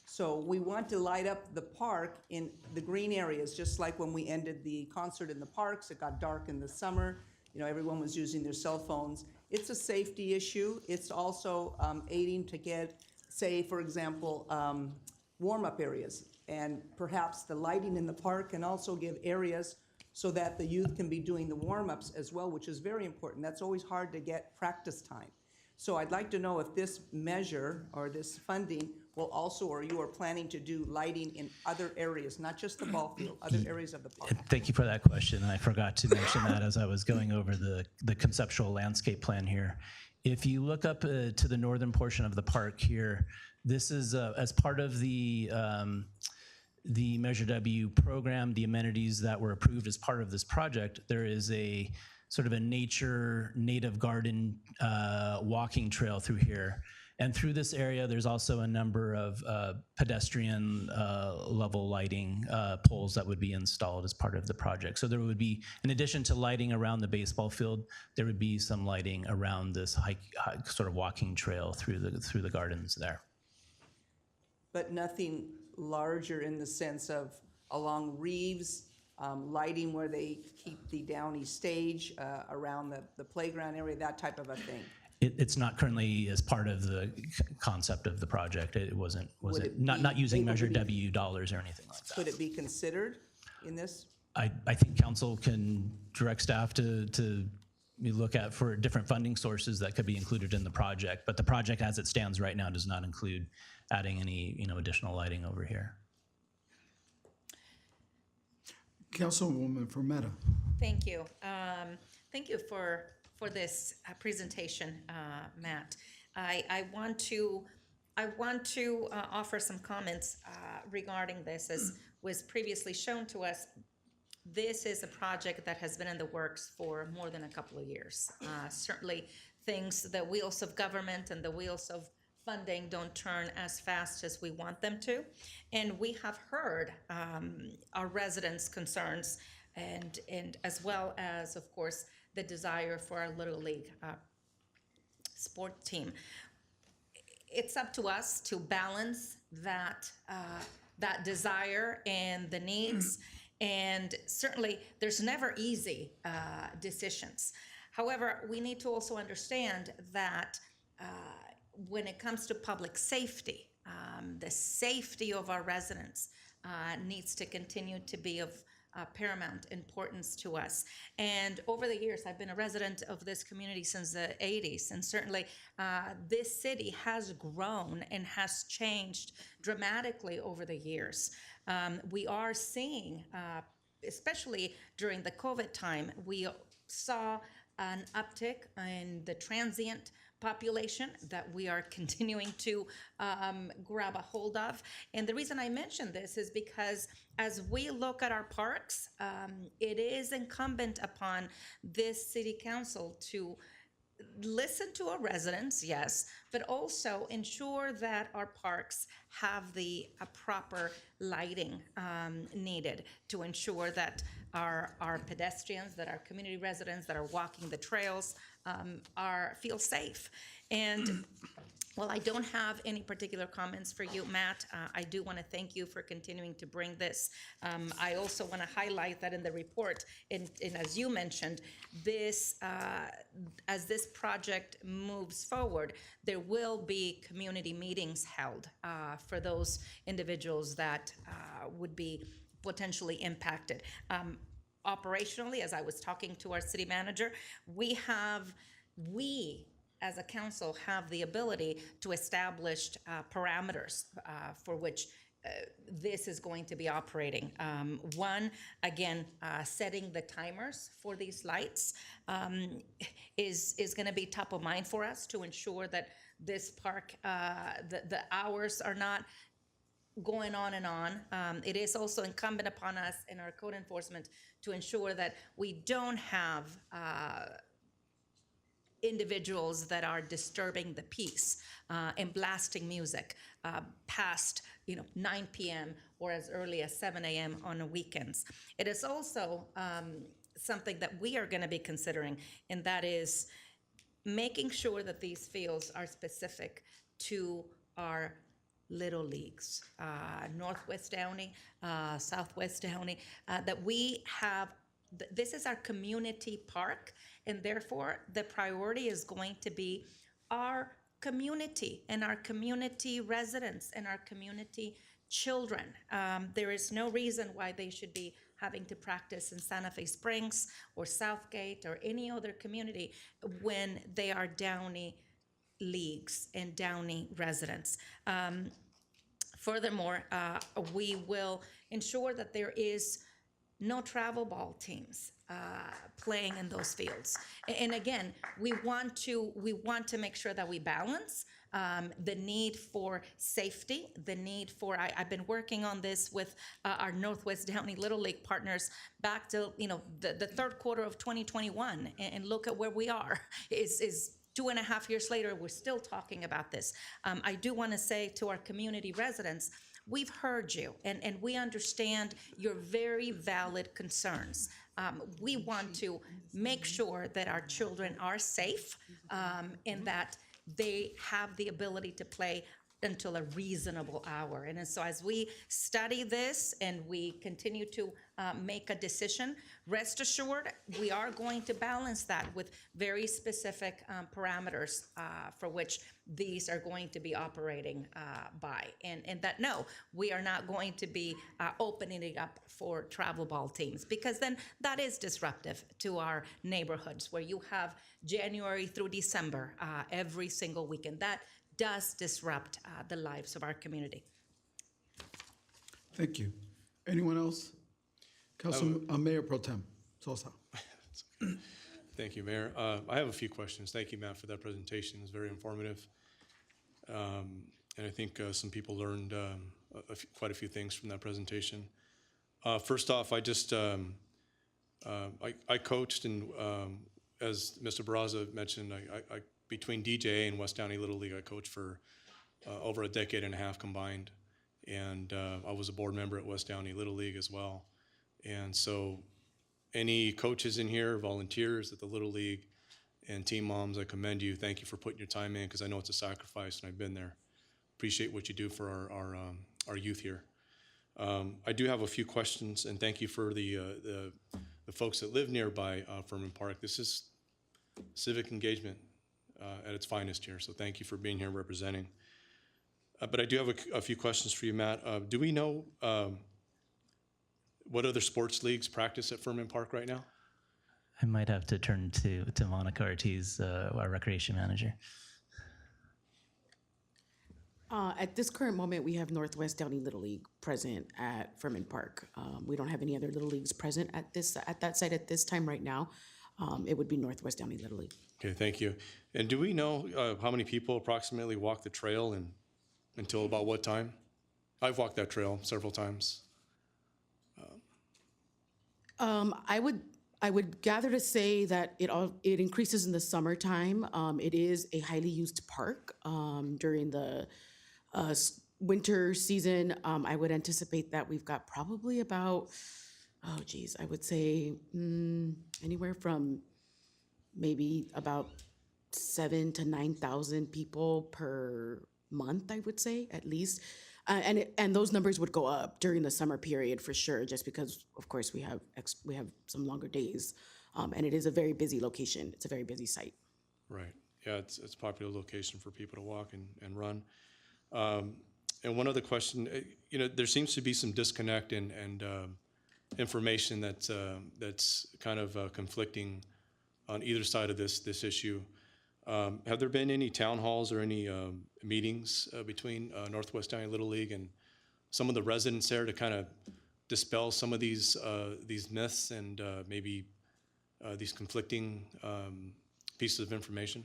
So we want to light up the park in the green areas, just like when we ended the concert in the parks, it got dark in the summer, everyone was using their cell phones. It's a safety issue. It's also aiding to get, say, for example, warm-up areas, and perhaps the lighting in the park can also give areas so that the youth can be doing the warm-ups as well, which is very important. That's always hard to get practice time. So I'd like to know if this measure or this funding will also, or you are planning to do lighting in other areas, not just the ball field, other areas of the park? Thank you for that question. I forgot to mention that as I was going over the conceptual landscape plan here. If you look up to the northern portion of the park here, this is as part of the Measure W program, the amenities that were approved as part of this project, there is a sort of a native garden walking trail through here. And through this area, there's also a number of pedestrian level lighting poles that would be installed as part of the project. So there would be, in addition to lighting around the baseball field, there would be some lighting around this sort of walking trail through the gardens there. But nothing larger in the sense of along Reeves, lighting where they keep the Downey stage around the playground area, that type of a thing? It's not currently as part of the concept of the project. It wasn't not using Measure W dollars or anything like that. Could it be considered in this? I think council can direct staff to look at for different funding sources that could be included in the project, but the project as it stands right now does not include adding any additional lighting over here. Councilwoman Fermetta. Thank you. Thank you for this presentation, Matt. I want to offer some comments regarding this. As was previously shown to us, this is a project that has been in the works for more than a couple of years. Certainly, the wheels of government and the wheels of funding don't turn as fast as we want them to. And we have heard our residents' concerns and as well as, of course, the desire for our Little League sport team. It's up to us to balance that desire and the needs. And certainly, there's never easy decisions. However, we need to also understand that when it comes to public safety, the safety of our residents needs to continue to be of paramount importance to us. And over the years, I've been a resident of this community since the 80s, and certainly this city has grown and has changed dramatically over the years. We are seeing, especially during the COVID time, we saw an uptick in the transient population that we are continuing to grab a hold of. And the reason I mention this is because as we look at our parks, it is incumbent upon this city council to listen to our residents, yes, but also ensure that our parks have the proper lighting needed to ensure that our pedestrians, that our community residents that are walking the trails feel safe. And while I don't have any particular comments for you, Matt, I do want to thank you for continuing to bring this. I also want to highlight that in the report, and as you mentioned, as this project moves forward, there will be community meetings held for those individuals that would be potentially impacted. Operationally, as I was talking to our city manager, we as a council have the ability to establish parameters for which this is going to be operating. One, again, setting the timers for these lights is going to be top of mind for us to ensure that this park, the hours are not going on and on. It is also incumbent upon us in our code enforcement to ensure that we don't have individuals that are disturbing the peace and blasting music past 9 p.m. or as early as 7 a.m. on the weekends. It is also something that we are going to be considering, and that is making sure that these fields are specific to our little leagues, Northwest Downey, Southwest Downey, that we have. This is our community park, and therefore the priority is going to be our community and our community residents and our community children. There is no reason why they should be having to practice in Santa Fe Springs or Southgate or any other community when they are Downey leagues and Downey residents. Furthermore, we will ensure that there is no travel ball teams playing in those fields. And again, we want to make sure that we balance the need for safety, the need for, I've been working on this with our Northwest Downey Little League partners back to, the third quarter of 2021, and look at where we are. Is 2.5 years later, we're still talking about this. I do want to say to our community residents, we've heard you, and we understand your very valid concerns. We want to make sure that our children are safe, and that they have the ability to play until a reasonable hour. And so as we study this and we continue to make a decision, rest assured, we are going to balance that with very specific parameters for which these are going to be operating by. And that, no, we are not going to be opening it up for travel ball teams, because then that is disruptive to our neighborhoods where you have January through December every single weekend. That does disrupt the lives of our community. Thank you. Anyone else? Mayor Pro Tem Sosa. Thank you, Mayor. I have a few questions. Thank you, Matt, for that presentation. It's very informative. And I think some people learned quite a few things from that presentation. First off, I coached, and as Mr. Barraza mentioned, I between DJA and West Downey Little League, I coached for over a decade and a half combined. And I was a board member at West Downey Little League as well. And so any coaches in here, volunteers at the Little League, and team moms, I commend you. Thank you for putting your time in, because I know it's a sacrifice, and I've been there. Appreciate what you do for our youth here. I do have a few questions, and thank you for the folks that live nearby Furman Park. This is civic engagement at its finest here, so thank you for being here representing. But I do have a few questions for you, Matt. Do we know what other sports leagues practice at Furman Park right now? I might have to turn to Monica Ortiz, our recreation manager. At this current moment, we have Northwest Downey Little League present at Furman Park. We don't have any other little leagues present at that site at this time right now. It would be Northwest Downey Little League. Okay, thank you. And do we know how many people approximately walk the trail and until about what time? I've walked that trail several times. I would gather to say that it increases in the summertime. It is a highly used park during the winter season. I would anticipate that we've got probably about, I would say anywhere from maybe about 7,000 to 9,000 people per month, I would say, at least. And those numbers would go up during the summer period for sure, just because, of course, we have some longer days, and it is a very busy location. It's a very busy site. Right. Yeah, it's a popular location for people to walk and run. And one other question, there seems to be some disconnect and information that's kind of conflicting on either side of this issue. Have there been any town halls or any meetings between Northwest Downey Little League and some of the residents there to kind of dispel some of these myths and maybe these conflicting pieces of information?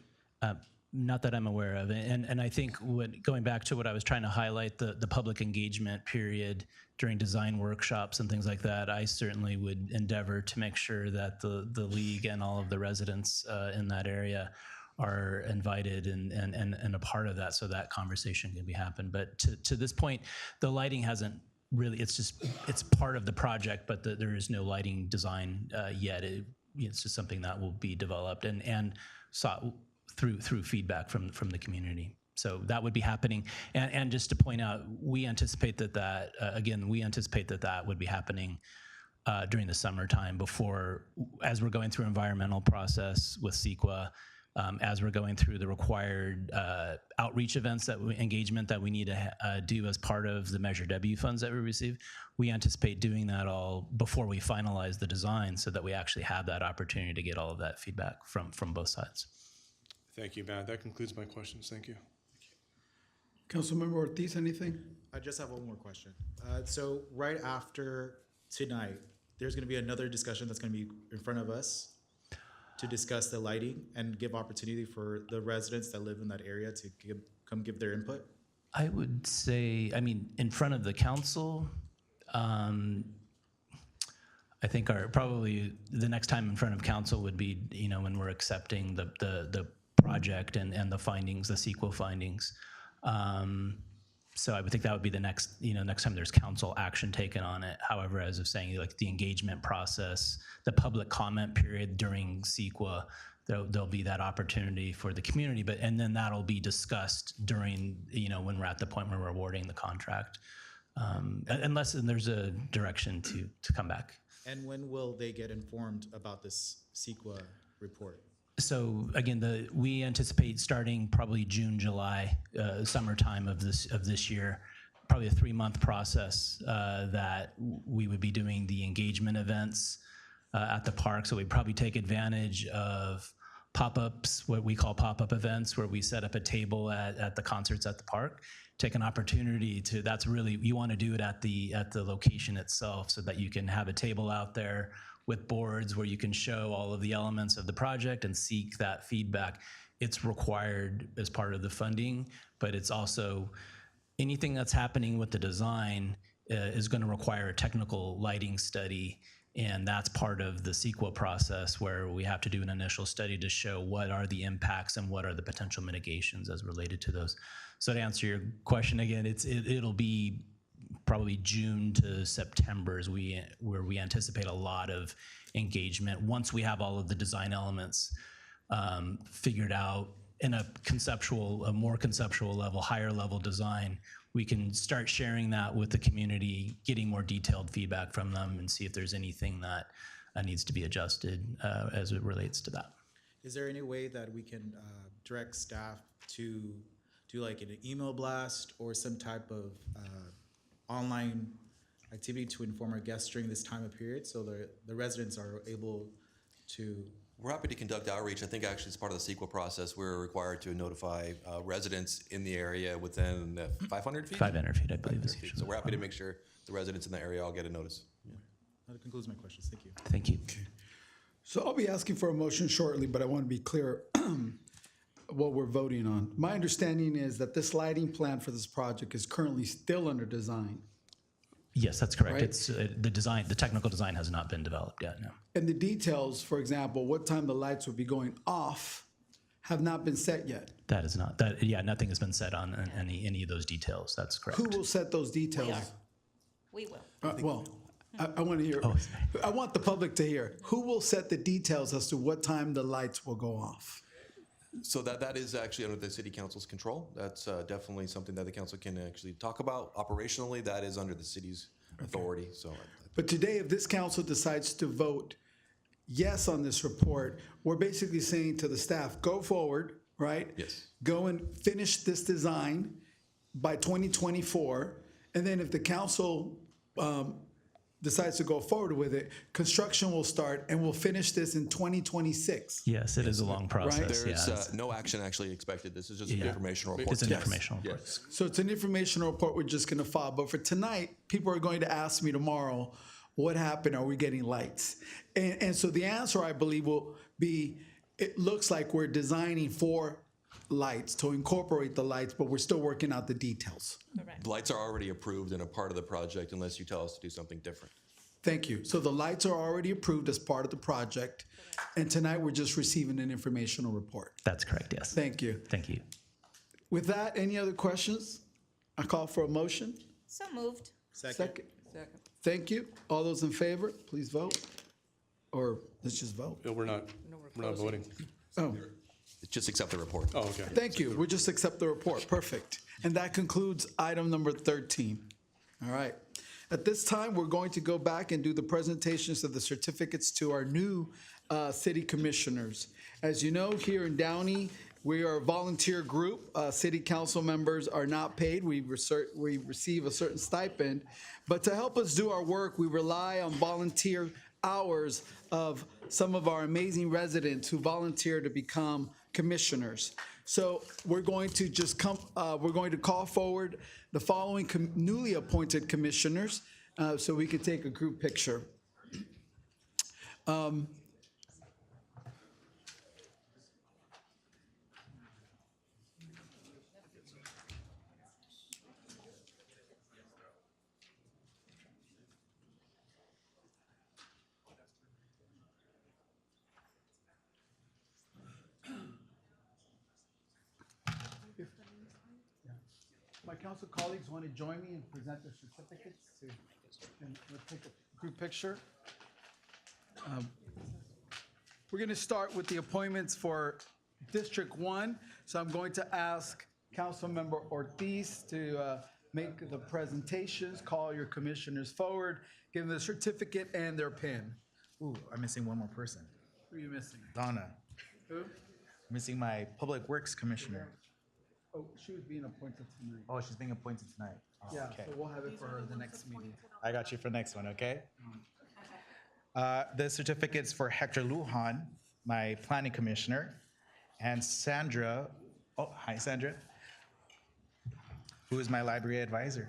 Not that I'm aware of. And I think going back to what I was trying to highlight, the public engagement period during design workshops and things like that, I certainly would endeavor to make sure that the league and all of the residents in that area are invited and a part of that, so that conversation can be happen. But to this point, the lighting hasn't really, it's part of the project, but there is no lighting design yet. It's just something that will be developed and sought through feedback from the community. So that would be happening. And just to point out, we anticipate that would be happening during the summertime as we're going through environmental process with CEQA, as we're going through the required outreach events, engagement that we need to do as part of the Measure W funds that we receive. We anticipate doing that all before we finalize the design, so that we actually have that opportunity to get all of that feedback from both sides. Thank you, Matt. That concludes my questions. Thank you. Councilmember Ortiz, anything? I just have one more question. So right after tonight, there's going to be another discussion that's going to be in front of us to discuss the lighting and give opportunity for the residents that live in that area to come give their input. I would say, I mean, in front of the council, I think probably the next time in front of council would be, you know, when we're accepting the project and the findings, the CEQA findings. So I would think that would be the next, you know, next time there's council action taken on it. However, as of saying, like the engagement process, the public comment period during CEQA, there'll be that opportunity for the community, and then that'll be discussed during, you know, when we're at the point where we're awarding the contract, unless there's a direction to come back. And when will they get informed about this CEQA report? So again, we anticipate starting probably June, July, summertime of this year, probably a 3-month process that we would be doing the engagement events at the park. So we'd probably take advantage of pop-ups, what we call pop-up events, where we set up a table at the concerts at the park, take an opportunity to, that's really, you want to do it at the location itself so that you can have a table out there with boards where you can show all of the elements of the project and seek that feedback. It's required as part of the funding, but it's also anything that's happening with the design is going to require a technical lighting study, and that's part of the CEQA process where we have to do an initial study to show what are the impacts and what are the potential mitigations as related to those. So to answer your question again, it'll be probably June to September where we anticipate a lot of engagement once we have all of the design elements figured out in a more conceptual level, higher level design. We can start sharing that with the community, getting more detailed feedback from them, and see if there's anything that needs to be adjusted as it relates to that. Is there any way that we can direct staff to do like an email blast or some type of online activity to inform our guests during this time of period so the residents are able to? We're happy to conduct outreach. I think actually as part of the CEQA process, we're required to notify residents in the area within 500 feet? 500 feet, I believe. So we're happy to make sure the residents in the area all get a notice. Yeah. That concludes my questions. Thank you. Thank you. So I'll be asking for a motion shortly, but I want to be clear what we're voting on. My understanding is that this lighting plan for this project is currently still under design. Yes, that's correct. Right. It's the technical design has not been developed yet, no. And the details, for example, what time the lights would be going off have not been set yet. That is not, nothing has been said on any of those details. That's correct. Who will set those details? We will. Well, I want to hear, I want the public to hear, who will set the details as to what time the lights will go off? So that is actually under the city council's control. That's definitely something that the council can actually talk about. Operationally, that is under the city's authority. So, But today, if this council decides to vote yes on this report, we're basically saying to the staff, go forward, right? Yes. Go and finish this design by 2024. And then if the council decides to go forward with it, construction will start and we'll finish this in 2026. Yes, it is a long process. there's no action actually expected. This is just an informational report. It's an informational report. Yes. So it's an informational report we're just going to file. But for tonight, people are going to ask me tomorrow, what happened? Are we getting lights? And so the answer, I believe, will be, it looks like we're designing for lights, to incorporate the lights, but we're still working out the details. The lights are already approved and a part of the project unless you tell us to do something different. Thank you. So the lights are already approved as part of the project, and tonight we're just receiving an informational report. That's correct, yes. Thank you. Thank you. With that, any other questions? I call for a motion. So moved. Second. Thank you. All those in favor, please vote. Or let's just vote. No, we're not voting. Oh, Just accept the report. Oh, okay. thank you. We'll just accept the report. Perfect. And that concludes item number 13. All right. At this time, we're going to go back and do the presentations of the certificates to our new city commissioners. As you know, here in Downey, we are a volunteer group. City council members are not paid. We receive a certain stipend. But to help us do our work, we rely on volunteer hours of some of our amazing residents who volunteer to become commissioners. So we're going to just we're going to call forward the following newly appointed commissioners so we can take a group picture. My council colleagues want to join me and present their certificates and we'll take a group picture. We're going to start with the appointments for District 1. So I'm going to ask Councilmember Ortiz to make the presentations, call your commissioners forward, give them the certificate and their pin. Ooh, I'm missing one more person. Who are you missing? Donna. Who? Missing my Public Works Commissioner. Oh, she was being appointed tonight. Oh, she's being appointed tonight. Oh, Yeah, okay. so we'll have it for her the next meeting. I got you for next one, okay? The certificates for Hector Lujan, my Planning Commissioner, and Sandra, oh, hi Sandra, who is my Library Advisor.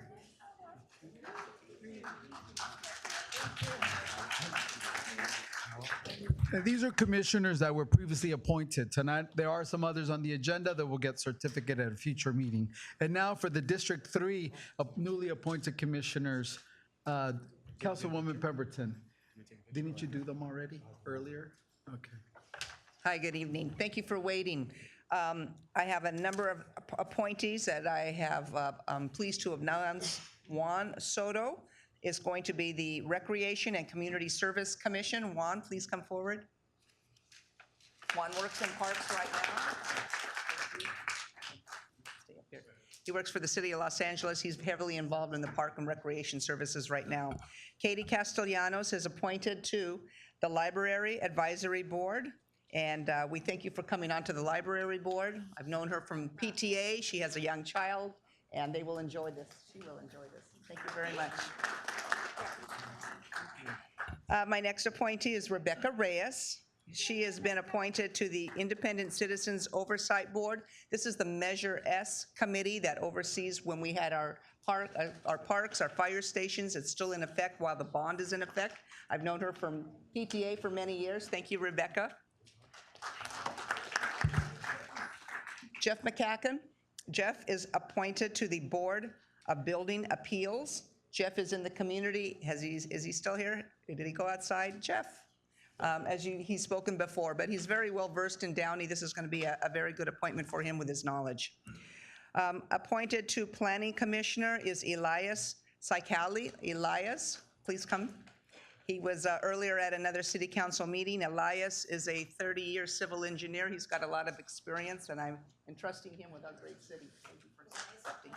And these are commissioners that were previously appointed. Tonight, there are some others on the agenda that will get certificate at a future meeting. And now for the District 3 newly appointed commissioners, Councilwoman Pemberton. Didn't you do them already, earlier? Okay. Hi, good evening. Thank you for waiting. I have a number of appointees that I have, I'm pleased to announce. Juan Soto is going to be the Recreation and Community Service Commission. Juan, please come forward. Juan works in parks right now. Stay up here. He works for the city of Los Angeles. He's heavily involved in the park and recreation services right now. Katie Castellanos is appointed to the Library Advisory Board. And we thank you for coming onto the library board. I've known her from PTA. She has a young child, and they will enjoy this. She will enjoy this. Thank you very much. My next appointee is Rebecca Reyes. She has been appointed to the Independent Citizens Oversight Board. This is the Measure S committee that oversees when we had our parks, our fire stations. It's still in effect while the bond is in effect. I've known her from PTA for many years. Thank you, Rebecca. Jeff McCacken. Jeff is appointed to the Board of Building Appeals. Jeff is in the community. Is he still here? Did he go outside? Jeff? He's spoken before, but he's very well versed in Downey. This is going to be a very good appointment for him with his knowledge. Appointed to Planning Commissioner is Elias Saikali. Elias, please come. He was earlier at another city council meeting. Elias is a 30-year civil engineer. He's got a lot of experience, and I'm entrusting him with our great city. Thank you for accepting.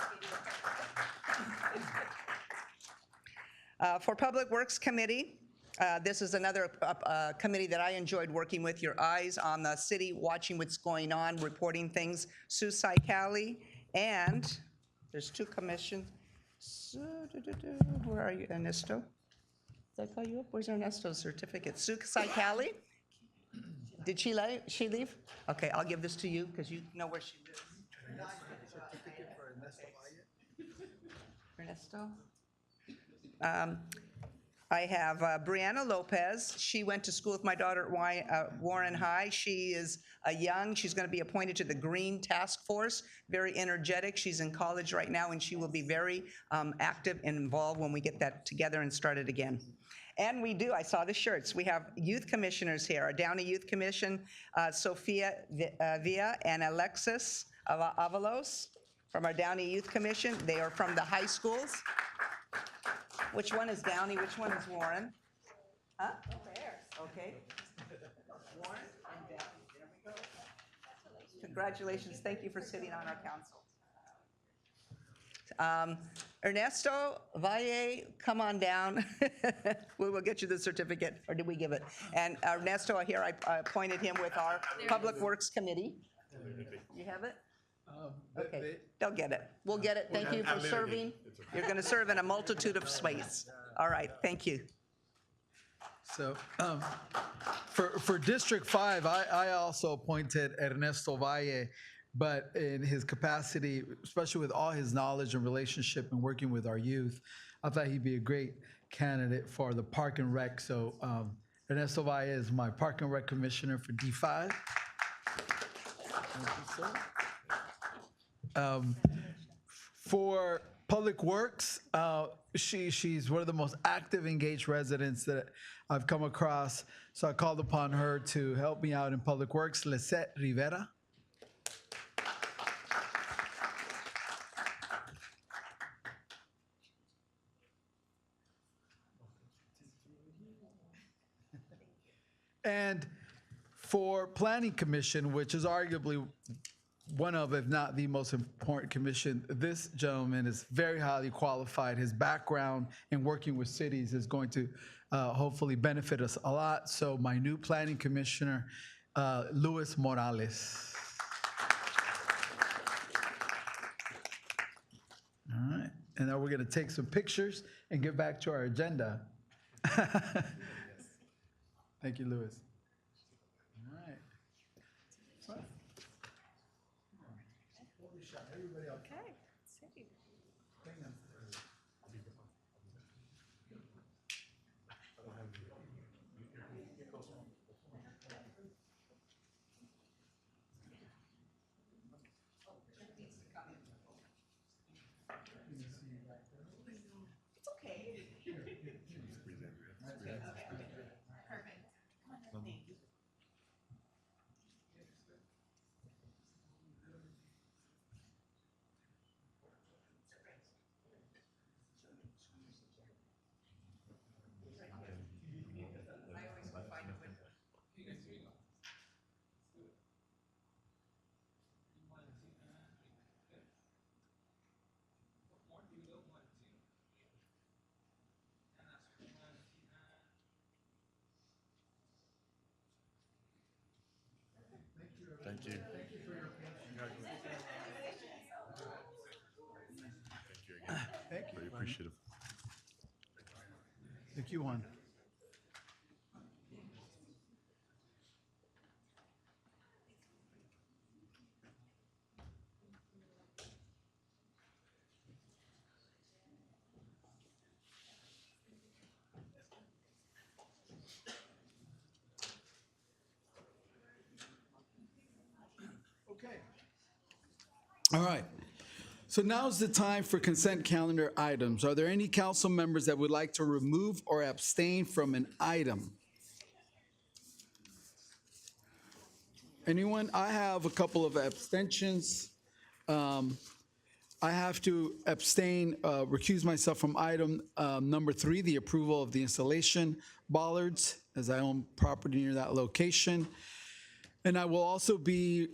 For Public Works Committee, this is another committee that I enjoyed working with. Your eyes on the city, watching what's going on, reporting things. Sue Saikali, and there's two commissions. Where are you, Ernesto? Did I call you up? Where's Ernesto's certificate? Sue Saikali? Did she leave? Okay, I'll give this to you because you know where she lives. Certificate for Ernesto. Ernesto? I have Brianna Lopez. She went to school with my daughter at Warren High. She is she's going to be appointed to the Green Task Force, very energetic. She's in college right now, and she will be very active and involved when we get that together and started again. And I saw the shirts. We have youth commissioners here, our Downey Youth Commission, Sophia Villa and Alexis Avalos from our Downey Youth Commission. They are from the high schools. Which one is Downey? Which one is Warren? Huh? Okay. Warren and Downey. There we go. Congratulations. Thank you for sitting on our council. Ernesto Valle, come on down. We will get you the certificate, or did we give it? And Ernesto, here I appointed him with our Public Works Committee. You have it? Okay, they'll get it. We'll get it. Thank you for serving. You're going to serve in a multitude of ways. All right, thank you. So for District 5, I also appointed Ernesto Valle but in his capacity, especially with all his knowledge and relationship and working with our youth, I thought he'd be a great candidate for the Park and Rec. So Ernesto Valle is my Park and Rec Commissioner for D5. Thank you, sir. For Public Works, she's one of the most active, engaged residents that I've come across. So I called upon her to help me out in Public Works, Lisette Rivera. And for Planning Commission, which is arguably one of, if not the most important commission, this gentleman is very highly qualified. His background in working with cities is going to hopefully benefit us a lot. So my new Planning Commissioner, Luis Morales. All right, and now we're gonna take some pictures and get back to our agenda. Thank you, Luis. All right. Everybody else. Okay, see. It's okay. Perfect. Thank you. Thank you. Thank you for your Congratulations. Thank you again. Thank you. Very appreciative. Thank you, Juan. Okay. All right. So now's the time for consent calendar items. Are there any council members that would like to remove or abstain from an item? Anyone? I have a couple of abstentions. I have to abstain, recuse myself from item number 3, the approval of the installation bollards, as I own property near that location. And I will also be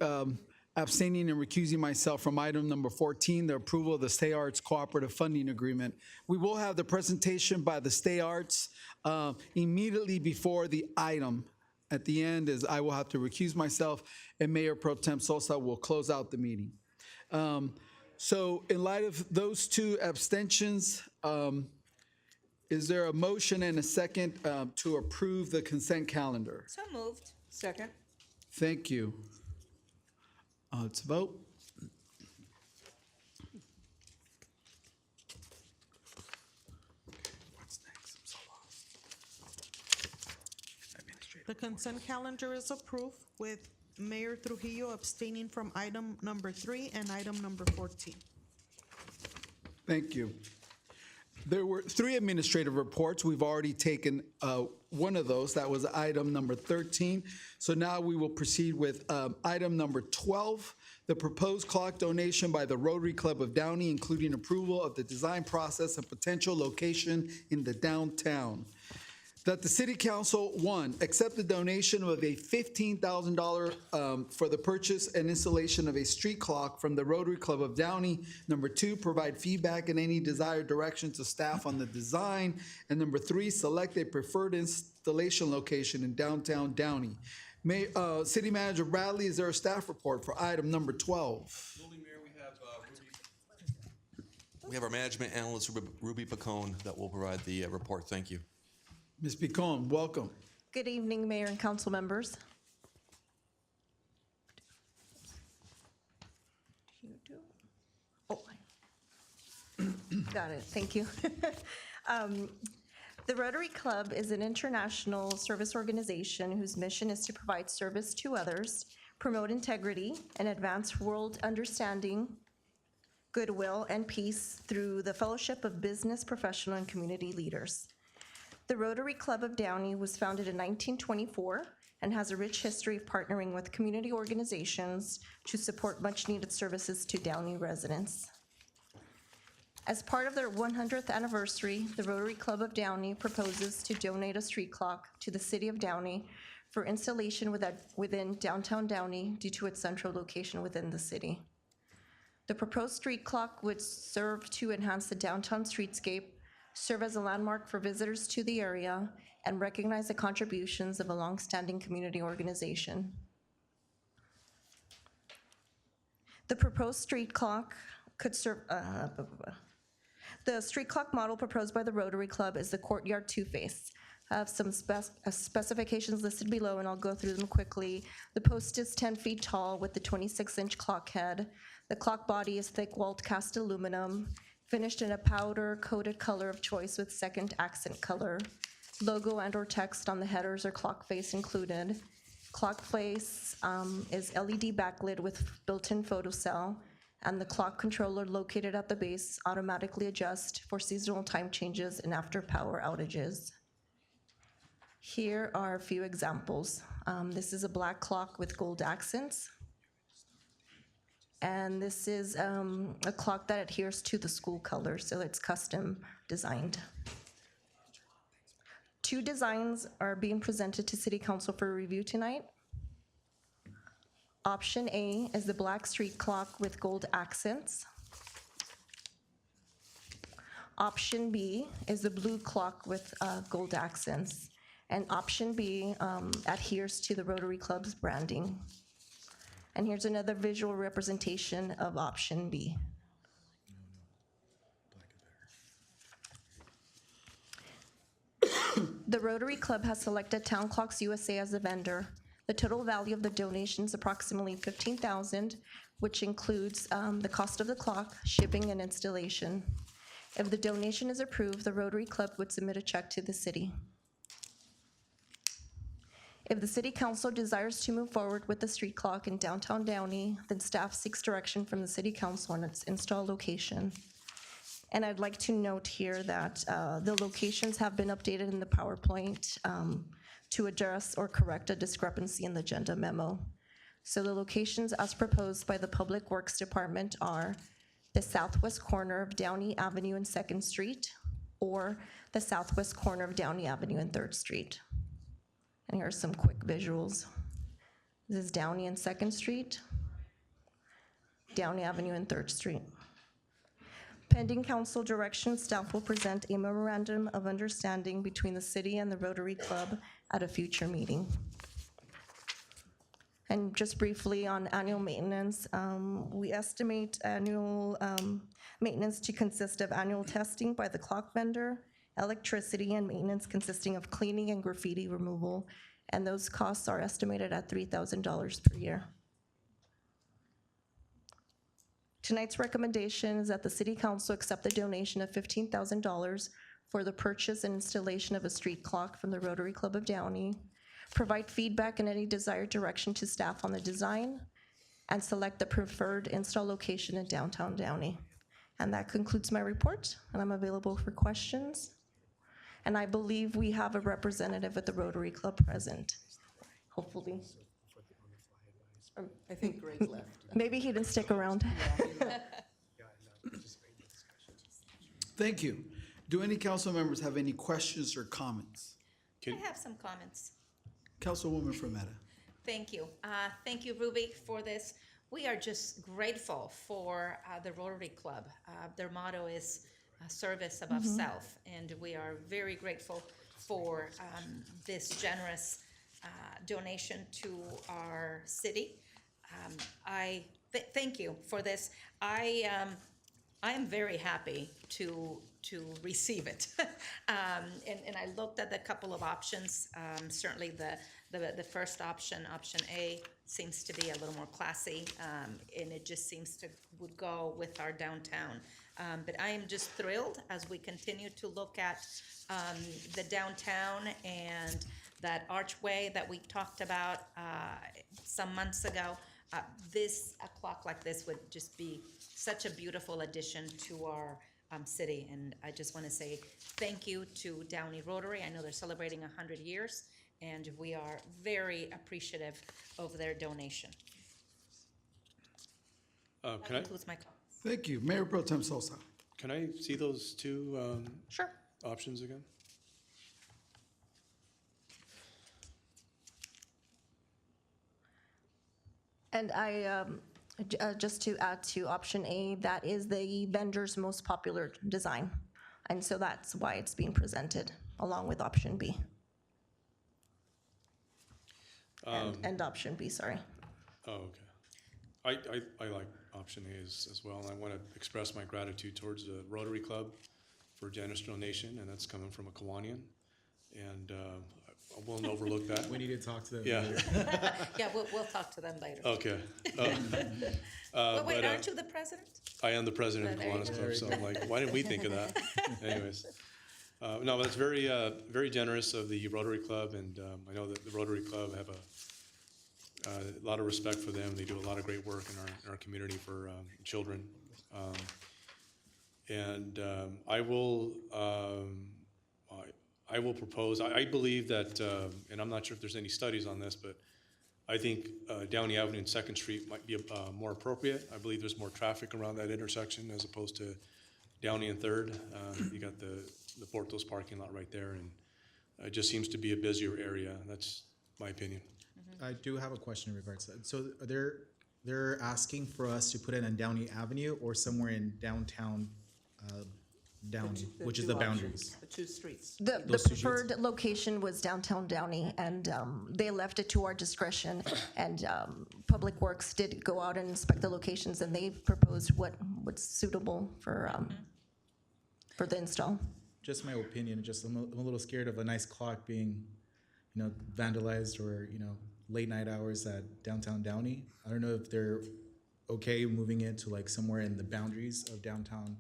abstaining and recusing myself from item number 14, the approval of the Stay Arts Cooperative Funding Agreement. We will have the presentation by the Stay Arts immediately before the item. At the end is I will have to recuse myself, and Mayor Pro Tem Sosa will close out the meeting. So in light of those two abstentions, is there a motion and a second to approve the consent calendar? So moved. Second. Thank you. Let's vote. What's next? I'm so lost. The consent calendar is approved with Mayor Trujillo abstaining from item number 3 and item number 14. Thank you. There were 3 administrative reports. We've already taken one of those. That was item number 13. So now we will proceed with item number 12, the proposed clock donation by the Rotary Club of Downey, including approval of the design process and potential location in the downtown. That the City Council, 1, accept the donation of a $15,000 for the purchase and installation of a street clock from the Rotary Club of Downey. Number 2, provide feedback and any desired direction to staff on the design. And number 3, select a preferred installation location in downtown Downey. City Manager Bradley, is there a staff report for item number 12? We have our management analyst, Ruby Pacone, that will provide the report. Thank you. Ms. Picon, welcome. Good evening, Mayor and council members. Got it, thank you. The Rotary Club is an international service organization whose mission is to provide service to others, promote integrity, and advance world understanding, goodwill, and peace through the fellowship of business, professional, and community leaders. The Rotary Club of Downey was founded in 1924 and has a rich history of partnering with community organizations to support much-needed services to Downey residents. As part of their 100th anniversary, the Rotary Club of Downey proposes to donate a street clock to the city of Downey for installation within downtown Downey due to its central location within the city. The proposed street clock would serve to enhance the downtown streetscape, serve as a landmark for visitors to the area, and recognize the contributions of a longstanding community organization. The proposed street clock could serve, the street clock model proposed by the Rotary Club is the courtyard two-face. I have some specifications listed below, and I'll go through them quickly. The post is 10 feet tall with the 26-inch clock head. The clock body is thick-walled cast aluminum, finished in a powder-coated color of choice with second accent color. Logo and/or text on the headers or clock face included. Clock face is LED backlit with built-in photocell, and the clock controller located at the base automatically adjusts for seasonal time changes and after power outages. Here are a few examples. This is a black clock with gold accents. And this is a clock that adheres to the school colors, so it's custom designed. Two designs are being presented to City Council for review tonight. Option A is the black street clock with gold accents. Option B is the blue clock with gold accents. And option B adheres to the Rotary Club's branding. And here's another visual representation of option B. The Rotary Club has selected Town Clocks USA as the vendor. The total value of the donation is approximately $15,000, which includes the cost of the clock, shipping, and installation. If the donation is approved, the Rotary Club would submit a check to the city. If the City Council desires to move forward with the street clock in downtown Downey, then staff seeks direction from the City Council on its install location. And I'd like to note here that the locations have been updated in the PowerPoint to address or correct a discrepancy in the agenda memo. So the locations as proposed by the Public Works Department are the southwest corner of Downey Avenue and 2nd Street, or the southwest corner of Downey Avenue and 3rd Street. And here are some quick visuals. This is Downey and 2nd Street, Downey Avenue and 3rd Street. Pending council direction, staff will present a memorandum of understanding between the city and the Rotary Club at a future meeting. And just briefly on annual maintenance, we estimate annual maintenance to consist of annual testing by the clock vendor, electricity, and maintenance consisting of cleaning and graffiti removal, and those costs are estimated at $3,000 per year. Tonight's recommendation is that the City Council accept the donation of $15,000 for the purchase and installation of a street clock from the Rotary Club of Downey, provide feedback and any desired direction to staff on the design, and select the preferred install location in downtown Downey. And that concludes my report, and I'm available for questions. And I believe we have a representative at the Rotary Club present, hopefully. I think Greg left. Maybe he didn't stick around. Thank you. Do any council members have any questions or comments? I have some comments. Councilwoman Fermetta. Thank you. Thank you, Ruby, for this. We are just grateful for the Rotary Club. Their motto is service above self, and we are very grateful for this generous donation to our city. Thank you for this. I am very happy to receive it. And I looked at a couple of options. Certainly the first option, option A, seems to be a little more classy, and it just seems to would go with our downtown. But I am just thrilled as we continue to look at the downtown and that archway that we talked about some months ago. A clock like this would just be such a beautiful addition to our city. And I just want to say thank you to Downey Rotary. I know they're celebrating 100 years, and we are very appreciative of their donation. That concludes my comments. Thank you. Mayor Pro Tem Sosa. Can I see those two Sure. options again? And just to add to option A, that is the vendor's most popular design. And so that's why it's being presented along with option B. And option B, sorry. Oh, okay. I like option A as well. And I want to express my gratitude towards the Rotary Club for generous donation, and that's coming from a Kiwanian. And I won't overlook that. We need to talk to them Yeah. later. Yeah, we'll talk to them later. Okay. Wait, aren't you the president? I am the president of There you Kiwanis go. Club, so I'm like, why didn't we think of that? Anyways. No, that's very, very generous of the Rotary Club, and I know that the Rotary Club have a lot of respect for them. They do a lot of great work in our community for children. I will propose, I believe that, and I'm not sure if there's any studies on this, but I think Downey Avenue and Second Street might be more appropriate. I believe there's more traffic around that intersection as opposed to Downey and Third. You got the Portos parking lot right there, and it just seems to be a busier area. That's my opinion. I do have a question in regards to that. So they're asking for us to put it on Downey Avenue or somewhere in downtown Downey, which is the boundaries. The two streets. The preferred location was downtown Downey, and they left it to our discretion. And Public Works did go out and inspect the locations, and they proposed what's suitable for the install. Just my opinion. Just I'm a little scared of a nice clock being, vandalized or late night hours at downtown Downey. I don't know if they're okay moving it to like somewhere in the boundaries of downtown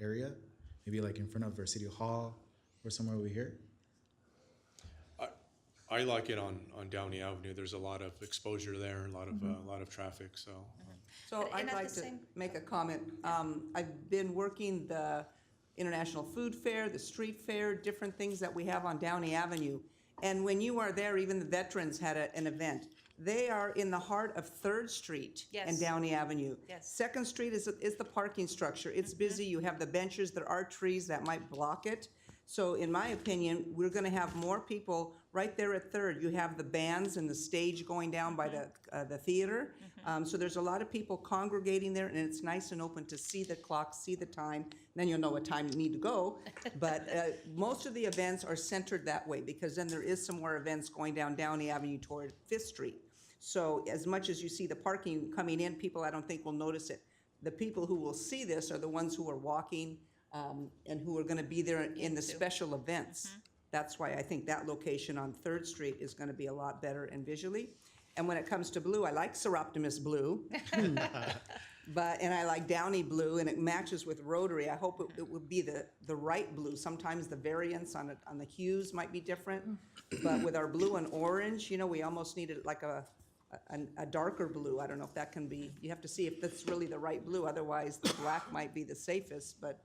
area, maybe like in front of our city hall or somewhere over here. I like it on Downey Avenue. There's a lot of exposure there, a lot of traffic. So I'd like to make a comment. I've been working the International Food Fair, the Street Fair, different things that we have on Downey Avenue. And when you are there, even the veterans had an event. They are in the heart of 3rd Street and Downey Avenue. Yes. 2nd Street is the parking structure. It's busy. You have the benches. There are trees that might block it. So in my opinion, we're going to have more people right there at 3rd. You have the bands and the stage going down by the theater. So there's a lot of people congregating there, and it's nice and open to see the clock, see the time. Then you'll know what time you need to go. But most of the events are centered that way, because then there is some more events going down Downey Avenue toward 5th Street. So as much as you see the parking coming in, people I don't think will notice it. The people who will see this are the ones who are walking and who are going to be there in the special events. That's why I think that location on 3rd Street is going to be a lot better and visually. And when it comes to blue, I like Seroptimus blue, and I like Downey blue, and it matches with Rotary. I hope it would be the right blue. Sometimes the variants on the hues might be different, but with our blue and orange, we almost needed like a darker blue. I don't know if that can be. You have to see if that's really the right blue. Otherwise, the black might be the safest. But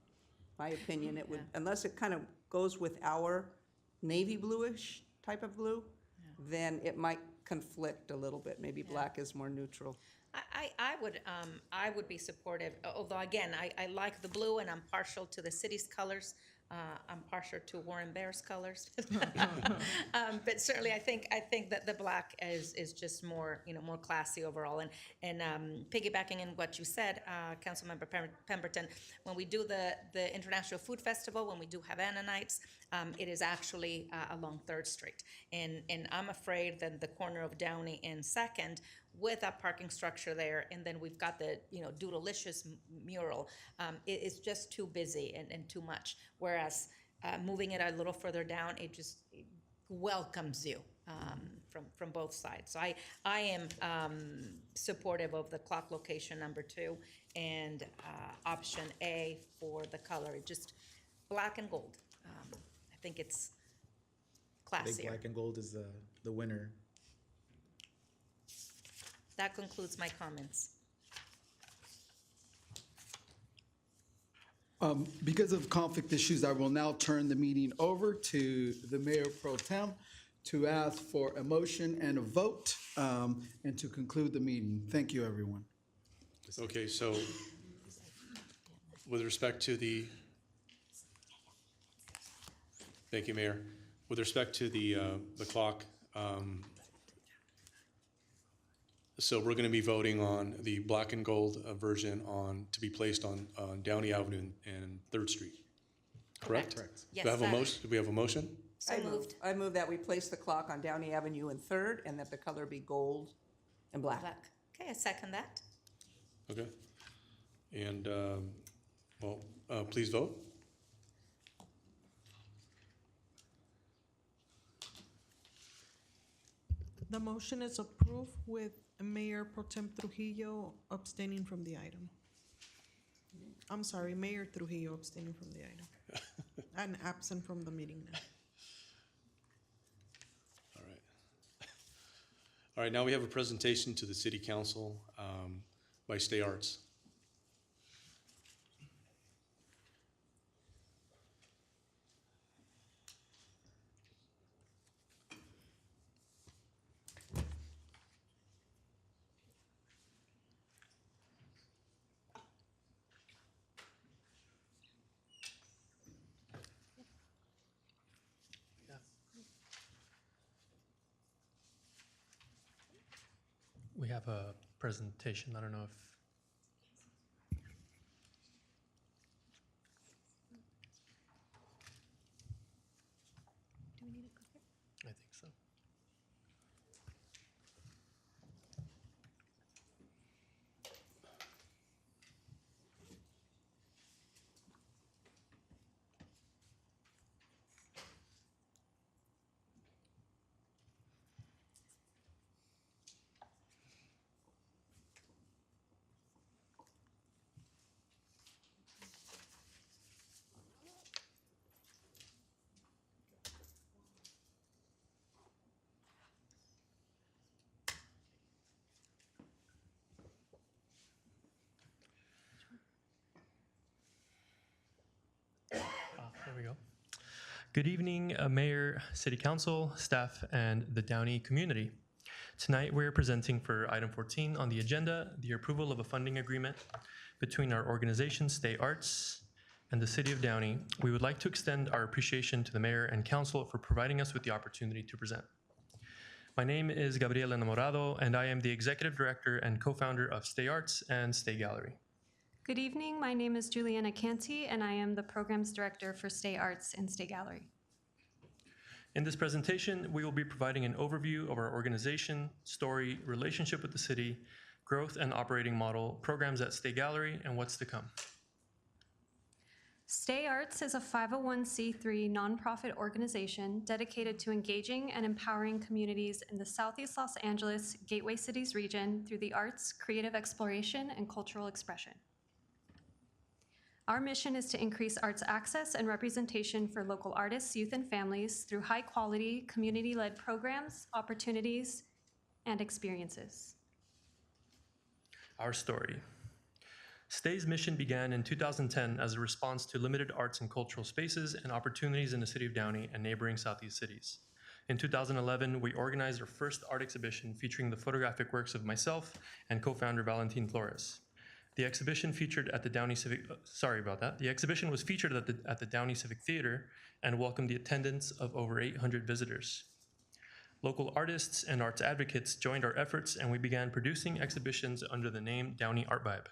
my opinion, it would, unless it kind of goes with our navy bluish type of blue, then it might conflict a little bit. Maybe black is more neutral. I would be supportive, although again, I like the blue and I'm partial to the city's colors. I'm partial to Warren Bear's colors. But certainly I think that the black is just more, more classy overall. And piggybacking on what you said, Councilmember Pemberton, when we do the International Food Festival, when we do Havana Nights, it is actually along 3rd Street. And I'm afraid that the corner of Downey and 2nd, with that parking structure there, and then we've got the Doodalicious mural, it's just too busy and too much. Whereas moving it a little further down, it just welcomes you from both sides. So I am supportive of the clock location number 2, and option A for the color, just black and gold. I think it's I think classier. black and gold is the winner. That concludes my comments. Because of conflict issues, I will now turn the meeting over to the Mayor Pro Tem to ask for a motion and a vote, and to conclude the meeting. Thank you, everyone. Okay, so with respect to the, thank you, Mayor. With respect to the clock, so we're gonna be voting on the black and gold version to be placed on Downey Avenue and Third Street. Correct? Correct. Yes, Do we have a sir. motion? So moved. I move that we place the clock on Downey Avenue and Third, and that the color be gold and black. Black. Okay, I second that. Okay. And, please vote. The motion is approved with Mayor Pro Tem Trujillo abstaining from the item. I'm sorry, Mayor Trujillo abstaining from the item. And absent from the meeting now. All right. All right, now we have a presentation to the City Council by Stay Arts. We have a presentation. I don't know if. Do we need a clicker? I think so. There we go. Good evening, Mayor, City Council, staff, and the Downey community. Tonight, we're presenting for item 14 on the agenda, the approval of a funding agreement between our organization, Stay Arts, and the City of Downey. We would like to extend our appreciation to the Mayor and Council for providing us with the opportunity to present. My name is Gabriel Enamorado, and I am the Executive Director and co-founder of Stay Arts and Stay Gallery. Good evening, my name is Juliana Canty, and I am the Programs Director for Stay Arts and Stay Gallery. In this presentation, we will be providing an overview of our organization, story, relationship with the city, growth and operating model, programs at Stay Gallery, and what's to come. Stay Arts is a 501c3 nonprofit organization dedicated to engaging and empowering communities in the Southeast Los Angeles Gateway Cities region through the arts, creative exploration, and cultural expression. Our mission is to increase arts access and representation for local artists, youth, and families through high-quality, community-led programs, opportunities, and experiences. Our story. Stay's mission began in 2010 as a response to limited arts and cultural spaces and opportunities in the city of Downey and neighboring Southeast cities. In 2011, we organized our first art exhibition featuring the photographic works of myself and co-founder Valentin Flores. The exhibition featured at the Downey Civic, The exhibition was featured at the Downey Civic Theater and welcomed the attendance of over 800 visitors. Local artists and arts advocates joined our efforts, and we began producing exhibitions under the name Downey Art Vibe.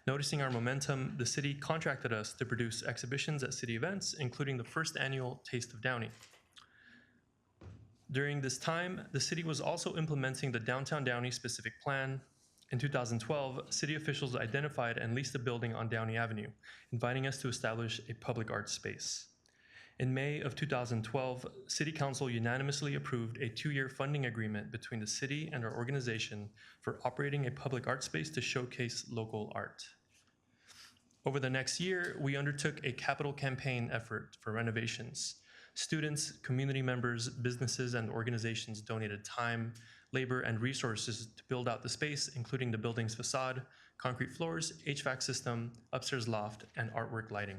Noticing our momentum, the city contracted us to produce exhibitions at city events, including the first annual Taste of Downey. During this time, the city was also implementing the Downtown Downey Specific Plan. In 2012, city officials identified and leased a building on Downey Avenue, inviting us to establish a public art space. In May of 2012, City Council unanimously approved a 2-year funding agreement between the city and our organization for operating a public art space to showcase local art. Over the next year, we undertook a capital campaign effort for renovations. Students, community members, businesses, and organizations donated time, labor, and resources to build out the space, including the building's facade, concrete floors, HVAC system, upstairs loft, and artwork lighting.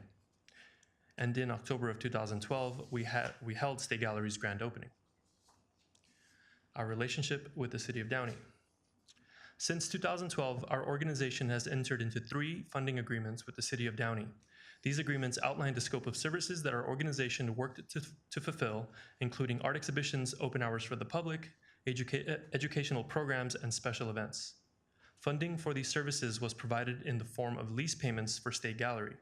And in October of 2012, we held State Gallery's grand opening. Our relationship with the City of Downey. Since 2012, our organization has entered into 3 funding agreements with the City of Downey. These agreements outline the scope of services that our organization worked to fulfill, including art exhibitions, open hours for the public, educational programs, and special events. Funding for these services was provided in the form of lease payments for State Gallery,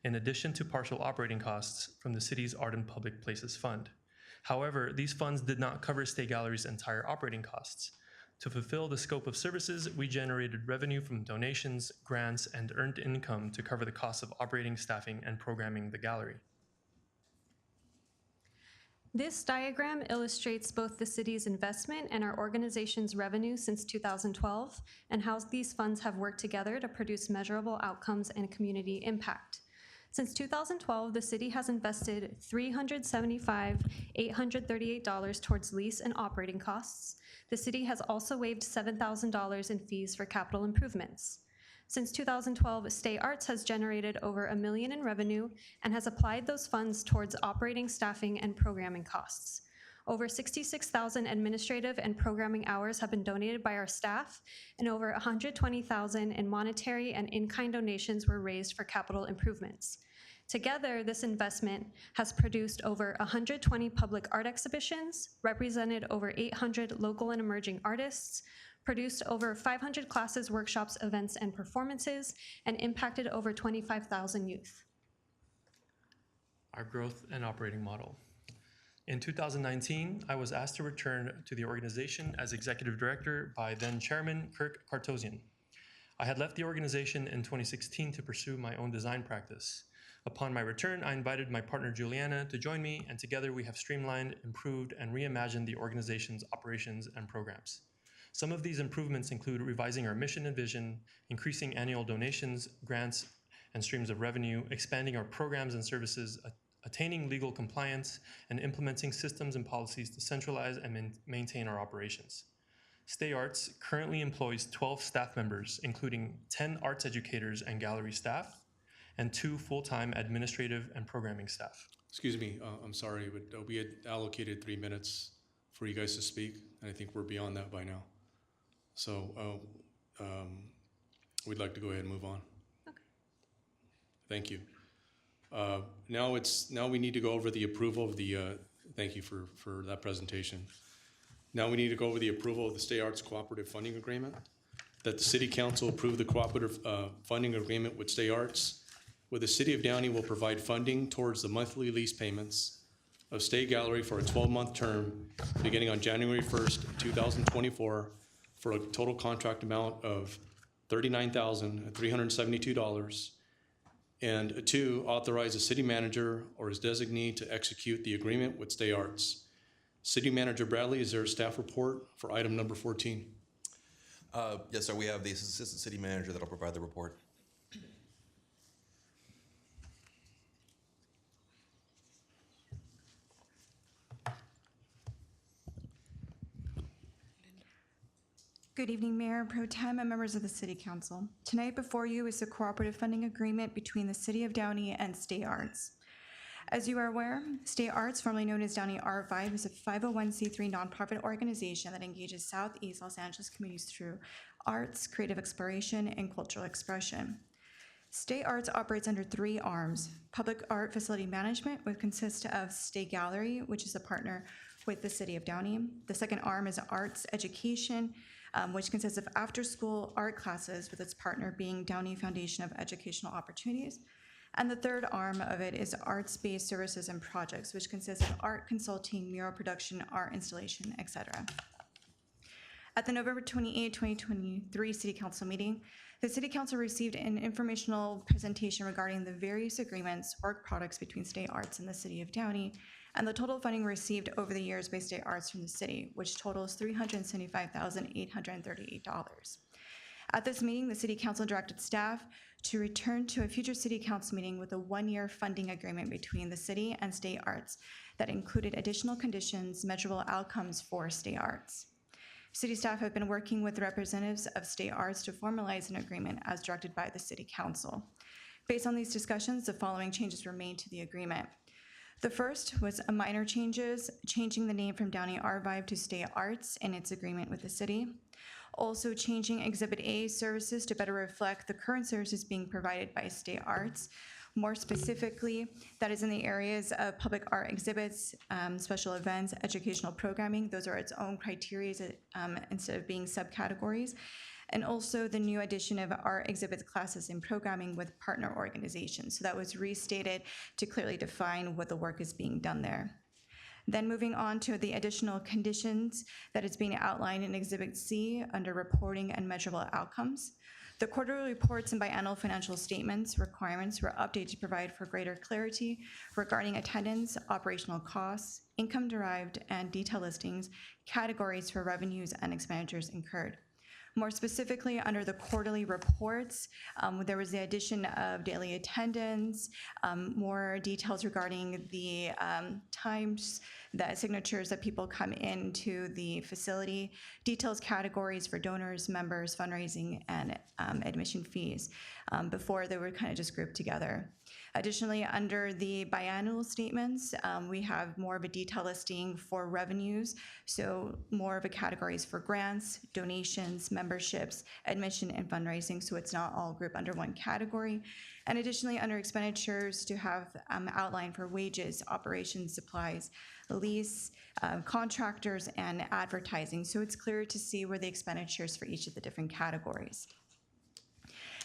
in addition to partial operating costs from the city's Art and Public Places Fund. However, these funds did not cover State Gallery's entire operating costs. To fulfill the scope of services, we generated revenue from donations, grants, and earned income to cover the costs of operating, staffing, and programming the gallery. This diagram illustrates both the city's investment and our organization's revenue since 2012 and how these funds have worked together to produce measurable outcomes and community impact. Since 2012, the city has invested $375,838 towards lease and operating costs. The city has also waived $7,000 in fees for capital improvements. Since 2012, State Arts has generated over $1 million in revenue and has applied those funds towards operating, staffing, and programming costs. Over 66,000 administrative and programming hours have been donated by our staff, and over 120,000 in monetary and in-kind donations were raised for capital improvements. Together, this investment has produced over 120 public art exhibitions, represented over 800 local and emerging artists, produced over 500 classes, workshops, events, and performances, and impacted over 25,000 youth. Our growth and operating model. In 2019, I was asked to return to the organization as executive director by then chairman Kirk Kartosian. I had left the organization in 2016 to pursue my own design practice. Upon my return, I invited my partner Juliana to join me, and together we have streamlined, improved, and reimagined the organization's operations and programs. Some of these improvements include revising our mission and vision, increasing annual donations, grants, and streams of revenue, expanding our programs and services, attaining legal compliance, and implementing systems and policies to centralize and maintain our operations. Stay Arts currently employs 12 staff members, including 10 arts educators and gallery staff, and 2 full-time administrative and programming staff. Excuse me, I'm sorry, but we had allocated 3 minutes for you guys to speak, and I think we're beyond that by now. So we'd like to go ahead and move on. Okay. Thank you. Now we need to go over the approval of the, thank you for that presentation. Now we need to go over the approval of the Stay Arts Cooperative Funding Agreement. That the City Council approve the cooperative funding agreement with Stay Arts, where the City of Downey will provide funding towards the monthly lease payments of Stay Gallery for a 12-month term beginning on January 1st, 2024 for a total contract amount of $39,372. And 2, authorize the city manager or his designee to execute the agreement with Stay Arts. City Manager Bradley, is there a staff report for item number 14? Yes, sir. We have the assistant city manager that'll provide the report. Good evening, Mayor Pro Tem and members of the City Council. Tonight before you is the cooperative funding agreement between the City of Downey and Stay Arts. As you are aware, Stay Arts, formerly known as Downey Art Vibe, is a 501c3 nonprofit organization that engages Southeast Los Angeles communities through arts, creative exploration, and cultural expression. Stay Arts operates under 3 arms: public art facility management, which consists of Stay Gallery, which is a partner with the City of Downey. The second arm is arts education, which consists of after-school art classes with its partner being Downey Foundation of Educational Opportunities. And the third arm of it is arts-based services and projects, which consists of art consulting, mural production, art installation, etc. At the November 28, 2023 City Council meeting, the City Council received an informational presentation regarding the various agreements, work products between Stay Arts and the City of Downey, and the total funding received over the years by Stay Arts from the city, which totals $375,838. At this meeting, the City Council directed staff to return to a future city council meeting with a one-year funding agreement between the city and state arts that included additional conditions, measurable outcomes for state arts. City staff have been working with representatives of state arts to formalize an agreement as directed by the city council. Based on these discussions, the following changes were made to the agreement. The first was a minor changes, changing the name from Downey Archive to State Arts in its agreement with the city. Also changing Exhibit A services to better reflect the current services being provided by State Arts. More specifically, that is in the areas of public art exhibits, special events, educational programming. Those are its own criteria instead of being subcategories. And also the new addition of art exhibits classes and programming with partner organizations. So that was restated to clearly define what the work is being done there. Then moving on to the additional conditions that is being outlined in Exhibit C under reporting and measurable outcomes. The quarterly reports and biannual financial statements requirements were updated to provide for greater clarity regarding attendance, operational costs, income derived, and detailed listings, categories for revenues and expenditures incurred. More specifically, under the quarterly reports, there was the addition of daily attendance, more details regarding the times, the signatures that people come into the facility, details categories for donors, members, fundraising, and admission fees. Before, they were kind of just grouped together. Additionally, under the biannual statements, we have more of a detailed listing for revenues, so more of a categories for grants, donations, memberships, admission, and fundraising, so it's not all grouped under one category. And additionally, under expenditures, to have outlined for wages, operations, supplies, lease, contractors, and advertising, so it's clear to see where the expenditures for each of the different categories.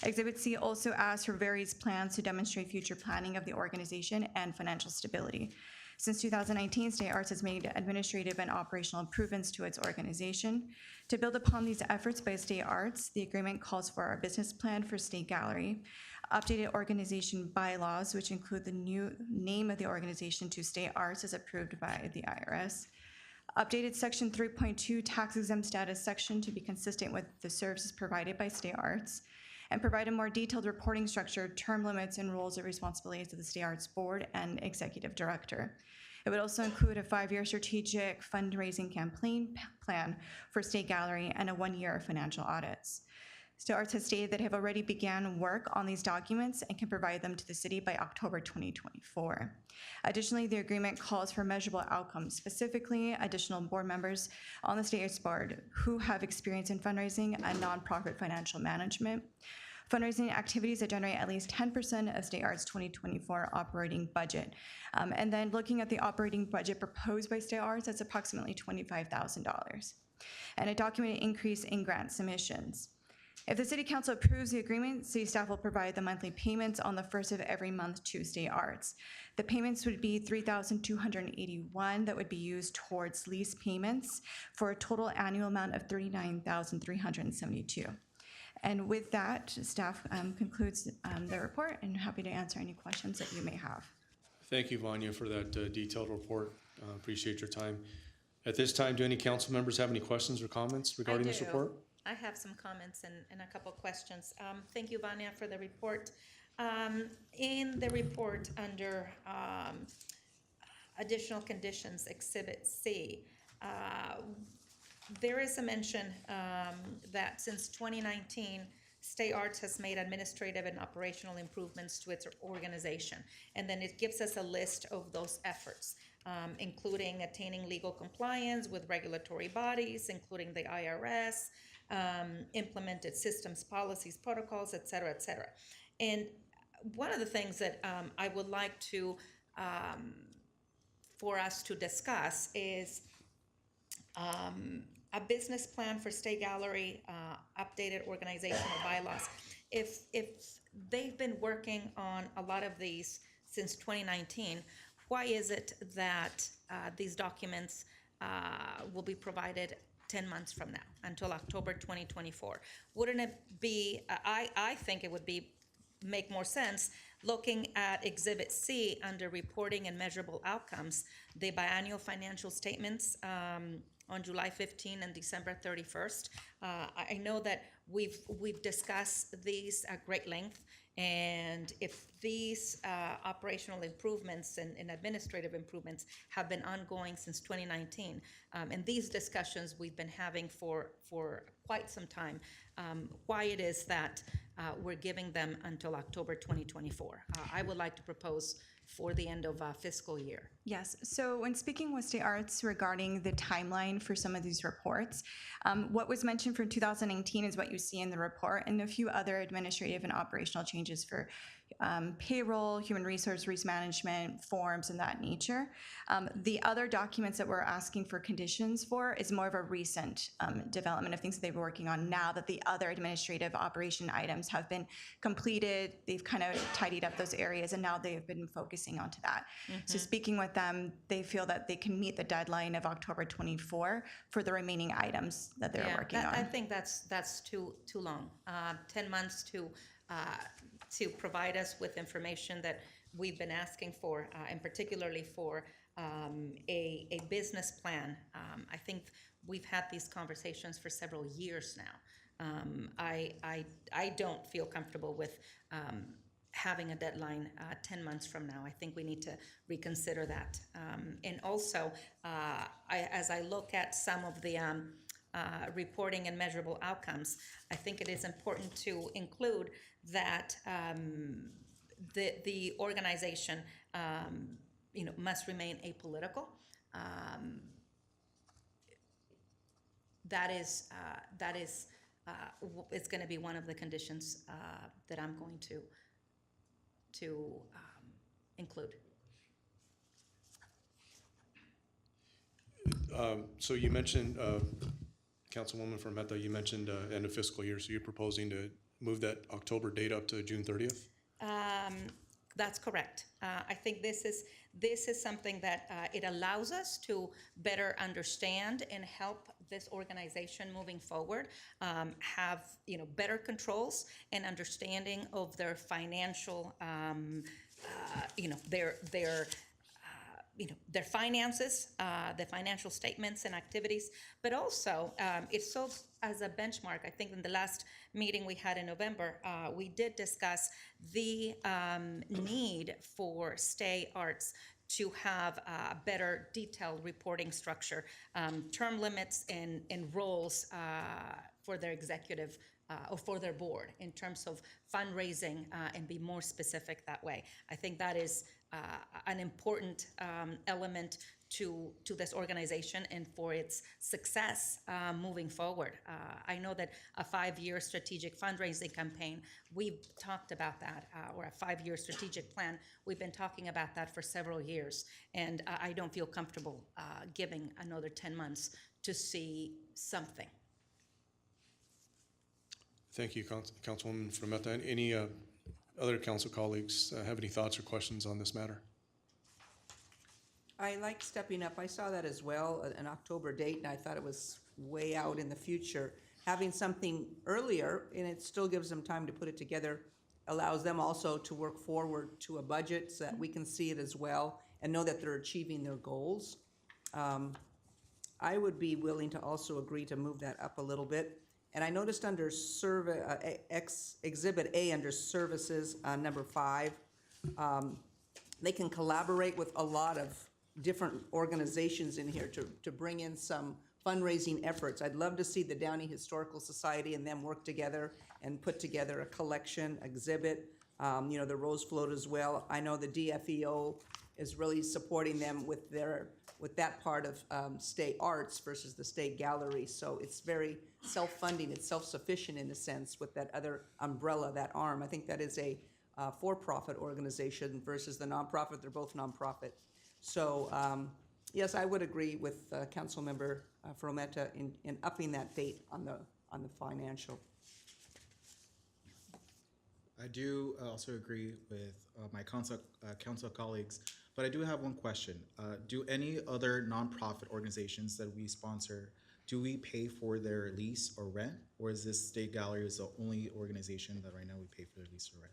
Exhibit C also asks for various plans to demonstrate future planning of the organization and financial stability. Since 2019, State Arts has made administrative and operational improvements to its organization. To build upon these efforts by State Arts, the agreement calls for a business plan for State Gallery, updated organization bylaws, which include the new name of the organization to State Arts as approved by the IRS, updated Section 3.2 tax exempt status section to be consistent with the services provided by State Arts, and provide a more detailed reporting structure, term limits, and roles and responsibilities of the State Arts Board and Executive Director. It would also include a 5-year strategic fundraising campaign plan for State Gallery and a 1-year financial audits. State Arts has stated that they have already began work on these documents and can provide them to the city by October 2024. Additionally, the agreement calls for measurable outcomes, specifically additional board members on the State Arts Board who have experience in fundraising and nonprofit financial management, fundraising activities that generate at least 10% of State Arts 2024 operating budget. And then looking at the operating budget proposed by State Arts, that's approximately $25,000. And a documented increase in grant submissions. If the City Council approves the agreement, City staff will provide the monthly payments on the first of every month to State Arts. The payments would be $3,281 that would be used towards lease payments for a total annual amount of $39,372. And with that, staff concludes the report, and happy to answer any questions that you may have. Thank you, Vanya, for that detailed report. Appreciate your time. At this time, do any council members have any questions or comments regarding this report? I have some comments and a couple questions. Thank you, Vanya, for the report. In the report under additional conditions, Exhibit C, there is a mention that since 2019, State Arts has made administrative and operational improvements to its organization. And then it gives us a list of those efforts, including attaining legal compliance with regulatory bodies, including the IRS, implemented systems, policies, protocols, et cetera, et cetera. And one of the things that I would like to, for us to discuss is a business plan for State Gallery, updated organizational bylaws. If they've been working on a lot of these since 2019, why is it that these documents will be provided 10 months from now until October 2024? Wouldn't it be, I think it would be make more sense looking at Exhibit C under reporting and measurable outcomes, the biannual financial statements on July 15 and December 31st. I know that we've discussed these at great length, And if these operational improvements and administrative improvements have been ongoing since 2019, and these discussions we've been having for quite some time, why it is that we're giving them until October 2024. I would like to propose for the end of fiscal year. Yes, so when speaking with State Arts regarding the timeline for some of these reports, what was mentioned for 2018 is what you see in the report, and a few other administrative and operational changes for payroll, human resource management, forms, and that nature. The other documents that we're asking for conditions for is more of a recent development of things that they've been working on now that the other administrative operation items have been completed. They've kind of tidied up those areas, and now they've been focusing onto that. So speaking with them, they feel that they can meet the deadline of October 24 for the remaining items that they're working on. I think that's too long. 10 months to provide us with information that we've been asking for, and particularly for a business plan. I think we've had these conversations for several years now. I don't feel comfortable with having a deadline 10 months from now. I think we need to reconsider that. And also, as I look at some of the reporting and measurable outcomes, I think it is important to include that the organization must remain apolitical. That is it's going to be one of the conditions that I'm going to include. So you mentioned, Councilwoman from Meta, you mentioned end of fiscal year, so you're proposing to move that October date up to June 30th? That's correct. I think this is something that it allows us to better understand and help this organization moving forward have better controls and understanding of their financial their finances, the financial statements and activities, but also it serves as a benchmark. I think in the last meeting we had in November, we did discuss the need for State Arts to have a better detailed reporting structure, term limits and roles for their executive or for their board in terms of fundraising and be more specific that way. I think that is an important element to this organization and for its success moving forward. I know that a 5-year strategic fundraising campaign, we've talked about that, or a 5-year strategic plan, we've been talking about that for several years, and I don't feel comfortable giving another 10 months to see something. Thank you, Councilwoman from Meta. Any other council colleagues have any thoughts or questions on this matter? I like stepping up. I saw that as well, an October date, and I thought it was way out in the future. Having something earlier, and it still gives them time to put it together, allows them also to work forward to a budget so that we can see it as well and know that they're achieving their goals. I would be willing to also agree to move that up a little bit. And I noticed under Exhibit A under Services, number 5, they can collaborate with a lot of different organizations in here to bring in some fundraising efforts. I'd love to see the Downey Historical Society and them work together and put together a collection, exhibit, the Rose Float as well. I know the DFEO is really supporting them with that part of State Arts versus the State Gallery. So it's very self-funding, it's self-sufficient in a sense with that other umbrella, that arm. I think that is a for-profit organization versus the nonprofit. They're both nonprofit. So yes, I would agree with Councilmember Frometa in upping that date on the financial. I do also agree with my council colleagues, but I do have one question. Do any other nonprofit organizations that we sponsor, do we pay for their lease or rent? Or is this State Gallery is the only organization that right now we pay for their lease or rent?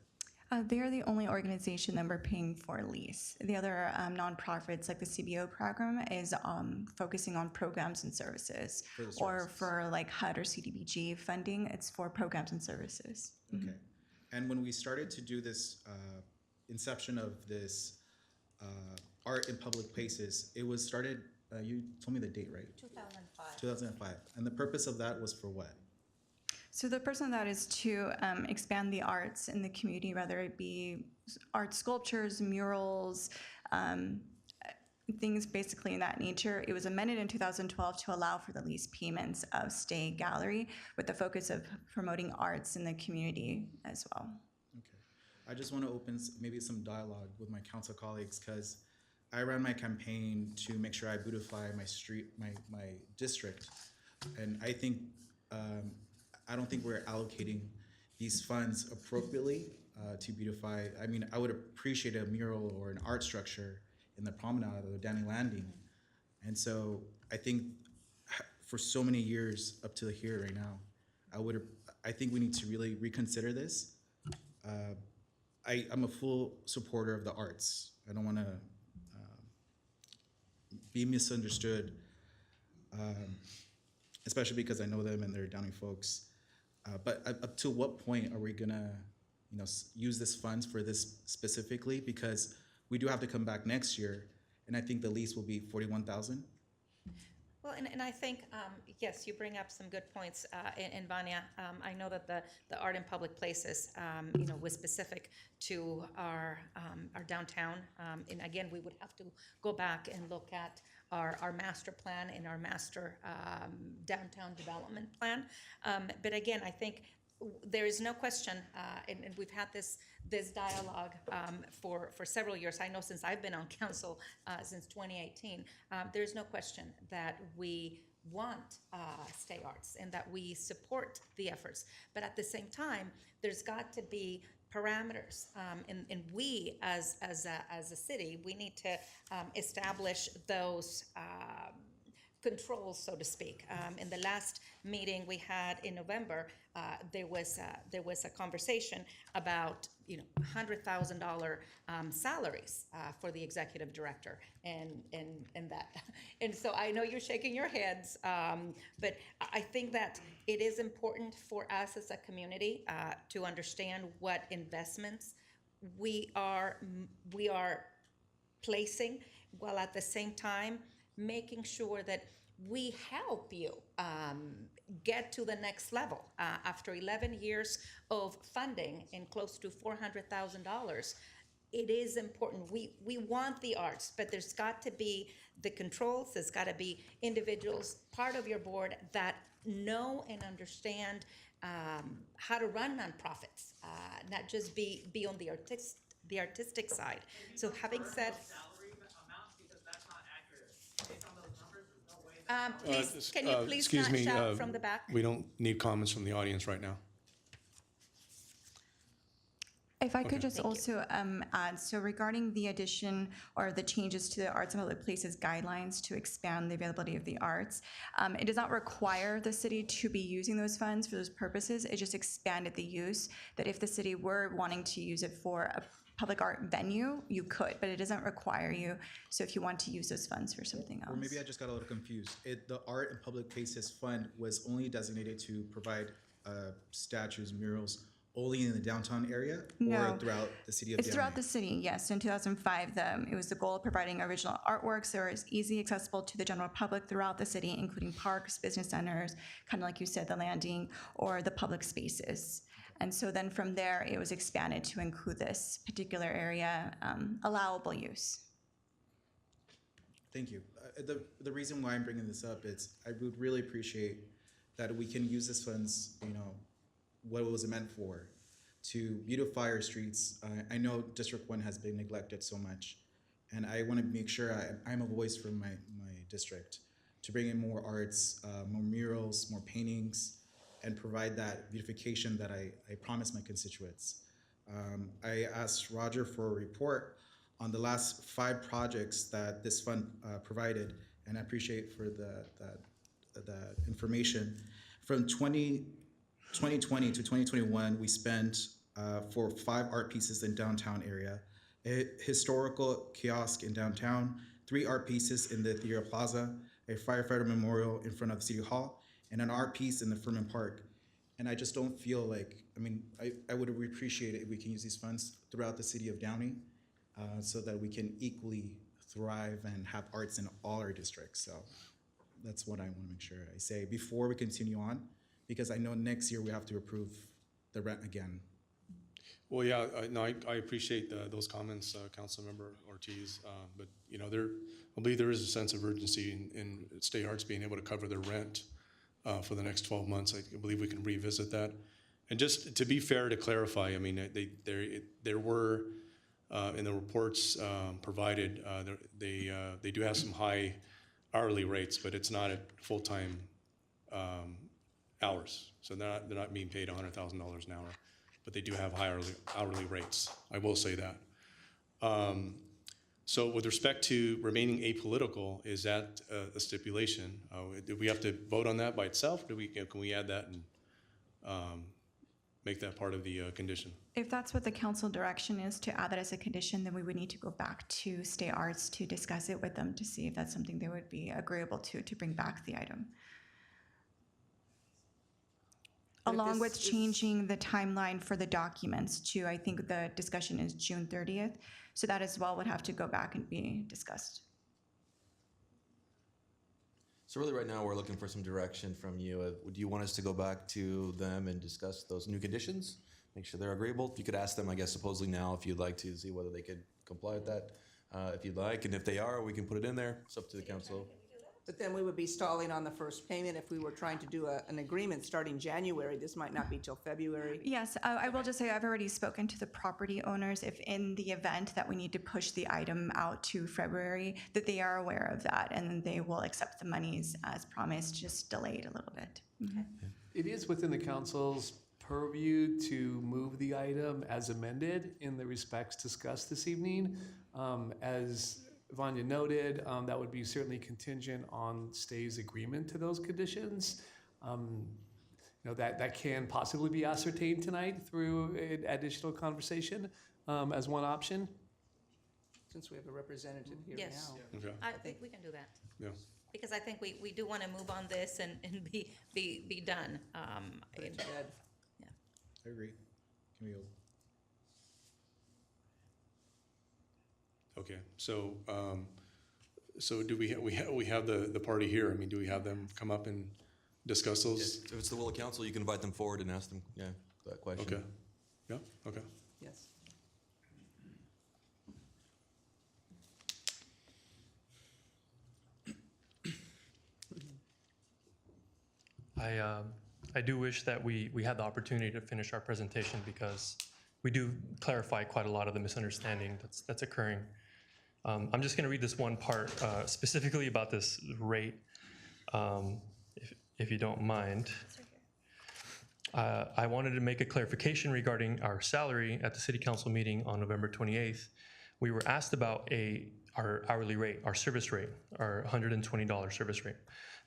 They are the only organization that we're paying for lease. The other nonprofits, like the CBO program, is focusing on programs and services. Or for like HUD or CDBG funding, it's for programs and services. Okay. And when we started to do this inception of this art in public places, it was started, you told me the date, right? 2005. 2005. And the purpose of that was for what? So the purpose of that is to expand the arts in the community, whether it be art sculptures, murals, things basically in that nature. It was amended in 2012 to allow for the lease payments of Stay Gallery with the focus of promoting arts in the community as well. Okay. I just want to open maybe some dialogue with my council colleagues, because I ran my campaign to make sure I beautify my street, my district. And I think, I don't think we're allocating these funds appropriately to beautify. I mean, I would appreciate a mural or an art structure in the promenade or the Downey Landing. And so I think for so many years up to here right now, I think we need to really reconsider this. I'm a full supporter of the arts. I don't want to be misunderstood, especially because I know them and they're Downey folks. But up to what point are we gonna, use this funds for this specifically? Because we do have to come back next year, and I think the lease will be $41,000. Well, and I think, yes, you bring up some good points, and Vanya, I know that the art in public places, was specific to our downtown. And again, we would have to go back and look at our master plan and our master downtown development plan. But again, I think there is no question, and we've had this dialogue for several years. I know since I've been on council since 2018, there's no question that we want Stay Arts and that we support the efforts. But at the same time, there's got to be parameters, and we as a city, we need to establish those controls, so to speak. In the last meeting we had in November, there was a conversation about $100,000 salaries for the executive director, and that. And so I know you're shaking your heads, but I think that it is important for us as a community to understand what investments we are placing, while at the same time making sure that we help you get to the next level. After 11 years of funding and close to $400,000, it is important. We want the arts, but there's got to be the controls. There's got to be individuals, part of your board, that know and understand how to run nonprofits, not just be on the artistic side. So having said, please, can you please excuse not me, shout from the back? We don't need comments from the audience right now. If I could just also add, so regarding the addition or the changes to the Arts and Public Places guidelines to expand the availability of the arts, it does not require the city to be using those funds for those purposes. It just expanded the use, that if the city were wanting to use it for a public art venue, you could, but it doesn't require you. So if you want to use those funds for something else. Or maybe I just got a little confused. The Art and Public Places Fund was only designated to provide statues, murals, only in the downtown area, No. or throughout the city of It's Downey? throughout the city, yes. In 2005, it was the goal of providing original artworks that are easily accessible to the general public throughout the city, including parks, business centers, kind of like you said, the landing, or the public spaces. And so then from there, it was expanded to include this particular area, allowable use. Thank you. The reason why I'm bringing this up is I would really appreciate that we can use this funds, what it was meant for, to beautify our streets. I know District 1 has been neglected so much, and I want to make sure I'm a voice for my district to bring in more arts, more murals, more paintings, and provide that beautification that I promised my constituents. I asked Roger for a report on the last 5 projects that this fund provided, and I appreciate for the information. From 2020 to 2021, we spent for 5 art pieces in downtown area, a historical kiosk in downtown, 3 art pieces in the Theater Plaza, a firefighter memorial in front of City Hall, and an art piece in the FURMAN Park. And I just don't feel like mean, I would appreciate it if we can use these funds throughout the city of Downey so that we can equally thrive and have arts in all our districts. So that's what I want to make sure I say before we continue on, because I know next year we have to approve the rent again. Well, yeah, I appreciate those comments, Councilmember Ortiz. But you know, I believe there is a sense of urgency in State Arts being able to cover their rent for the next 12 months. I believe we can revisit that. And just to be fair, to clarify, I mean, there were in the reports provided, they do have some high hourly rates, but it's not at full-time hours. So they're not being paid $100,000 an hour, but they do have high hourly rates. I will say that. So with respect to remaining apolitical, is that a stipulation? Do we have to vote on that by itself? Can we add that and make that part of the condition? If that's what the council direction is, to add that as a condition, then we would need to go back to State Arts to discuss it with them to see if that's something they would be agreeable to bring back the item. Along with changing the timeline for the documents to, I think the discussion is June 30th. So that as well would have to go back and be discussed. So really right now, we're looking for some direction from you. Do you want us to go back to them and discuss those new conditions? Make sure they're agreeable? You could ask them, I guess, supposedly now, if you'd like to see whether they could comply with that, if you'd like. And if they are, we can put it in there. It's up to the council. But then we would be stalling on the first payment if we were trying to do an agreement starting January. This might not be till February. Yes, I will just say I've already spoken to the property owners. If in the event that we need to push the item out to February, that they are aware of that and they will accept the monies as promised, just delayed a little bit. Mm-hmm. It is within the council's purview to move the item as amended in the respects discussed this evening. As Vanya noted, that would be certainly contingent on Stay's agreement to those conditions. You know, that can possibly be ascertained tonight through an additional conversation as one option. Since we have a representative here Yes. now. Okay. I think we can do that. Yeah. Because I think we do want to move on this and be done. Good. Yeah. I agree. Can we go? Okay, so so do we have the party here? I mean, do we have them come up and discuss those? Yes. If it's the will of council, you can invite them forward and ask them, that question. Okay. Yeah. Okay. Yes. I do wish that we had the opportunity to finish our presentation because we do clarify quite a lot of the misunderstanding that's occurring. I'm just going to read this one part specifically about this rate, if you don't mind. I wanted to make a clarification regarding our salary at the City Council meeting on November 28th. We were asked about our hourly rate, our service rate, our $120 service rate.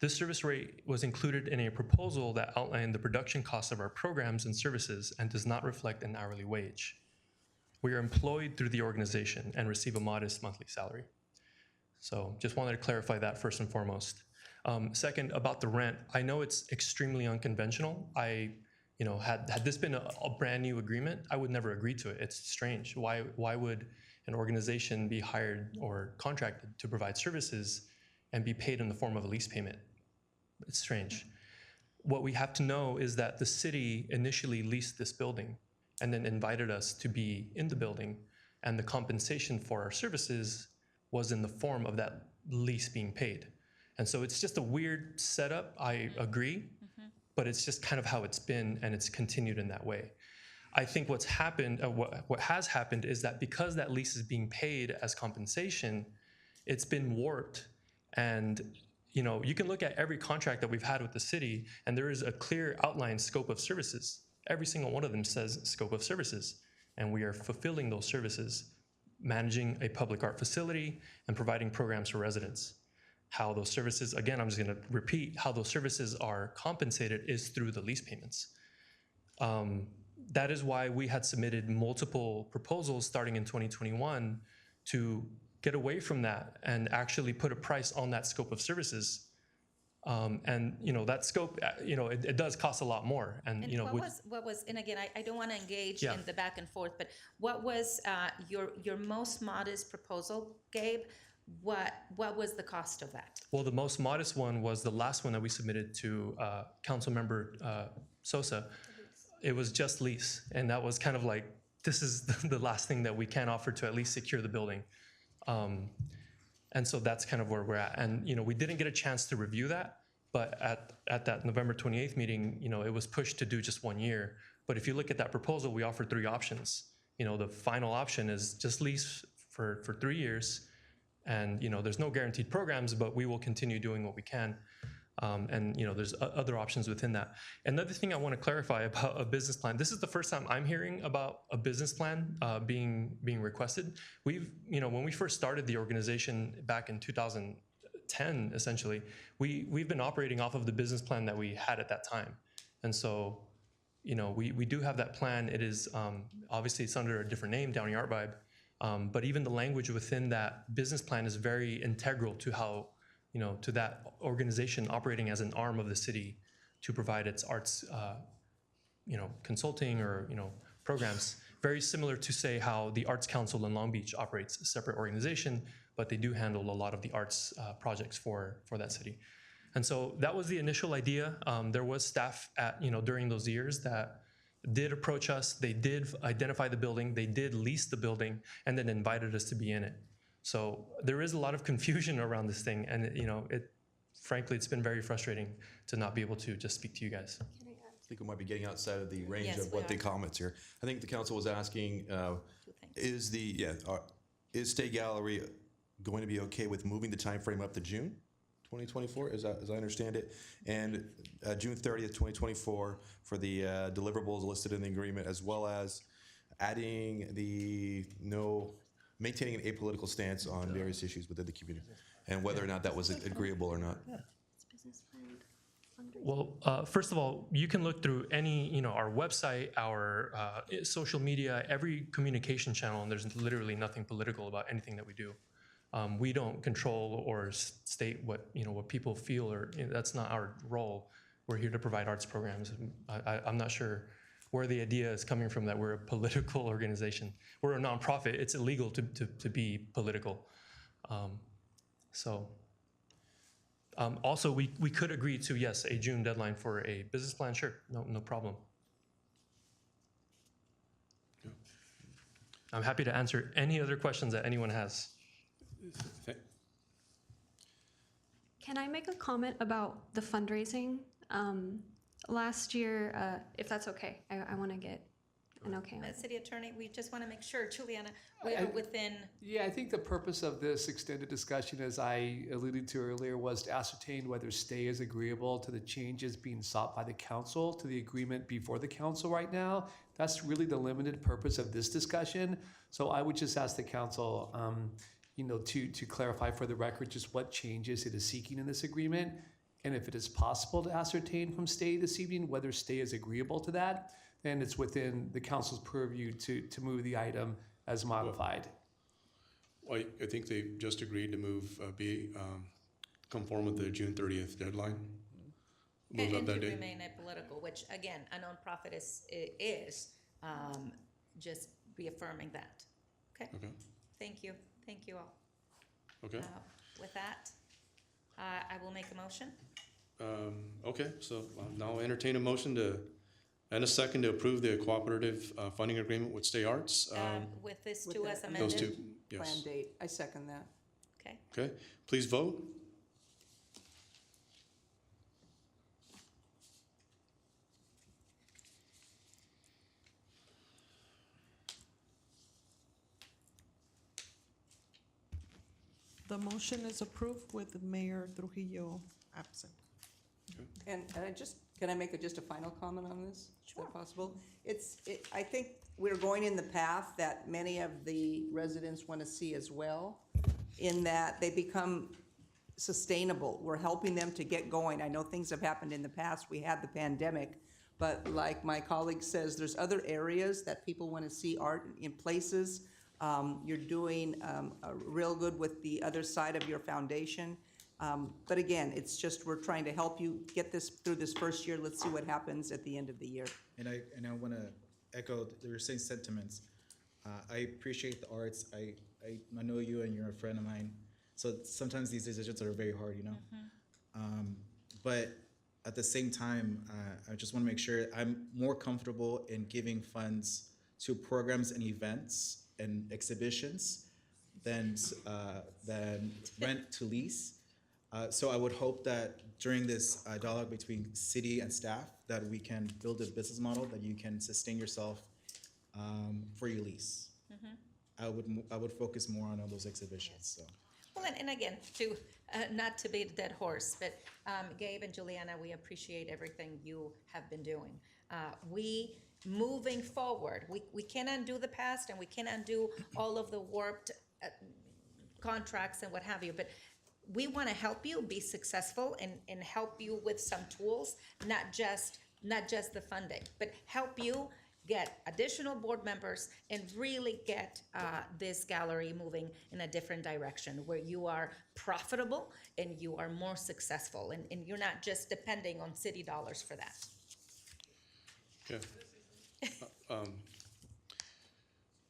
This service rate was included in a proposal that outlined the production costs of our programs and services and does not reflect an hourly wage. We are employed through the organization and receive a modest monthly salary. So just wanted to clarify that first and foremost. Second, about the rent, I know it's extremely unconventional. Had this been a brand new agreement, I would never agree to it. It's strange. Why would an organization be hired or contracted to provide services and be paid in the form of a lease payment? It's strange. What we have to know is that the city initially leased this building and then invited us to be in the building, and the compensation for our services was in the form of that lease being paid. And so it's just a weird setup, I agree, but it's just kind of how it's been, and it's continued in that way. I think what's happened, what has happened is that because that lease is being paid as compensation, it's been warped. And you can look at every contract that we've had with the city, and there is a clear outlined scope of services. Every single one of them says scope of services, and we are fulfilling those services, managing a public art facility and providing programs for residents. How those services, again, I'm just gonna repeat, how those services are compensated is through the lease payments. That is why we had submitted multiple proposals starting in 2021 to get away from that and actually put a price on that scope of services And, that scope, it does cost a lot more. And, And what was, and again, I don't want to engage Yeah. in the back and forth, but what was your most modest proposal, Gabe? What was the cost of that? well, the most modest one was the last one that we submitted to Councilmember Sosa. It was just lease. And that was kind of like, this is the last thing that we can offer to at least secure the building. And so that's kind of where we're at. And, we didn't get a chance to review that, but at that November 28th meeting, it was pushed to do just 1 year. But if you look at that proposal, we offered 3 options. The final option is just lease for 3 years. And, there's no guaranteed programs, but we will continue doing what we can. And, there's other options within that. Another thing I want to clarify about a business plan, this is the first time I'm hearing about a business plan being requested. When we first started the organization back in 2010, essentially, we've been operating off of the business plan that we had at that time. And so, we do have that plan. It is, obviously it's under a different name, Downey Art Vibe. But even the language within that business plan is very integral to how, to that organization operating as an arm of the city to provide its arts, consulting or, programs. Very similar to, say, how the Arts Council in Long Beach operates a separate organization, but they do handle a lot of the arts projects for that city. And so that was the initial idea. There was staff during those years that did approach us. They did identify the building. They did lease the building and then invited us to be in it. So there is a lot of confusion around this thing. And, frankly, it's been very frustrating to not be able to just speak to you guys. I think we might be getting outside of the range Yes, of we what the are. comments here. I think the council was asking, is State Gallery going to be okay with moving the time frame up to June 2024, as I understand it, and June 30th, 2024 for the deliverables listed in the agreement, as well as adding maintaining an apolitical stance on various issues within the community, and whether or not that was agreeable or not. Well, first of all, you can look through any, our website, our social media, every communication channel, and there's literally nothing political about anything that we do. We don't control or state what people feel, or that's not our role. We're here to provide arts programs. I'm not sure where the idea is coming from that we're a political organization. We're a nonprofit. It's illegal to be political. Also, we could agree to, yes, a June deadline for a business plan. Sure, no problem. I'm happy to answer any other questions that anyone has. Can I make a comment about the fundraising? Last year, if that's okay, I want to get an okay on it. City Attorney, we just want to make sure, Juliana, we are within. Yeah, I think the purpose of this extended discussion, as I alluded to earlier, was to ascertain whether stay is agreeable to the changes being sought by the council to the agreement before the council right now. That's really the limited purpose of this discussion. So I would just ask the council, to clarify for the record just what changes it is seeking in this agreement, and if it is possible to ascertain from stay this evening whether stay is agreeable to that, then it's within the council's purview to move the item as modified. Well, I think they just agreed to move, conform with the June 30th deadline. Move up And that to date. remain apolitical, which again, a nonprofit is just reaffirming that. Okay. Thank you all. Okay. With that, I will make a motion. Okay, so now I'll entertain a motion and a second to approve the cooperative funding agreement with Stay Arts. With this With two the as amended. Those two, yes. Plan date, I second that. Okay. Okay, please vote. The motion is approved with Mayor Trujillo absent. And can I make just a final comment on this? Sure. Is that possible? I think we're going in the path that many of the residents want to see as well, in that they become sustainable. We're helping them to get going. I know things have happened in the past. We had the pandemic, but like my colleague says, there's other areas that people want to see art in places. You're doing real good with the other side of your foundation. But again, it's just, we're trying to help you get this through this first year. Let's see what happens at the end of the year. And I want to echo your same sentiments. I appreciate the arts. I know you and you're a friend of mine. So sometimes these decisions are very hard, you know? But at the same time, I just want to make sure I'm more comfortable in giving funds to programs and events and exhibitions than rent to lease. So I would hope that during this dialogue between city and staff, that we can build a business model that you can sustain yourself for your lease. I would focus more on those exhibitions. So. Well, and again, to not to beat a dead horse, but Gabe and Juliana, we appreciate everything you have been doing. We moving forward, we can undo the past and we can undo all of the warped contracts and what have you, but we want to help you be successful and help you with some tools, not just the funding, but help you get additional board members and really get this gallery moving in a different direction where you are profitable and you are more successful and you're not just depending on city dollars for that. Okay.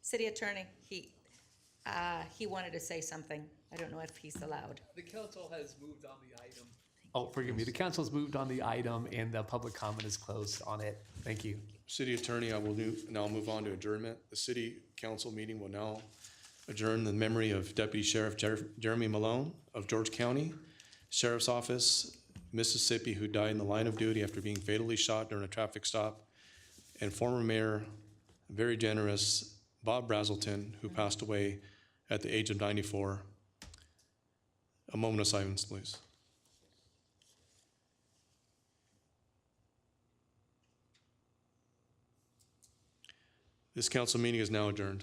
City attorney, he wanted to say something. I don't know if he's allowed. The council has moved on the item. Oh, forgive me. The council's moved on the item and the public comment is closed on it. Thank you. City attorney, I will now move on to adjournment. The city council meeting will now adjourn in the memory of Deputy Sheriff Jeremy Malone of George County Sheriff's Office, Mississippi, who died in the line of duty after being fatally shot during a traffic stop, and former mayor, very generous, Bob Brazelton, who passed away at the age of 94. A moment of silence, please. This council meeting is now adjourned.